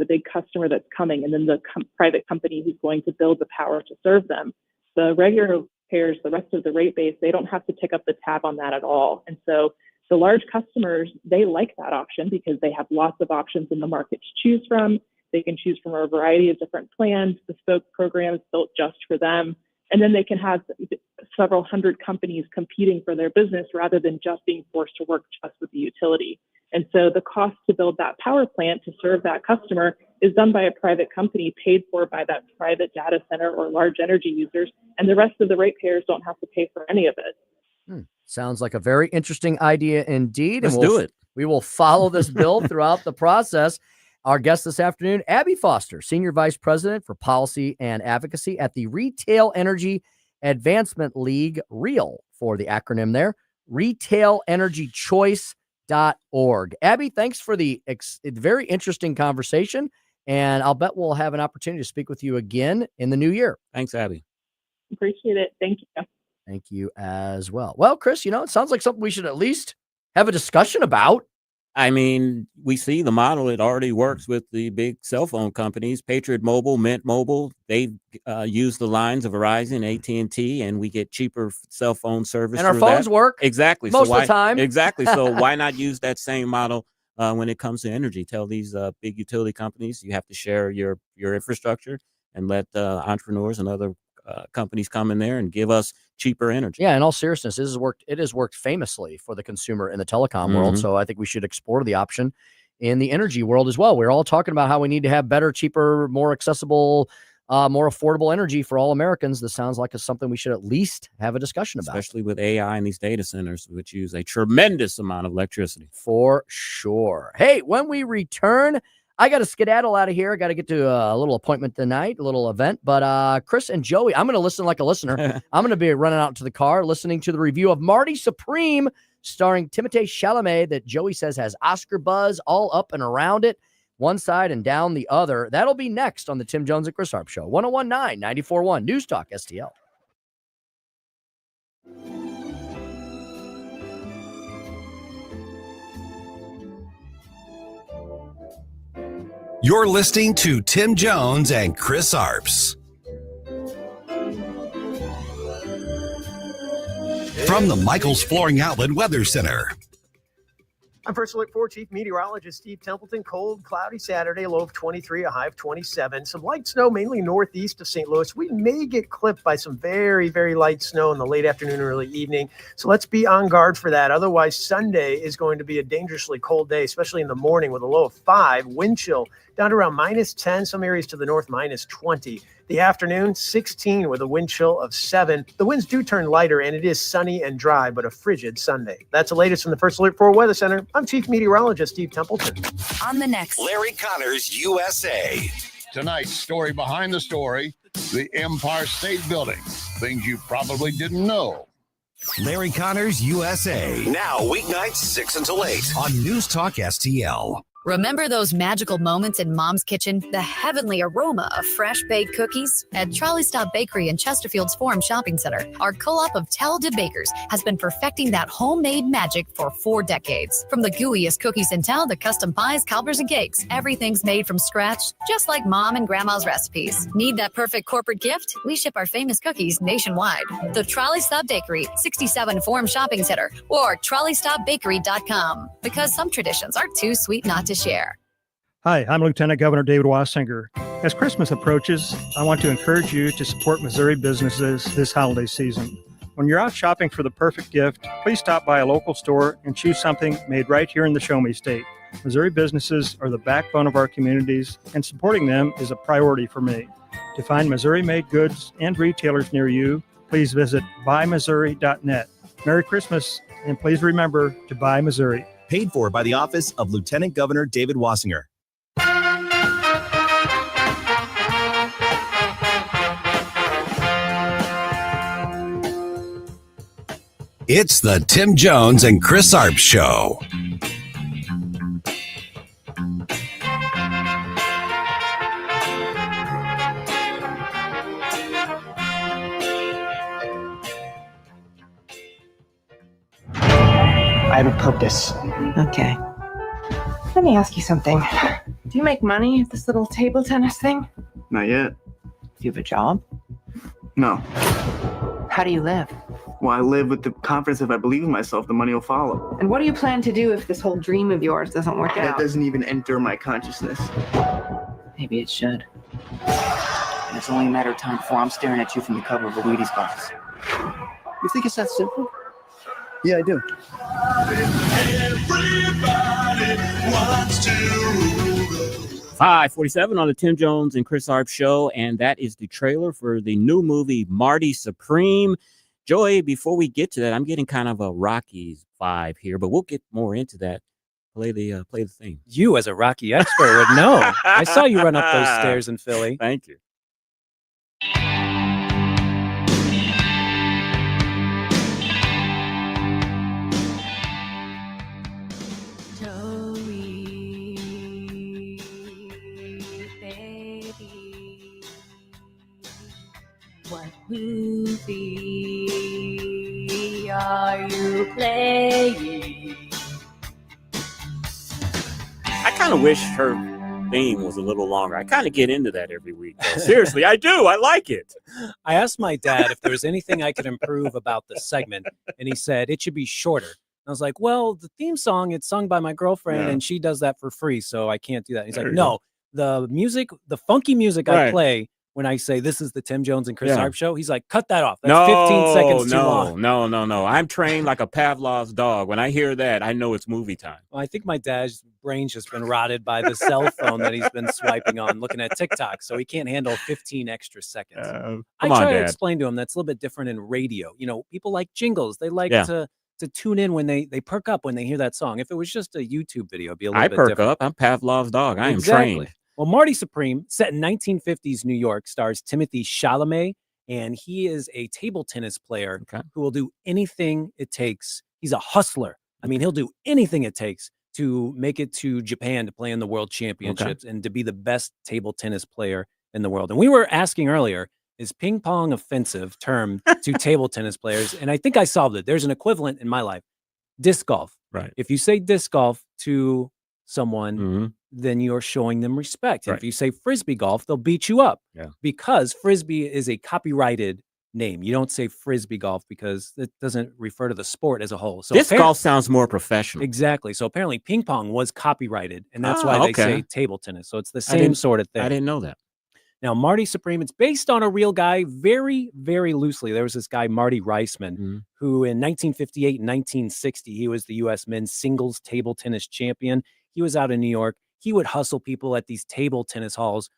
big customer that's coming, and then the private company who's going to build the power to serve them. The regular payers, the rest of the rate base, they don't have to pick up the tab on that at all. And so the large customers, they like that option because they have lots of options in the market to choose from. They can choose from a variety of different plans, bespoke programs built just for them. And then they can have several hundred companies competing for their business rather than just being forced to work just with the utility. And so the cost to build that power plant to serve that customer is done by a private company paid for by that private data center or large energy users. And the rest of the ratepayers don't have to pay for any of it. Sounds like a very interesting idea indeed. Let's do it. We will follow this bill throughout the process. Our guest this afternoon, Abby Foster, Senior Vice President for Policy and Advocacy at the Retail Energy Advancement League, REAL for the acronym there, retailenergychoice.org. Abby, thanks for the very interesting conversation, and I'll bet we'll have an opportunity to speak with you again in the new year. Thanks, Abby. Appreciate it. Thank you. Thank you as well. Well, Chris, it sounds like something we should at least have a discussion about. I mean, we see the model. It already works with the big cell phone companies, Patriot Mobile, Mint Mobile. They use the lines of Verizon, AT&T, and we get cheaper cell phone service. And our phones work. Exactly. Most of the time. Exactly. So why not use that same model when it comes to energy? Tell these big utility companies you have to share your infrastructure and let entrepreneurs and other companies come in there and give us cheaper energy. Yeah, in all seriousness, it has worked famously for the consumer in the telecom world. So I think we should explore the option in the energy world as well. We're all talking about how we need to have better, cheaper, more accessible, more affordable energy for all Americans. This sounds like it's something we should at least have a discussion about. Especially with AI and these data centers, which use a tremendous amount of electricity. For sure. Hey, when we return, I got to skedaddle out of here. I got to get to a little appointment tonight, a little event. But Chris and Joey, I'm going to listen like a listener. I'm going to be running out to the car, listening to the review of Marty Supreme, starring Timothée Chalamet, that Joey says has Oscar buzz all up and around it, one side and down the other. That'll be next on the Tim Jones and Chris Arps Show. 101.9, 94.1 News Talk STL. You're listening to Tim Jones and Chris Arps. From the Michaels Flooring Outlet Weather Center. I'm First Alert 4 Chief Meteorologist Steve Templeton. Cold, cloudy Saturday, low of 23, a high of 27. Some light snow, mainly northeast of St. Louis. We may get clipped by some very, very light snow in the late afternoon, early evening. So let's be on guard for that. Otherwise, Sunday is going to be a dangerously cold day, especially in the morning with a low of 5. Wind chill down to around minus 10. Some areas to the north, minus 20. The afternoon, 16 with a wind chill of 7. The winds do turn lighter, and it is sunny and dry, but a frigid Sunday. That's the latest from the First Alert 4 Weather Center. I'm Chief Meteorologist Steve Templeton. On the next, Larry Connors, USA. Tonight's story behind the story, the Empire State Building. Things you probably didn't know. Larry Connors, USA. Now, weeknights 6 until 8. On News Talk STL. Remember those magical moments in Mom's kitchen? The heavenly aroma of fresh baked cookies? At Trolley Stop Bakery in Chesterfield's Forum Shopping Center, our co-op of talented bakers has been perfecting that homemade magic for 4 decades. From the gooeyest cookies in town to custom pies, cobbers, and cakes, everything's made from scratch, just like Mom and Grandma's recipes. Need that perfect corporate gift? We ship our famous cookies nationwide. The Trolley Stop Bakery, 67 Forum Shopping Center, or TrolleyStopBakery.com. Because some traditions are too sweet not to share. Hi, I'm Lieutenant Governor David Wassinger. As Christmas approaches, I want to encourage you to support Missouri businesses this holiday season. When you're out shopping for the perfect gift, please stop by a local store and choose something made right here in the Show Me State. Missouri businesses are the backbone of our communities, and supporting them is a priority for me. To find Missouri-made goods and retailers near you, please visit buymissouri.net. Merry Christmas, and please remember to buy Missouri. Paid for by the Office of Lieutenant Governor David Wassinger. It's the Tim Jones and Chris Arps Show. I have a purpose. Okay. Let me ask you something. Do you make money at this little table tennis thing? Not yet. Do you have a job? No. How do you live? Well, I live with the confidence if I believe in myself, the money will follow. And what do you plan to do if this whole dream of yours doesn't work That out? doesn't even enter my consciousness. Maybe it should. And it's only a matter of time before I'm staring at you from the cover of a Wheaties box. You think it's that simple? Yeah, I do. Everybody wants to rule. 5:47 on the Tim Jones and Chris Arps Show, and that is the trailer for the new movie Marty Supreme. Joey, before we get to that, I'm getting kind of a Rockies vibe here, but we'll get more into that. Play the thing. You, as a Rocky expert, would know. I saw you run up those stairs in Philly. Thank you. What movie are you playing? I kind of wish her theme was a little longer. I kind of get into that every week. Though. Seriously, I do. I like it. I asked my dad if there was anything I could improve about the segment, and he said it should be shorter. I was like, well, the theme song, it's sung by my girlfriend, and she does that for free, so I can't do that. He's like, no, the music, the funky music I play when I say this is the Tim Jones and Chris Arps Show, he's like, cut that off. That's 15 seconds too long. No. I'm trained like a Pavlov's dog. When I hear that, I know it's movie time. Well, I think my dad's brain's just been rotted by the cell phone that he's been swiping on, looking at TikTok, so he can't handle 15 extra seconds. I try to explain to him that's a little bit different in radio. You know, people like jingles. They like to tune in when they perk up when they hear that song. If it was just a YouTube video, it'd be a little bit different. I perk up. I'm Pavlov's dog. I am trained. Well, Marty Supreme, set in 1950s New York, stars Timothée Chalamet, and he is a table tennis player who will do anything it takes. He's a hustler. I mean, he'll do anything it takes to make it to Japan to play in the World Championships and to be the best table tennis player in the world. And we were asking earlier, is ping pong offensive term to table tennis players? And I think I solved it. There's an equivalent in my life. Disc golf. Right. If you say disc golf to someone, then you're showing them respect. And if you say frisbee golf, they'll beat you up because frisbee is a copyrighted name. You don't say frisbee golf because it doesn't refer to the sport as a whole. So disc golf sounds more professional. Exactly. So apparently ping pong was copyrighted, and that's why they say table tennis. So it's the same sort of thing. I didn't know that. Now, Marty Supreme, it's based on a real guy very, very loosely. There was this guy, Marty Reisman, who in 1958 and 1960, he was the U.S. men's singles table tennis champion. He was out in New York. He would hustle people at these table tennis halls.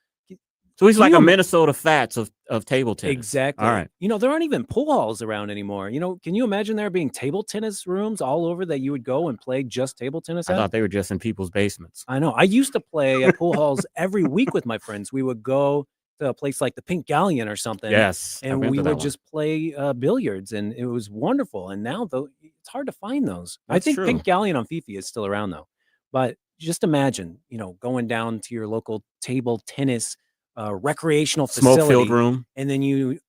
So he's like a Minnesota Fats of table tennis. Exactly. All right. You know, there aren't even pool halls around anymore. You know, can you imagine there being table tennis rooms all over that you would go and play just table tennis I at? thought they were just in people's basements. I know. I used to play at pool halls every week with my friends. We would go to a place like the Pink Galleon or something. Yes. And we would just play billiards, and it was wonderful. And now, though, it's hard to find those. I think true. Pink Galleon on Fifi is still around, though. But just imagine, going down to your local table tennis recreational Smoke-filled facility, room. and then you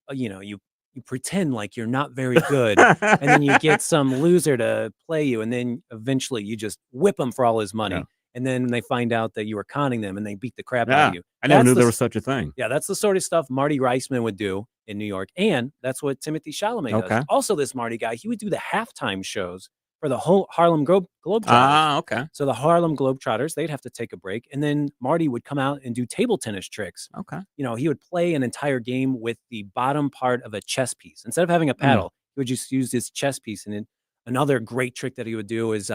pretend like you're not very good, and then you get some loser to play you, and then eventually you just whip him for all his money, Yeah. and then they find out that you were conning them, and they beat the crap out Yeah, of you. I never That's knew the there s- was such a thing. Yeah, that's the sort of stuff Marty Reisman would do in New York, and that's what Timothy Chalamet Okay. does. Also, this Marty guy, he would do the halftime shows for the whole Harlem Globetrotters. Ah, okay. So the Harlem Globetrotters, they'd have to take a break, and then Marty would come out and do table tennis tricks. Okay. He would play an entire game with the bottom part of a chess piece. Instead of having a paddle, he would just use this chess piece. And then another great trick that he would do is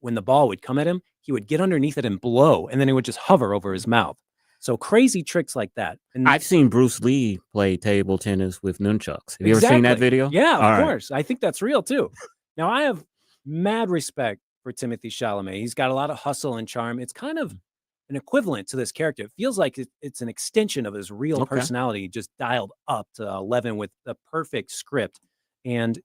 when the ball would come at him, he would get underneath it and blow, and then it would just hover over his mouth. So crazy tricks like that. And I've seen Bruce Lee play table tennis with nunchucks. Have you ever seen that video? Yeah, All of right. course. I think that's real too. Now, I have mad respect for Timothy Chalamet. He's got a lot of hustle and charm. It's kind of an equivalent to this character. It feels like it's an extension of his real Okay. personality, just dialed up to 11 with the perfect script. And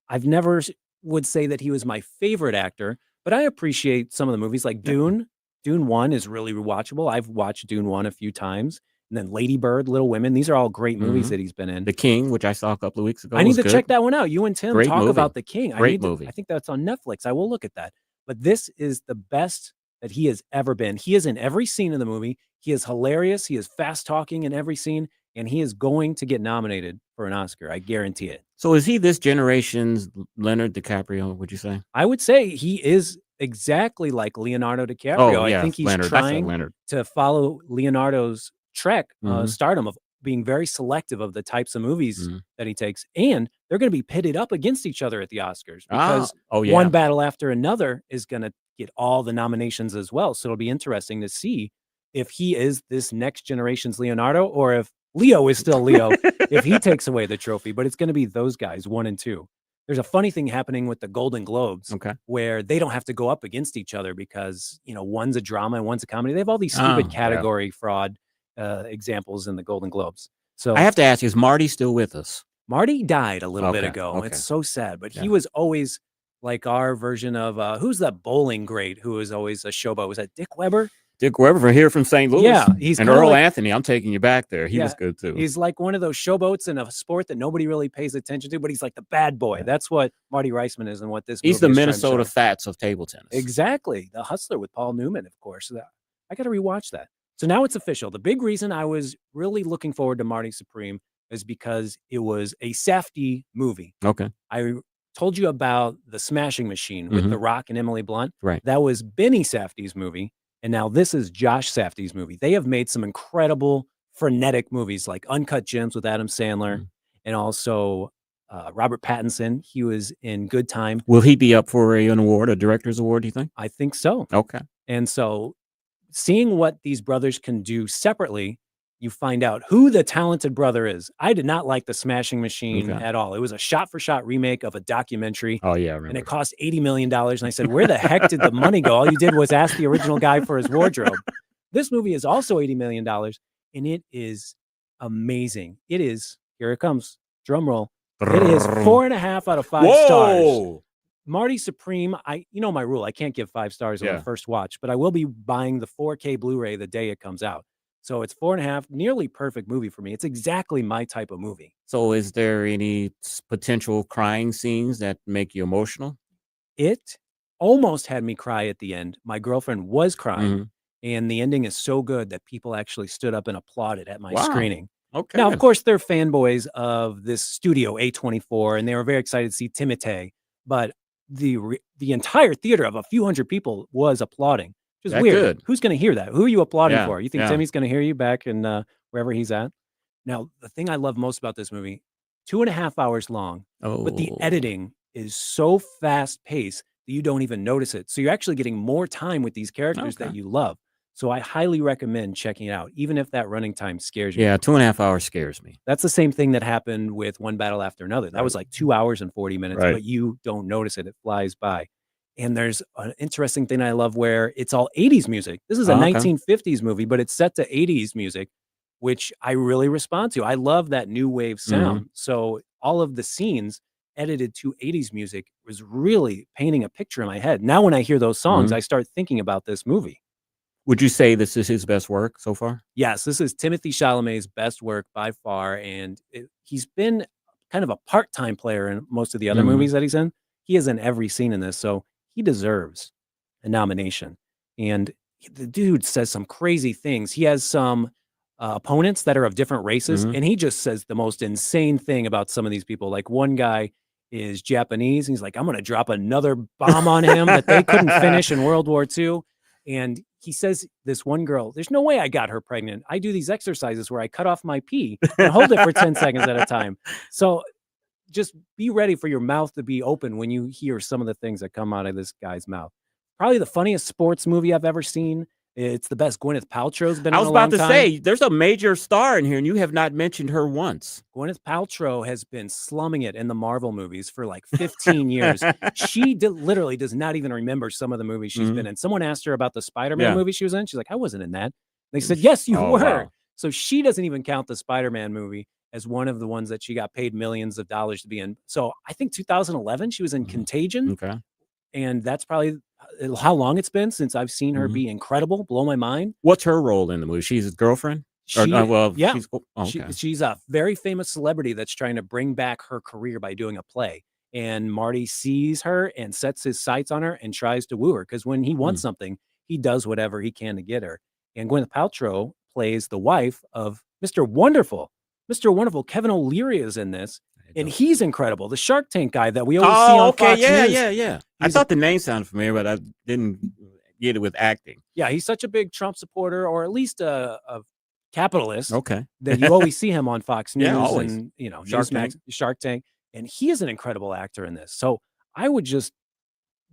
I've never would say that he was my favorite actor, but I appreciate some of the movies like Dune. Dune 1 is really rewatchable. I've watched Dune 1 a few times. And then Lady Bird, Little Women. These are all great movies Mhm. that he's been in. The King, which I saw a couple of weeks ago. I need was to good. check that one out. You and Tim Great talk movie. about The King. Great movie. I think that's on Netflix. I will look at that. But this is the best that he has ever been. He is in every scene of the movie. He is hilarious. He is fast talking in every scene, and he is going to get nominated for an Oscar. I guarantee it. So is he this generation's Leonardo DiCaprio, would you say? I would say he is exactly like Leonardo DiCaprio. Oh, yeah, I think he's Leonard. That's a trying Leonard. to follow Leonardo's trek, Mhm. stardom of being very selective of the types of movies Mhm. that he takes. And they're going to be pitted up against each other at the Oscars because Oh, yeah. one battle after another is going to get all the nominations as well. So it'll be interesting to see if he is this next generation's Leonardo or if Leo is still Leo, if he takes away the trophy. But it's going to be those guys, 1 and 2. There's a funny thing happening with the Golden Globes Okay. where they don't have to go up against each other because, one's a drama and one's a comedy. They have all these stupid Oh, yeah. category fraud examples in the Golden Globes. So I have to ask, is Marty still with us? Marty died a little bit Okay, ago. okay. It's so sad, but he Yeah. was always like our version of who's that bowling great who was always a showboat? Was that Dick Weber? Dick Weber from here from St. Louis. Yeah, he's and kinda Earl like- Anthony. I'm taking you back there. He was Yeah, good too. He's like one of those showboats in a sport that nobody really pays attention to, but he's like the bad boy. That's what Marty Reisman is and what this He's the movie is trying to Minnesota show. Fats of table tennis. Exactly. The Hustler with Paul Newman, of course. I got to rewatch that. So now it's official. The big reason I was really looking forward to Marty Supreme is because it was a Safdie movie. Okay. I told you about The Smashing Machine with Mhm. The Rock and Emily Blunt. Right. That was Benny Safdie's movie. And now this is Josh Safdie's movie. They have made some incredible frenetic movies like Uncut Gems with Adam Sandler and also Robert Pattinson. He was in Good Time. Will he be up for an award, a director's award, do you think? I think so. Okay. And so seeing what these brothers can do separately, you find out who the talented brother is. I did not like The Smashing Machine Okay. at all. It was a shot-for-shot remake of a documentary. Oh, yeah, I And remember. it cost $80 million. And I said, where the heck did the money go? All you did was ask the original guy for his wardrobe. This movie is also $80 million, and it is amazing. It is, here it comes, drum roll. It is 4.5 out of 5 stars. Whoa! Marty Supreme, you know my rule. I can't give 5 stars on Yeah. the first watch, but I will be buying the 4K Blu-ray the day it comes out. So it's 4.5, nearly perfect movie for me. It's exactly my type of movie. So is there any potential crying scenes that make you emotional? It almost had me cry at the end. My girlfriend was crying, Mhm. and the ending is so good that people actually stood up and applauded at my Wow. screening. Okay. Now, of course, they're fanboys of this studio A24, and they were very excited to see Timothée, but the entire theater of a few hundred people was applauding, which is That weird. good. Who's going to hear that? Who are you applauding Yeah, for? You think yeah. Timmy's going to hear you back in wherever he's at? Now, the thing I love most about this movie, 2.5 hours long, but the Oh. editing is so fast paced that you don't even notice it. So you're actually getting more time with these characters that Okay. you love. So I highly recommend checking it out, even if that running time scares you. Yeah, 2.5 hours scares me. That's the same thing that happened with One Battle After Another. That was like 2 hours and 40 minutes, Right. but you don't notice it. It flies by. And there's an interesting thing I love where it's all 80s music. This is a Oh, okay. 1950s movie, but it's set to 80s music, which I really respond to. I love that new wave sound. So all of the scenes, edited to 80s music was really painting a picture in my head. Now when I hear those songs, I start thinking about this movie. Would you say this is his best work so far? Yes, this is Timothée Chalamet's best work by far, and he's been kind of a part-time player in most of the other movies that he's in. He is in every scene in this, so he deserves a nomination. And the dude says some crazy things. He has some opponents that are of different races, and he just says the most insane thing about some of these people. Like one guy is Japanese, and he's like, I'm going to drop another bomb on him that they couldn't finish in World War II. And he says, this one girl, there's no way I got her pregnant. I do these exercises where I cut off my pee and hold it for 10 seconds at a time. So just be ready for your mouth to be open when you hear some of the things that come out of this guy's mouth. Probably the funniest sports movie I've ever seen. It's the best. Gwyneth Paltrow's been in a long time. I was about to say, there's a major star in here, and you have not mentioned her once. Gwyneth Paltrow has been slumming it in the Marvel movies for like 15 years. She literally does not even remember some of the movies she's been in. Someone asked her about the Spider-Man movie she was in. She's like, I wasn't in that. They said, yes, you were. Wow. So she doesn't even count the Spider-Man movie as one of the ones that she got paid millions of dollars to be in. So I think 2011, she was in Contagion. Okay. And that's probably how long it's been since I've seen her be incredible, blow my mind. What's her role in the movie? She's his girlfriend? She's a very famous celebrity that's trying to bring back her career by doing a play. And Marty sees her and sets his sights on her and tries to woo her, because when he wants something, he does whatever he can to get her. And Gwyneth Paltrow plays the wife of Mr. Wonderful. Mr. Wonderful, Kevin O'Leary is in this. And he's incredible. The Shark Tank guy that we always see on Fox News. Yeah. I thought the name sounded familiar, but I didn't get it with acting. Yeah, he's such a big Trump supporter, or at least a capitalist. Okay. That you always see him on Fox News always. and Shark Tank. And he is an incredible actor in this. So I would just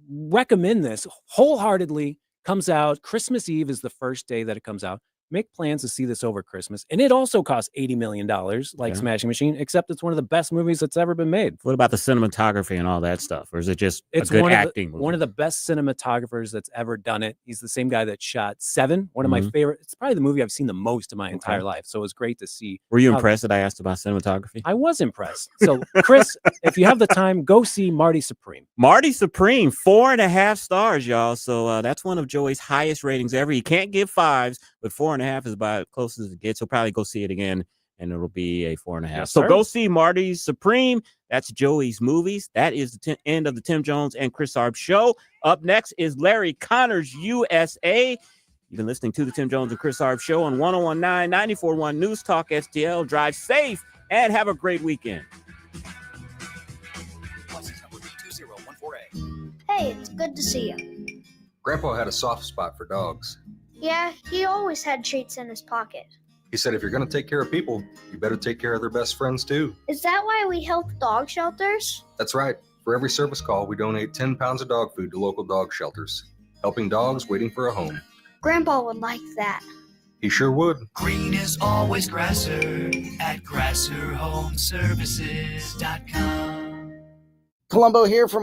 recommend this wholeheartedly. Comes out Christmas Eve is the first day that it comes out. Make plans to see this over Christmas. And it also costs $80 million, like Smashing Machine, except it's one of the best movies that's ever been made. What about the cinematography and all that stuff? Or is it just a good acting movie? One of the best cinematographers that's ever done it. He's the same guy that shot Seven, one of my favorite. It's probably the movie I've seen the most in my entire life. So it was great to see. Were you impressed that I asked about cinematography? I was impressed. So, Chris, if you have the time, go see Marty Supreme. Marty Supreme, 4.5 stars, y'all. So that's one of Joey's highest ratings ever. He can't give 5s, but 4.5 is about as close as it gets. He'll probably go see it again, and it'll be a 4.5. Yes, so sir. go see Marty Supreme. That's Joey's movies. That is the end of the Tim Jones and Chris Arps show. Up next is Larry Connors USA. You've been listening to the Tim Jones and Chris Arps show on 101.9, 94.1 News Talk STL. Drive safe and have a great weekend. Hey, it's good to see you. Grandpa had a soft spot for dogs. Yeah, he always had treats in his pocket. He said if you're going to take care of people, you better take care of their best friends too. Is that why we help dog shelters? That's right. For every service call, we donate 10 pounds of dog food to local dog shelters, helping dogs waiting for a home. Grandpa would like that. He sure would. Green is always Grasser at GrasserHomeservices.com. Columbo here from